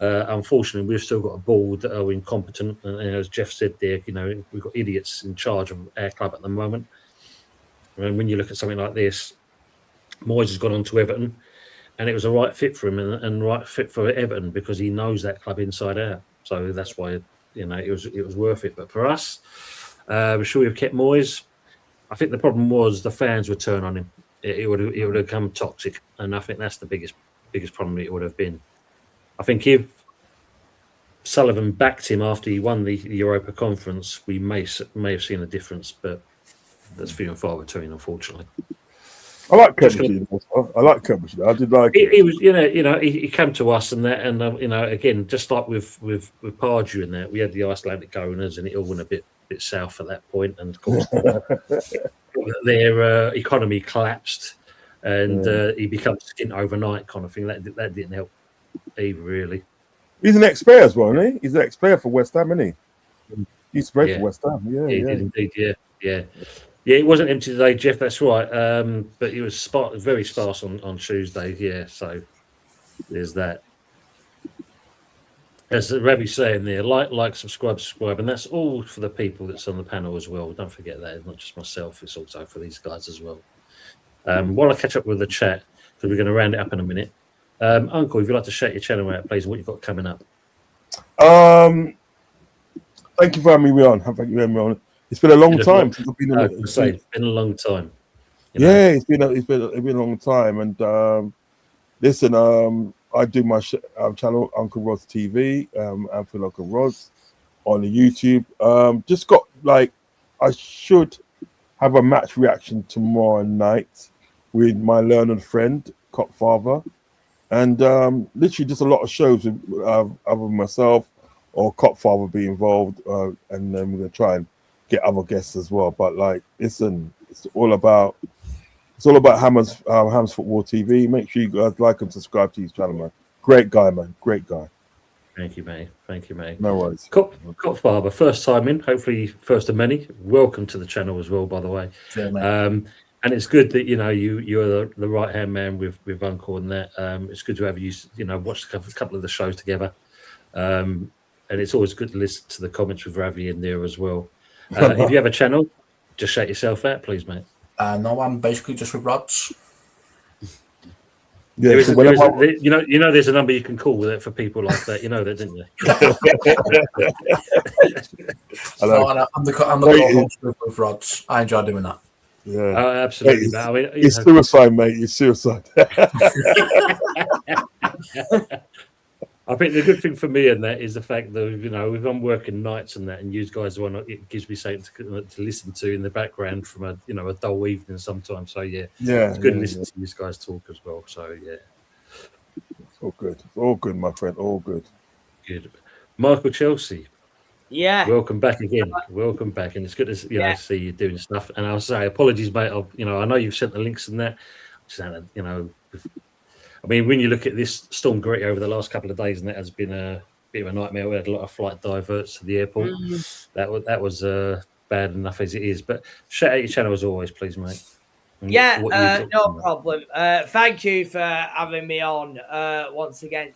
Unfortunately, we've still got a board that are incompetent. And as Jeff said there, you know, we've got idiots in charge of our club at the moment. And when you look at something like this, Moyes has gone on to Everton, and it was a right fit for him and right fit for Everton because he knows that club inside out. So that's why, you know, it was worth it. But for us, should we have kept Moyes? I think the problem was the fans would turn on him. It would have become toxic, and I think that's the biggest problem it would have been. I think if Sullivan backed him after he won the Europa Conference, we may have seen a difference, but that's few and far between, unfortunately. I like Kirbishley. I like Kirbishley. I did like. He was, he came to us and that, and again, just like with Pardew and that, we had the Icelandic owners, and it all went a bit south at that point, and of course their economy collapsed, and he became skint overnight kind of thing. That didn't help either, really. He's an ex-player as well, isn't he? He's an ex-player for West Ham, isn't he? He used to play for West Ham. Yeah, he did indeed. Yeah. Yeah, it wasn't empty today, Jeff. That's right. But it was very sparse on Tuesday. Yeah, so there's that. As Ravi's saying there, like, subscribe, and that's all for the people that's on the panel as well. Don't forget that it's not just myself; it's also for these guys as well. While I catch up with the chat, because we're going to round it up in a minute. Uncle, if you'd like to shout your channel out, please, and what you've got coming up. Thank you for having me on. Thank you for having me on. It's been a long time since I've been on. It's been a long time. Yeah, it's been a long time. And listen, I do my channel, Uncle Rod's TV, and for Uncle Rod's on the YouTube. Just got I should have a match reaction tomorrow night with my learned friend, Copfather, and literally just a lot of shows with other myself or Copfather be involved, and then we're gonna try and get other guests as well. But listen, it's all about It's all about Hams Football TV. Make sure you guys like and subscribe to his channel, man. Great guy, man. Great guy. Thank you, mate. Thank you, mate. No worries. Cop Barber, first time in, hopefully first of many. Welcome to the channel as well, by the way. Yeah, mate. And it's good that you're the right hand man with Uncle and that. It's good to have you watched a couple of the shows together. And it's always good to listen to the comments with Ravi in there as well. If you have a channel, just shout yourself out, please, mate. No, I'm basically just with Rods. Yeah, There's a number you can call with it for people like that. You know that, didn't you? I'm the co-host with Rods. I enjoy doing that. Yeah, Oh, absolutely. It's suicide, mate. It's suicide. I think the good thing for me in that is the fact that if I'm working nights and that, and you guys are on, it gives me something to listen to in the background from a dull evening sometimes. So yeah, it's good to listen to you guys talk as well. So yeah, it's all good. It's all good, my friend. All good. Good. Michael Chelsea. Yeah. Welcome back again. Welcome back, and it's good to see you doing stuff. And I'll say apologies, mate. I know you've sent the links and that. I mean, when you look at this Storm Gritty over the last couple of days, and that has been a bit of a nightmare. We had a lot of flight diverts to the airport. That was bad enough as it is. But shout out your channel as always, please, mate. And no problem. Thank you for having me on once again,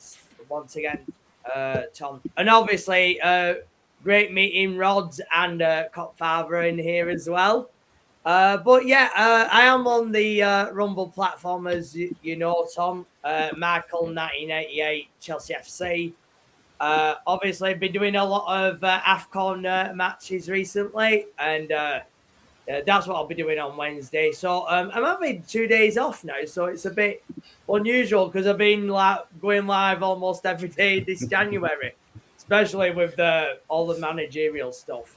Tom. And obviously, great meeting Rods and Copfather in here as well. But yeah, I am on the Rumble platform, as you know, Tom. Michael 1988 Chelsea FC. Obviously, I've been doing a lot of AFCON matches recently, and that's what I'll be doing on Wednesday. So I'm having 2 days off now, so it's a bit unusual because I've been going live almost every day this January, especially with all the managerial stuff.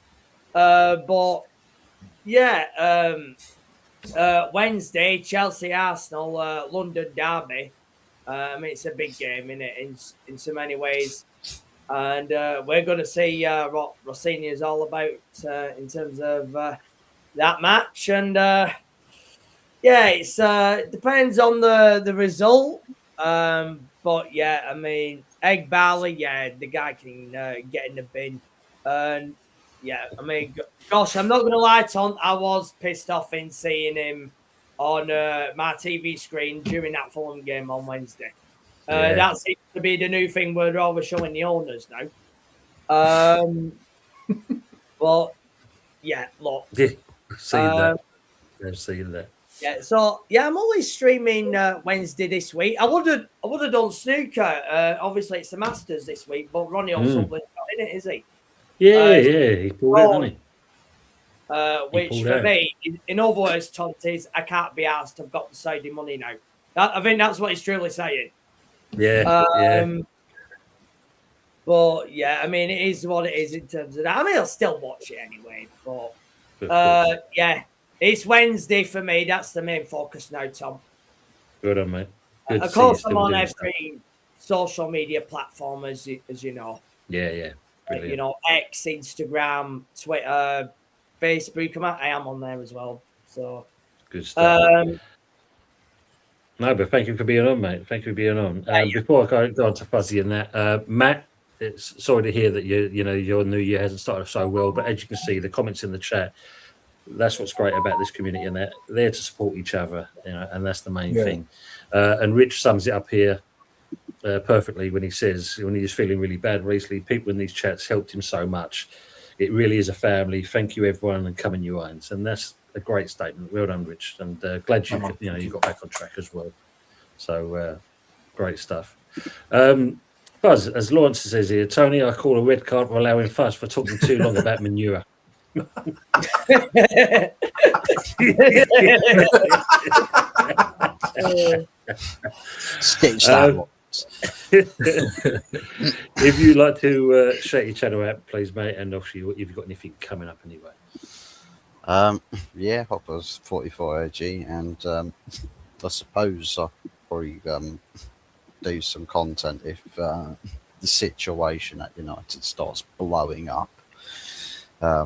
But yeah, Wednesday, Chelsea Arsenal, London derby. It's a big game in so many ways, and we're going to see what Rossini is all about in terms of that match. And yeah, it's depends on the result. But yeah, I mean, Egg Barley, yeah, the guy can get in the bin. And yeah, I mean, gosh, I'm not going to lie, Tom. I was pissed off in seeing him on my TV screen during that Fulham game on Wednesday. That seems to be the new thing we're always showing the owners now. Well, yeah, look. Seen that. I've seen that. Yeah, so yeah, I'm always streaming Wednesday this week. I would have done snooker. Obviously, it's the Masters this week, but Ronnie O'Sullivan's not in it, is he? Yeah, he pulled out, didn't he? Which for me, in other words, Tonties, I can't be asked. I've got the Saudi money now. I think that's what he's truly saying. Yeah, But yeah, I mean, it is what it is in terms of that. I mean, I'll still watch it anyway. But yeah, it's Wednesday for me. That's the main focus now, Tom. Good on, mate. Good of course, I'm on every social media platform, as you know. Yeah. Brilliant. You know, X, Instagram, Twitter, Facebook. I am on there as well. So good stuff. No, but thank you for being on, mate. Thank you for being on. Before I go on to Fuzzy and that, Matt, it's sorry to hear that your new year hasn't started so well. But as you can see, the comments in the chat, that's what's great about this community, and they're there to support each other, and that's the main thing. And Rich sums it up here perfectly when he says, when he was feeling really bad recently, people in these chats helped him so much. It really is a family. Thank you, everyone, and come in your irons. And that's a great statement. Well done, Rich, and glad you got back on track as well. So great stuff. Fuzz, as Lawrence says here, Tony, I call a red card for allowing Fuzz for talking too long about manure. Stitch that one. If you'd like to shout your channel out, please, mate, and obviously if you've got anything coming up anyway. Yeah, Hopper's 44 OG, and I suppose I'll probably do some content if the situation at United starts blowing up. I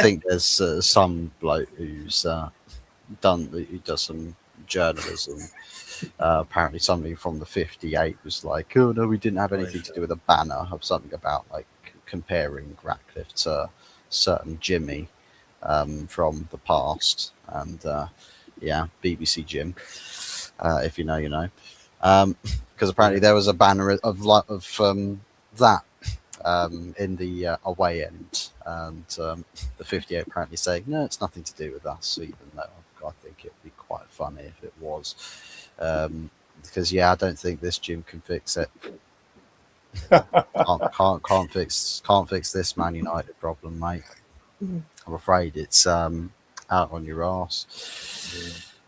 think there's some bloke who's he does some journalism. Apparently, somebody from the 58 was like, "Oh no, we didn't have anything to do with a banner of something about like comparing Ratcliffe to certain Jimmy from the past." And yeah, BBC Jim, if you know, you know, because apparently there was a banner of that in the away end, and the 58 apparently saying, "No, it's nothing to do with us," even though I think it'd be quite funny if it was. Because yeah, I don't think this Jim can fix it. can't fix this Man United problem, mate. I'm afraid it's out on your arse.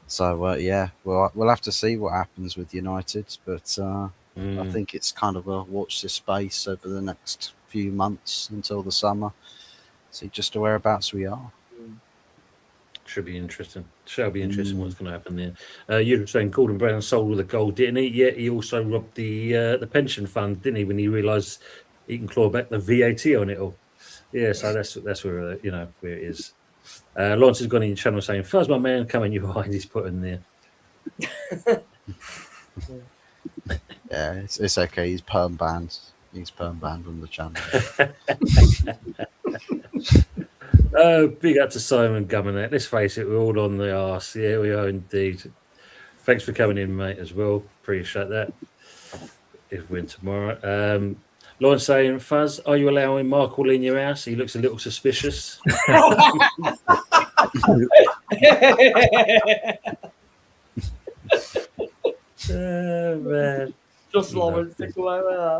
So yeah, we'll have to see what happens with United, but I think it's kind of a watch this space over the next few months until the summer. See just whereabouts we are. Should be interesting. Shall be interesting what's going to happen there. You were saying Gordon Brown sold all the gold, didn't he? Yeah, he also robbed the pension fund, didn't he? When he realised he can claw back the VAT on it all. Yeah, so that's where where it is. Lawrence has gone in your channel saying, "First, my man, come in your behind." He's put in there. Yeah, it's okay. He's perm banned. He's perm banned from the channel. Big up to Simon Gummanet. Let's face it, we're all on the arse. Yeah, we are indeed. Thanks for coming in, mate, as well. Appreciate that. If we're in tomorrow. Lauren saying, Fuzz, are you allowing Michael in your house? He looks a little suspicious. Man. Just Lauren, think away with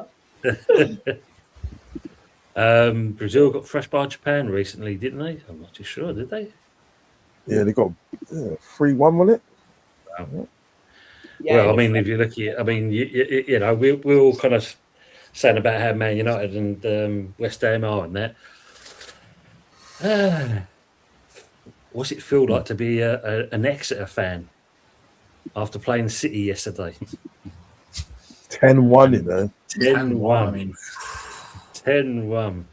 that. Brazil got thrashed by Japan recently, didn't they? I'm not too sure, did they? Yeah, they got 3-1, wasn't it? Wow. Yeah, well, I mean, if you look at it, I mean, you know, we're all kind of saying about how Man United and West Ham are and that. What's it feel like to be an Exeter fan after playing City yesterday? 10-1, you know. 10-1. I mean, 10-1.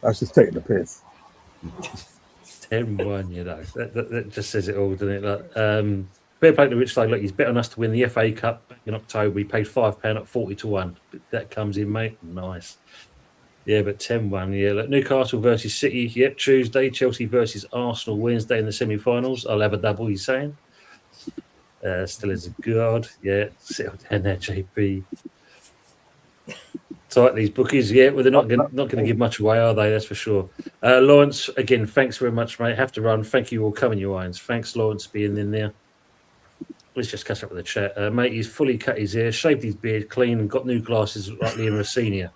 I was just taking the piss. 10-1, you know. That just says it all, doesn't it? Like, fair play to Rich Slade. Look, he's bet on us to win the FA Cup back in October. We paid £5 at 40-1. That comes in, mate. Nice. Yeah, but 10-1, yeah. Look, Newcastle versus City, yep, Tuesday. Chelsea versus Arsenal Wednesday in the semi-finals. I'll have a double, he's saying. Still is a god. Yeah, settle down there, JP. Tight these bookies, yeah. Well, they're not going to give much away, are they? That's for sure. Lawrence, again, thanks very much, mate. Have to run. Thank you all coming, your irons. Thanks, Lawrence, being in there. Let's just catch up with the chat. Mate, he's fully cut his hair, shaved his beard clean, and got new glasses like Liam Rossini.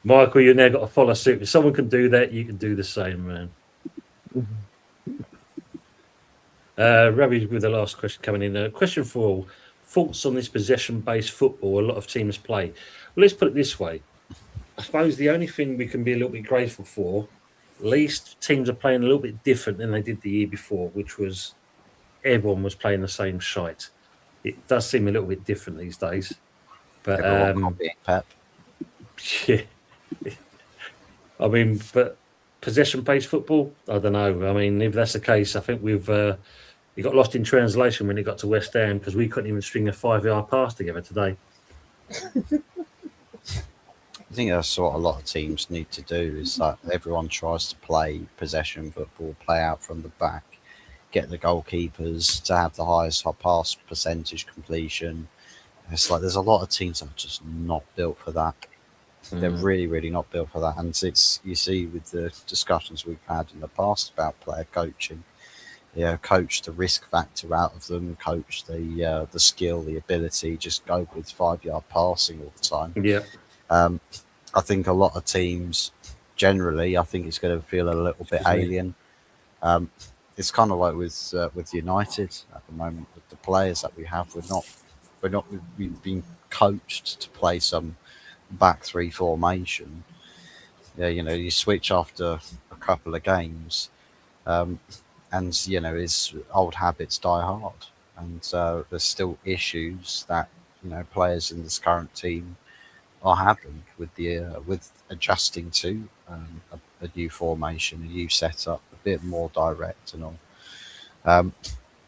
Michael, you now got to follow suit. If someone can do that, you can do the same, man. Ravi with the last question coming in. Question for all. Thoughts on this possession-based football a lot of teams play? Well, let's put it this way. I suppose the only thing we can be a little bit grateful for, at least teams are playing a little bit different than they did the year before, which was everyone was playing the same shite. It does seem a little bit different these days. But Pep. Yeah. I mean, but possession-based football, I don't know. I mean, if that's the case, I think we've he got lost in translation when he got to West Ham because we couldn't even string a 5-yard pass together today. I think that's what a lot of teams need to do is that everyone tries to play possession football, play out from the back, get the goalkeepers to have the highest pass percentage completion. It's like there's a lot of teams that are just not built for that. They're really, really not built for that. And it's you see with the discussions we've had in the past about player coaching, coach the risk factor out of them, coach the skill, the ability, just go with 5-yard passing all the time. Yeah. I think a lot of teams generally, I think it's going to feel a little bit alien. It's kind of like with United at the moment, with the players that we have, we've been coached to play some back three formation. Yeah, you know, you switch after a couple of games, and you know, his old habits die hard, and there's still issues that players in this current team are having with the with adjusting to a new formation, a new setup, a bit more direct and all.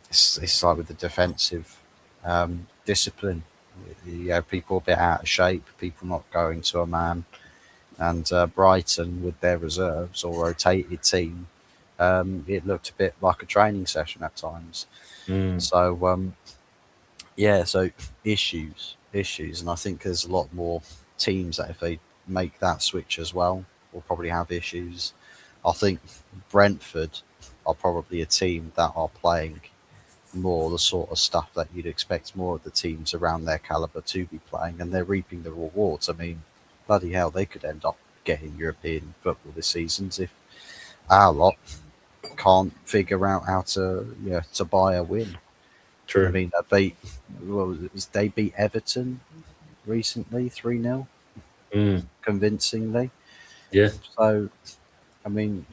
It's like with the defensive discipline. People a bit out of shape, people not going to a man, and Brighton with their reserves or rotated team, it looked a bit like a training session at times. So so issues, and I think there's a lot more teams that if they make that switch as well, will probably have issues. I think Brentford are probably a team that are playing more the sort of stuff that you'd expect more of the teams around their caliber to be playing, and they're reaping the rewards. I mean, bloody hell, they could end up getting European football this season if our lot can't figure out how to buy a win. True. I mean, they beat Everton recently 3-0 convincingly. Yeah. So, I mean,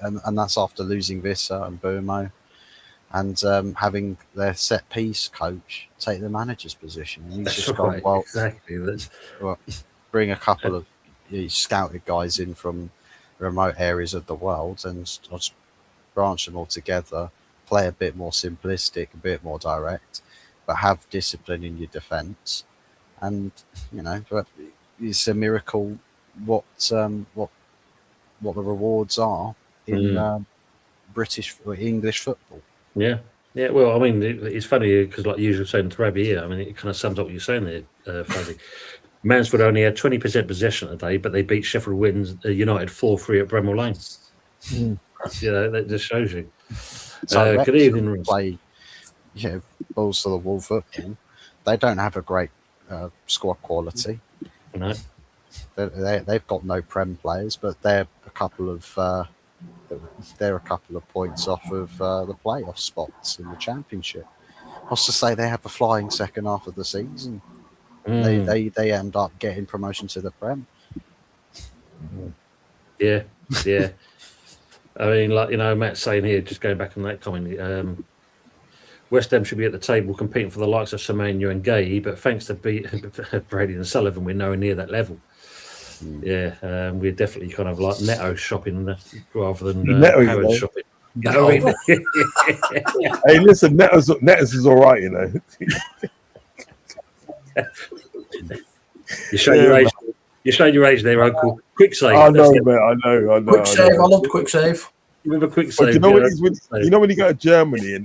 and that's after losing Vissa and Bumo, and having their set piece coach take the manager's position. And he's just gone, well, exactly. Bring a couple of scouted guys in from remote areas of the world and just branch them all together, play a bit more simplistic, a bit more direct, but have discipline in your defence. And, but it's a miracle what the rewards are in English football. Yeah. Well, I mean, it's funny because, like you were saying to Rabbi here, I mean, it kind of sums up what you're saying there, Fuzzy. Mansfield only had 20% possession today, but they beat Sheffield United 4-3 at Bramall Lane. That just shows you. So good evening, play, balls to the wall football. They don't have a great squad quality. No, they've got no Prem players, but they're a couple of points off of the playoff spots in the Championship. What's to say they have a flying second half of the season? They end up getting promotion to the Prem. Yeah. I mean, Matt's saying here, just going back on that comment, West Ham should be at the table competing for the likes of Semenyo and Gay, but thanks to Brady and Sullivan, we're nowhere near that level. Yeah, we're definitely kind of like Neto shopping rather than Howard shopping. Hey, listen, Netos is all right, You show your age there, Uncle. Quick save. I know, mate. I know. Quick save. I love quick save. With a quick save. But you know what it is when you go to Germany,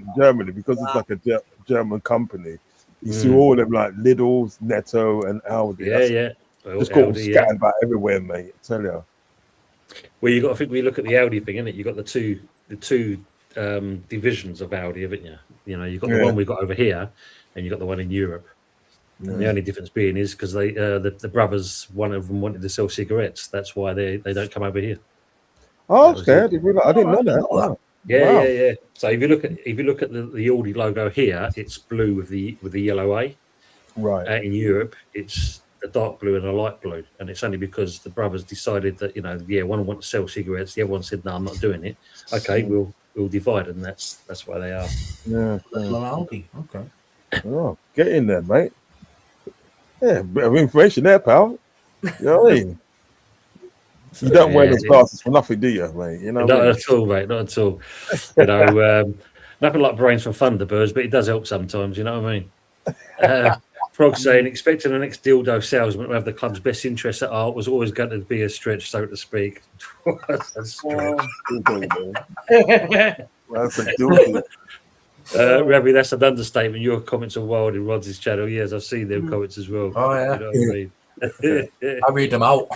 because it's like a German company, you see all them like Lidl's, Netto, and Aldi. Yeah. Well, just got scattered about everywhere, mate. I tell you. Well, you got to think we look at the Aldi thing, innit? You got the two divisions of Aldi, haven't you? You've got the one we've got over here, and you've got the one in Europe. And the only difference being is because they the brothers, one of them wanted to sell cigarettes. That's why they don't come over here. Oh, okay. I didn't know that. Wow. Yeah. So if you look at the Aldi logo here, it's blue with the yellow A. Right. In Europe, it's a dark blue and a light blue, and it's only because the brothers decided that one wanted to sell cigarettes, the other one said, "No, I'm not doing it." Okay, we'll divide, and that's why they are. Yeah. Aldi. Okay. Oh, get in there, mate. Yeah, bit of information there, pal. You know what I mean? You don't wear those glasses for nothing, do you, mate? Not at all, mate. Not at all. Nothing like brains from Thunderbirds, but it does help sometimes. You know what I mean? Frog saying, expecting the next dildo salesman to have the club's best interests at heart was always going to be a stretch, so to speak. That's a stretch. That's a dildo. Ravi, that's an understatement. Your comments are wild in Rod's channel. Yes, I've seen them comments as well. Oh, yeah. You know what I mean? I read them out.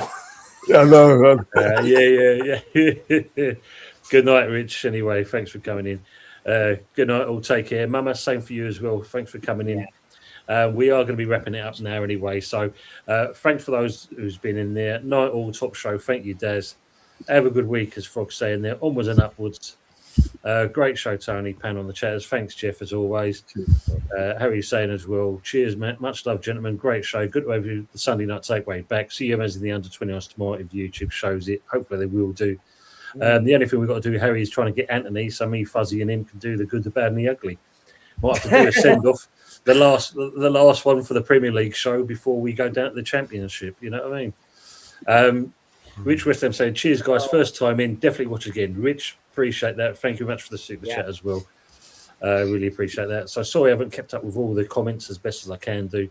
Yeah, I know. Yeah. Good night, Rich. Anyway, thanks for coming in. Good night, all. Take care. Mama, same for you as well. Thanks for coming in. We are going to be wrapping it up now anyway. So thanks for those who's been in there. Night all, top show. Thank you, Des. Have a good week, as Frog's saying there. Onwards and upwards. Great show, Tony. Pan on the chatters. Thanks, Jeff, as always. Harry's saying as well. Cheers, Matt. Much love, gentlemen. Great show. Good to have you the Sunday night takeaway back. See you as in the under 20s tomorrow if YouTube shows it. Hopefully they will do. The only thing we've got to do, Harry, is trying to get Anthony so me, Fuzzy, and him can do the good, the bad, and the ugly. Might have to do a send off. The last one for the Premier League show before we go down to the Championship. You know what I mean? Rich West Ham saying, cheers, guys. First time in. Definitely watch again. Rich, appreciate that. Thank you very much for the super chat as well. Really appreciate that. So sorry I haven't kept up with all the comments as best as I can do.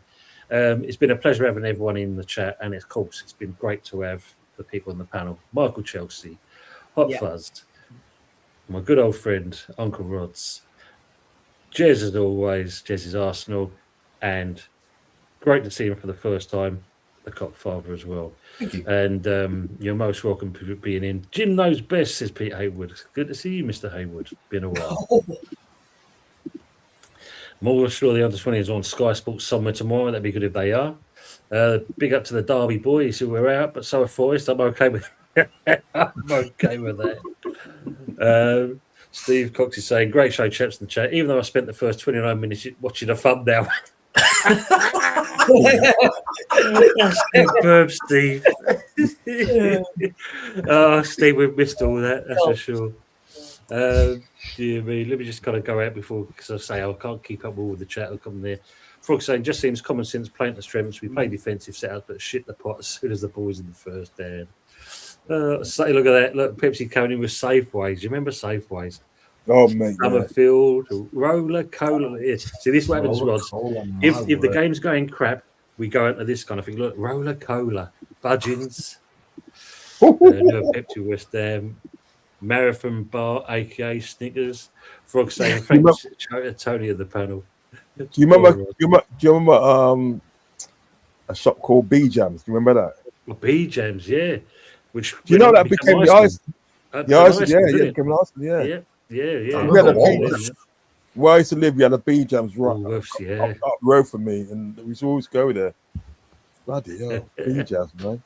It's been a pleasure having everyone in the chat. And of course, it's been great to have the people on the panel. Michael Chelsea, Hot Fuzz, my good old friend, Uncle Rods, Jez as always, Jez's Arsenal, and great to see him for the first time, the Cockfather as well. Thank you. And you're most welcome for being in. Jim knows best, says Pete Haywood. Good to see you, Mr. Haywood. Been a while. More sure the under-20 is on Sky Sports somewhere tomorrow. That'd be good if they are. Big up to the Derby boys who were out, but so are Forest. I'm okay with I'm okay with that. Steve Cox is saying, great show, chaps, in the chat. Even though I spent the first 29 minutes watching a thumbnail. Superb, Steve. Oh, Steve, we've missed all that, that's for sure. Dear me, let me just kind of go out before, because I say I can't keep up with all the chat. I'll come there. Frog saying, just seems common sense, playing to strengths. We play defensive setup, but shit the pot as soon as the ball's in the first down. Say, look at that. Look, Pepsi coming in with Safeways. Do you remember Safeways? Oh, mate. Summerfield, Roller Cola. Yeah. See, this is what happens, Rods. If the game's going crap, we go into this kind of thing. Look, Roller Cola, Budgeons, Pepsi West Ham, Marathon Bar, aka Snickers. Frog saying, thanks, Tony of the panel. Do you remember a shop called B Jams? Do you remember that? Well, B Jams, yeah. Which do you know that became the ice? The ice, yeah, became Iceland, yeah. We had a B, where I used to live, we had a B Jams up road for me, and we used to always go there. Bloody hell, B Jams, man.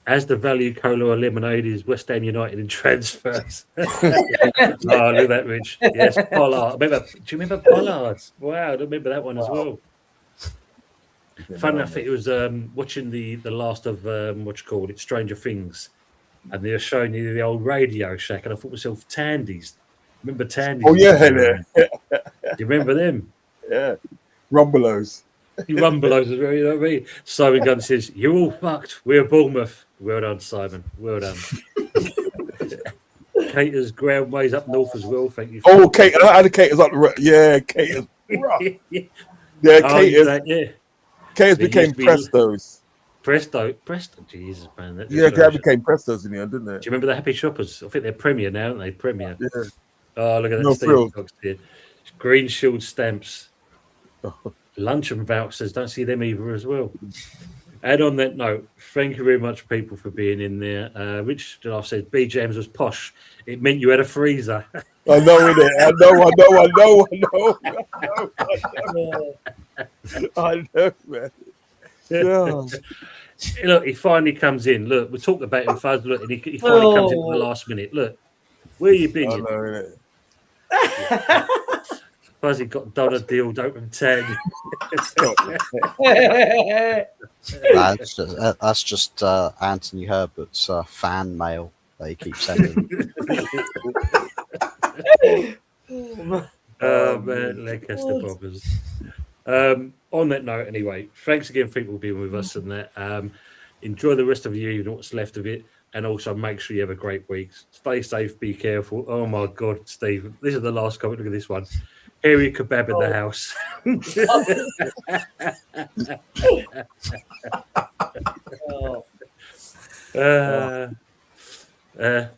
As the value cola or lemonade is West Ham United in transfers. Oh, look at that, Rich. Yes, Pollard. Do you remember Pollards? Wow, I remember that one as well. Fun enough, it was watching the last of Stranger Things, and they were showing you the old Radio Shack, and I thought myself, Tandies. Remember Tandies? Oh yeah, yeah. Do you remember them? Yeah, Rumbelows. Rumbelows, you know what I mean? Simon Gunn says, "You're all fucked. We're Bournemouth." Well done, Simon. Well done. Caters Groundways up north as well. Thank you. Oh, Kate, I had a Caters up the road. Yeah, Caters. Yeah, Caters. Caters became Prestos. Presto, Jesus, man. That became Prestos in the end, didn't it? Do you remember the Happy Shoppers? I think they're Premier now, aren't they? Premier. Yeah. Oh, look at that. Steve Cox here. Green Shield stamps. Luncheon vouchers. Don't see them either as well. And on that note, thank you very much, people, for being in there. Rich I've said B James was posh. It meant you had a freezer. I know it. I know, man. Yeah. Look, he finally comes in. Look, we talked about him, Fuzz. Look, and he finally comes in at the last minute. Look, where you been? I know, Fuzzy got done a deal, don't pretend. That's just Anthony Herbert's fan mail that he keeps sending. Oh man, Lancaster Bobbers. On that note, anyway, thanks again, people, for being with us and that. Enjoy the rest of you and what's left of it, and also make sure you have a great week. Stay safe, be careful. Oh my God, Steve, this is the last comment. Look at this one. Harry Kebab in the house.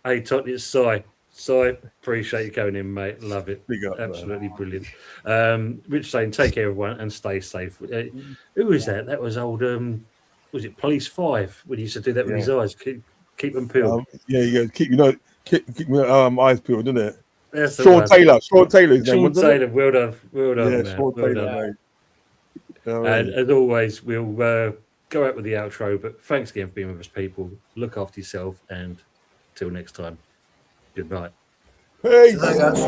Hey, Todd, it's Si. Si, appreciate you coming in, mate. Love it. Absolutely brilliant. Rich saying, take care, everyone, and stay safe. Who was that? That was old, was it Police 5 when he used to do that with his eyes? Keep them peeled. Keep my eyes peeled, didn't it? That's Sean Taylor. Sean Taylor. Well done. Well done, yeah, man. Sean Taylor, done. And as always, we'll go out with the outro. But thanks again for being with us, people. Look after yourself, and till next time. Good night. Hey, guys.